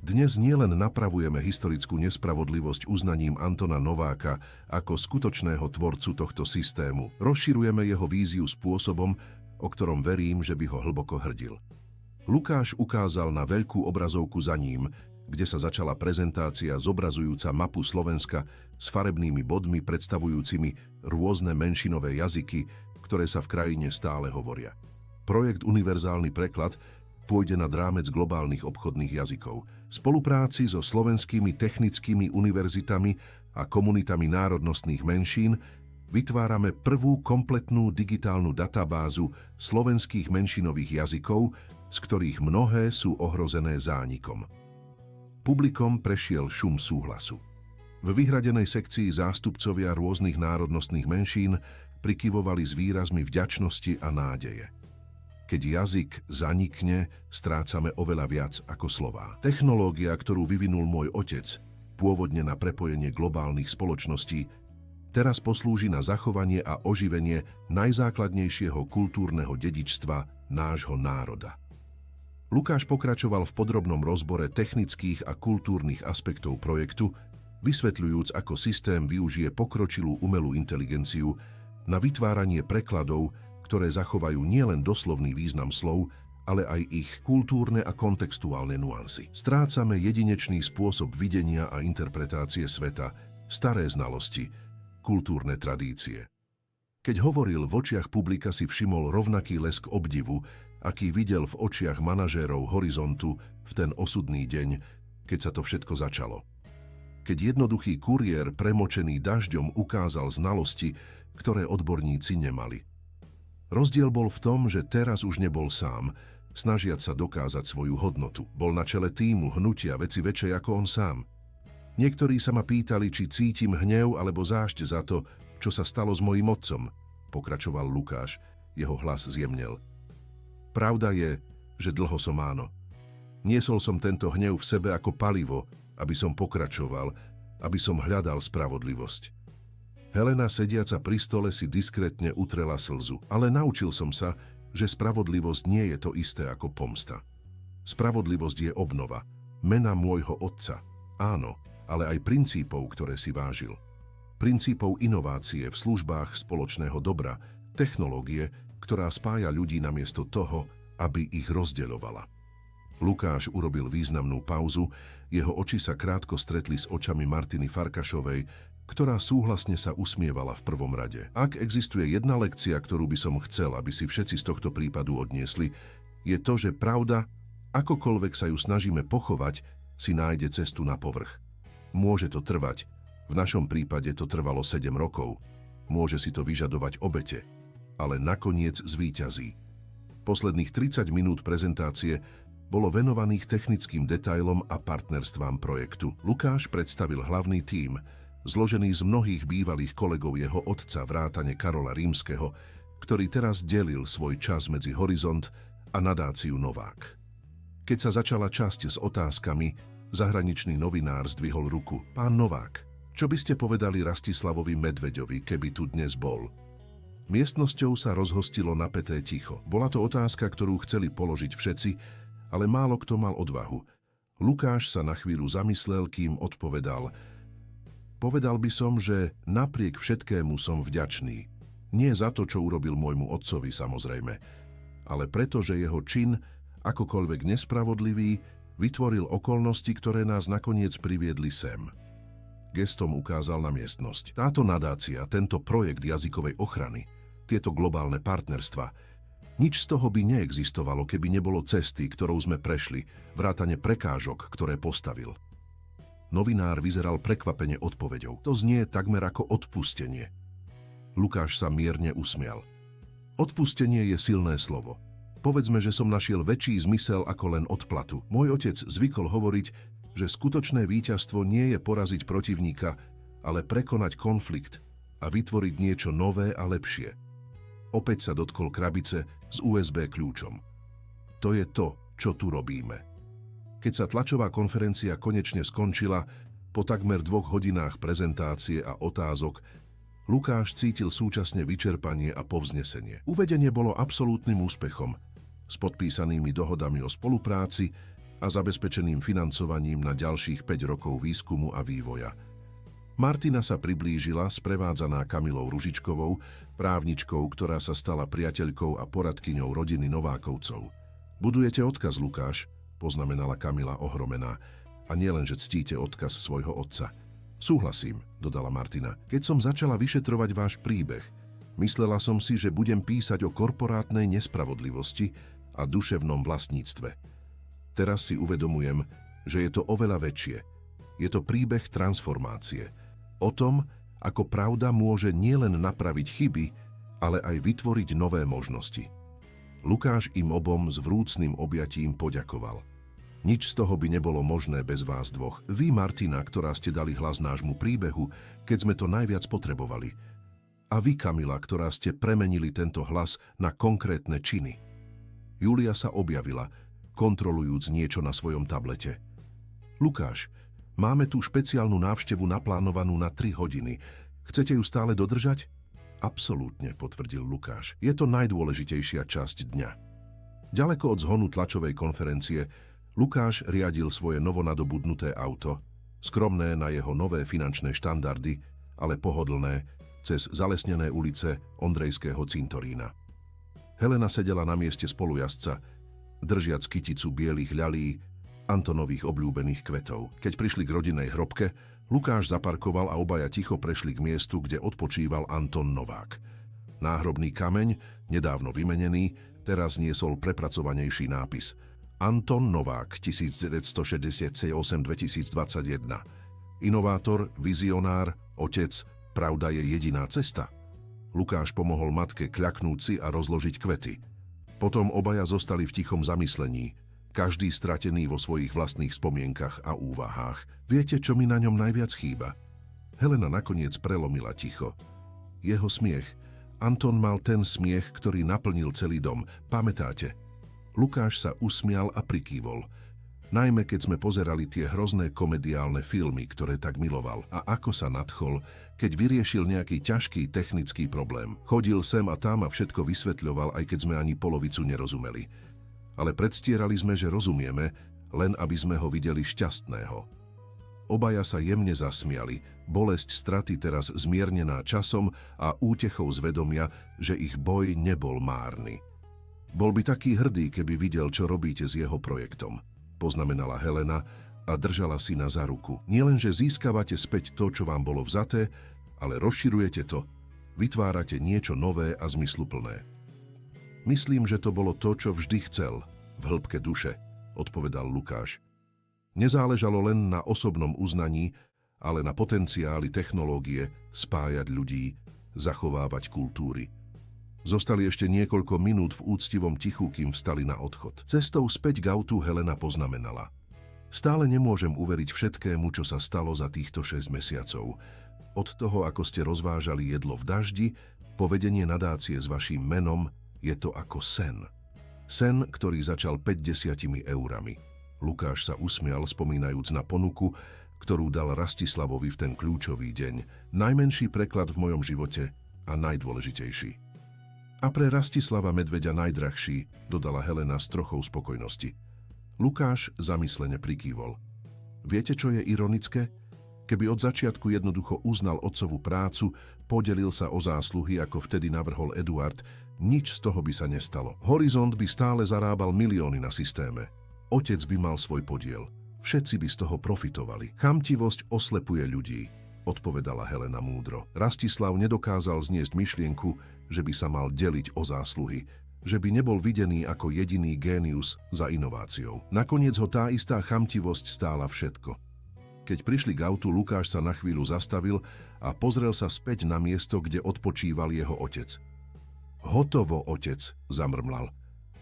Dnes nielen napravujeme historickú nespravodlivosť uznaním Antona Nováka ako skutočného tvorcu tohto systému, rozširujeme jeho víziu spôsobom, o ktorom verím, že by ho hlboko hrdil. Lukáš ukázal na veľkú obrazovku za ním, kde sa začala prezentácia zobrazujúca mapu Slovenska s farebnými bodmi predstavujúcimi rôzne menšinové jazyky, ktoré sa v krajine stále hovoria. Projekt Univerzálny preklad pôjde nad rámec globálnych obchodných jazykov. V spolupráci so slovenskými technickými univerzitami a komunitami národnostných menšín vytvárame prvú kompletnú digitálnu databázu slovenských menšinových jazykov, z ktorých mnohé sú ohrozené zánikom. Publikom prešiel šum súhlasu. V vyhradenej sekcii zástupcovia rôznych národnostných menšín prikyvovali s výrazmi vďačnosti a nádeje. Keď jazyk zanikne, strácame oveľa viac ako slová. Technológia, ktorú vyvinul môj otec, pôvodne na prepojenie globálnych spoločností, teraz poslúži na zachovanie a oživenie najzákladnejšieho kultúrneho dedičstva nášho národa. Lukáš pokračoval v podrobnom rozbore technických a kultúrnych aspektov projektu, vysvetľujúc, ako systém využije pokročilú umelú inteligenciu na vytváranie prekladov, ktoré zachovajú nielen doslovný význam slov, ale aj ich kultúrne a kontextuálne nuancy. Strácame jedinečný spôsob videnia a interpretácie sveta, staré znalosti, kultúrne tradície. Keď hovoril, v očiach publika si všimol rovnaký lesk obdivu, aký videl v očiach manažérov Horizontu v ten osudný deň, keď sa to všetko začalo. Keď jednoduchý kuriér premočený dažďom ukázal znalosti, ktoré odborníci nemali. Rozdiel bol v tom, že teraz už nebol sám, snažiať sa dokázať svoju hodnotu. Bol na čele tímu hnutia veci väčšej ako on sám. Niektorí sa ma pýtali, či cítim hnev alebo zášť za to, čo sa stalo s mojím otcom, pokračoval Lukáš, jeho hlas zjemnel. Pravda je, že dlho som áno. Niesol som tento hnev v sebe ako palivo, aby som pokračoval, aby som hľadal spravodlivosť. Helena, sediaca pri stole, si diskrétne utrela slzu, ale naučil som sa, že spravodlivosť nie je to isté ako pomsta. Spravodlivosť je obnova, mena môjho otca, áno, ale aj princípov, ktoré si vážil. Princípov inovácie v službách spoločného dobra, technológie, ktorá spája ľudí namiesto toho, aby ich rozdeľovala. Lukáš urobil významnú pauzu, jeho oči sa krátko stretli s očami Martiny Farkašovej, ktorá súhlasne sa usmievala v prvom rade. Ak existuje jedna lekcia, ktorú by som chcel, aby si všetci z tohto prípadu odniesli, je to, že pravda, akokoľvek sa ju snažíme pochovať, si nájde cestu na povrch. Môže to trvať, v našom prípade to trvalo 7 rokov, môže si to vyžadovať obete, ale nakoniec zvíťazí. Posledných 30 minút prezentácie bolo venovaných technickým detailom a partnerstvám projektu. Lukáš predstavil hlavný tím, zložený z mnohých bývalých kolegov jeho otca vrátane Karola Rímskeho, ktorý teraz delil svoj čas medzi Horizont a nadáciu Novák. Keď sa začala časť s otázkami, zahraničný novinár zdvihol ruku. Pán Novák, čo by ste povedali Rastislavovi Medveďovi, keby tu dnes bol? Miestnosťou sa rozhostilo napäté ticho. Bola to otázka, ktorú chceli položiť všetci, ale málo kto mal odvahu. Lukáš sa na chvíľu zamyslel, kým odpovedal. Povedal by som, že napriek všetkému som vďačný. Nie za to, čo urobil môjmu otcovi, samozrejme, ale preto, že jeho čin, akokoľvek nespravodlivý, vytvoril okolnosti, ktoré nás nakoniec priviedli sem. Gestom ukázal na miestnosť. Táto nadácia, tento projekt jazykovej ochrany, tieto globálne partnerstva, nič z toho by neexistovalo, keby nebolo cesty, ktorou sme prešli, vrátane prekážok, ktoré postavil. Novinár vyzeral prekvapene odpoveďou. To znie takmer ako odpustenie. Lukáš sa mierne usmial. Odpustenie je silné slovo. Povedzme, že som našiel väčší zmysel ako len odplatu. Môj otec zvykol hovoriť, že skutočné víťazstvo nie je poraziť protivníka, ale prekonať konflikt a vytvoriť niečo nové a lepšie. Opäť sa dotkol krabice s USB kľúčom. To je to, čo tu robíme. Keď sa tlačová konferencia konečne skončila, po takmer 2 hodinách prezentácie a otázok, Lukáš cítil súčasne vyčerpanie a povznesenie. Uvedenie bolo absolútnym úspechom, s podpísanými dohodami o spolupráci a zabezpečeným financovaním na ďalších 5 rokov výskumu a vývoja. Martina sa priblížila, sprevádzaná Kamilou Ružičkovou, právničkou, ktorá sa stala priateľkou a poradkyňou rodiny Novákovcov. Budujete odkaz, Lukáš, poznamenala Kamila ohromená. A nielen, že ctíte odkaz svojho otca. Súhlasím, dodala Martina. Keď som začala vyšetrovať váš príbeh, myslela som si, že budem písať o korporátnej nespravodlivosti a duševnom vlastníctve. Teraz si uvedomujem, že je to oveľa väčšie. Je to príbeh transformácie. O tom, ako pravda môže nielen napraviť chyby, ale aj vytvoriť nové možnosti. Lukáš im obom s vrúcnym objatím poďakoval. Nič z toho by nebolo možné bez vás dvoch. Vy, Martina, ktorá ste dali hlas nášmu príbehu, keď sme to najviac potrebovali. A vy, Kamila, ktorá ste premenili tento hlas na konkrétne činy. Julia sa objavila, kontrolujúc niečo na svojom tablete. Lukáš, máme tu špeciálnu návštevu naplánovanú na 3 hodiny. Chcete ju stále dodržať? Absolútne, potvrdil Lukáš. Je to najdôležitejšia časť dňa. Ďaleko od zhonu tlačovej konferencie Lukáš riadil svoje novonadobudnuté auto, skromné na jeho nové finančné štandardy, ale pohodlné, cez zalesnené ulice Ondrejského cintorína. Helena sedela na mieste spolujazdca, držiac kyticu bielých ľalí, Antonových obľúbených kvetov. Keď prišli k rodinnej hrobke, Lukáš zaparkoval a obaja ticho prešli k miestu, kde odpočíval Anton Novák. Náhrobný kameň, nedávno vymenený, teraz niesol prepracovanejší nápis Anton Novák 1967-2021. Inovátor, vizionár, otec, pravda je jediná cesta. Lukáš pomohol matke kľaknúť si a rozložiť kvety. Potom obaja zostali v tichom zamyslení, každý stratený vo svojich vlastných spomienkach a úvahách. Viete, čo mi na ňom najviac chýba? Helena nakoniec prelomila ticho. Jeho smiech. Anton mal ten smiech, ktorý naplnil celý dom. Pamätáte? Lukáš sa usmial a prikývol. Najmä keď sme pozerali tie hrozné komediálne filmy, ktoré tak miloval. A ako sa nadchol, keď vyriešil nejaký ťažký technický problém. Chodil sem a tam a všetko vysvetľoval, aj keď sme ani polovicu nerozumeli. Ale predstierali sme, že rozumieme, len aby sme ho videli šťastného. Obaja sa jemne zasmiali, bolesť straty teraz zmiernená časom a útechou z vedomia, že ich boj nebol márny. Bol by taký hrdý, keby videl, čo robíte s jeho projektom, poznamenala Helena a držala syna za ruku. Nielenže získavate späť to, čo vám bolo vzaté, ale rozširujete to, vytvárate niečo nové a zmysluplné. Myslím, že to bolo to, čo vždy chcel, v hĺbke duše, odpovedal Lukáš. Nezáležalo len na osobnom uznaní, ale na potenciáli technológie spájať ľudí, zachovávať kultúry. Zostali ešte niekoľko minút v úctivom tichu, kým vstali na odchod. Cestou späť k autu Helena poznamenala. Stále nemôžem uveriť všetkému, čo sa stalo za týchto 6 mesiacov. Od toho, ako ste rozvážali jedlo v daždi, povedenie nadácie s vaším menom, je to ako sen. Sen, ktorý začal 50 eurami. Lukáš sa usmial, spomínajúc na ponuku, ktorú dal Rastislavovi v ten kľúčový deň. Najmenší preklad v mojom živote a najdôležitejší. A pre Rastislava Medveďa najdrahší, dodala Helena s trochou spokojnosti. Lukáš zamyslene prikývol. Viete, čo je ironické? Keby od začiatku jednoducho uznal otcovú prácu, podelil sa o zásluhy, ako vtedy navrhol Eduard, nič z toho by sa nestalo. Horizont by stále zarábal milióny na systéme. Otec by mal svoj podiel. Všetci by z toho profitovali. Chamtivosť oslepuje ľudí, odpovedala Helena múdro. Rastislav nedokázal zniesť myšlienku, že by sa mal deliť o zásluhy, že by nebol videný ako jediný génius za inováciou. Nakoniec ho tá istá chamtivosť stála všetko. Keď prišli k autu, Lukáš sa na chvíľu zastavil a pozrel sa späť na miesto, kde odpočíval jeho otec. Hotovo, otec, zamrmlal.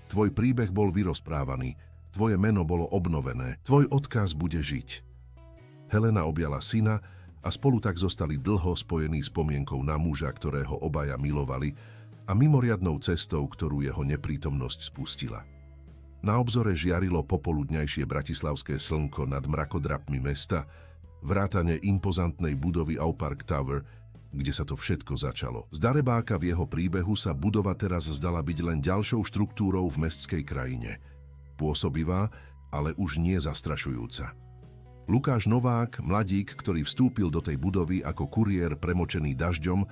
Tvoj príbeh bol vyrozprávaný, tvoje meno bolo obnovené, tvoj odkaz bude žiť. Helena objala syna a spolu tak zostali dlho spojení spomienkou na muža, ktorého obaja milovali, a mimoriadnou cestou, ktorú jeho neprítomnosť spustila. Na obzore žiarilo popoludňajšie bratislavské slnko nad mrakodrapmi mesta, vrátane impozantnej budovy Aupark Tower, kde sa to všetko začalo. Z darebáka v jeho príbehu sa budova teraz zdala byť len ďalšou štruktúrou v mestskej krajine. Pôsobivá, ale už nie zastrašujúca. Lukáš Novák, mladík, ktorý vstúpil do tej budovy ako kuriér premočený dažďom,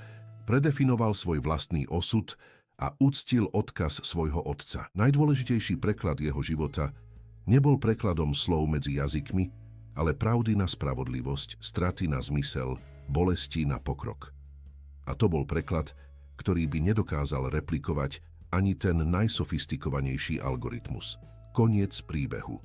predefinoval svoj vlastný osud a uctil odkaz svojho otca. Najdôležitejší preklad jeho života nebol prekladom slov medzi jazykmi, ale pravdy na spravodlivosť, straty na zmysel, bolesti na pokrok. A to bol preklad, ktorý by nedokázal replikovať ani ten najsofistikovanejší algoritmus. Koniec príbehu.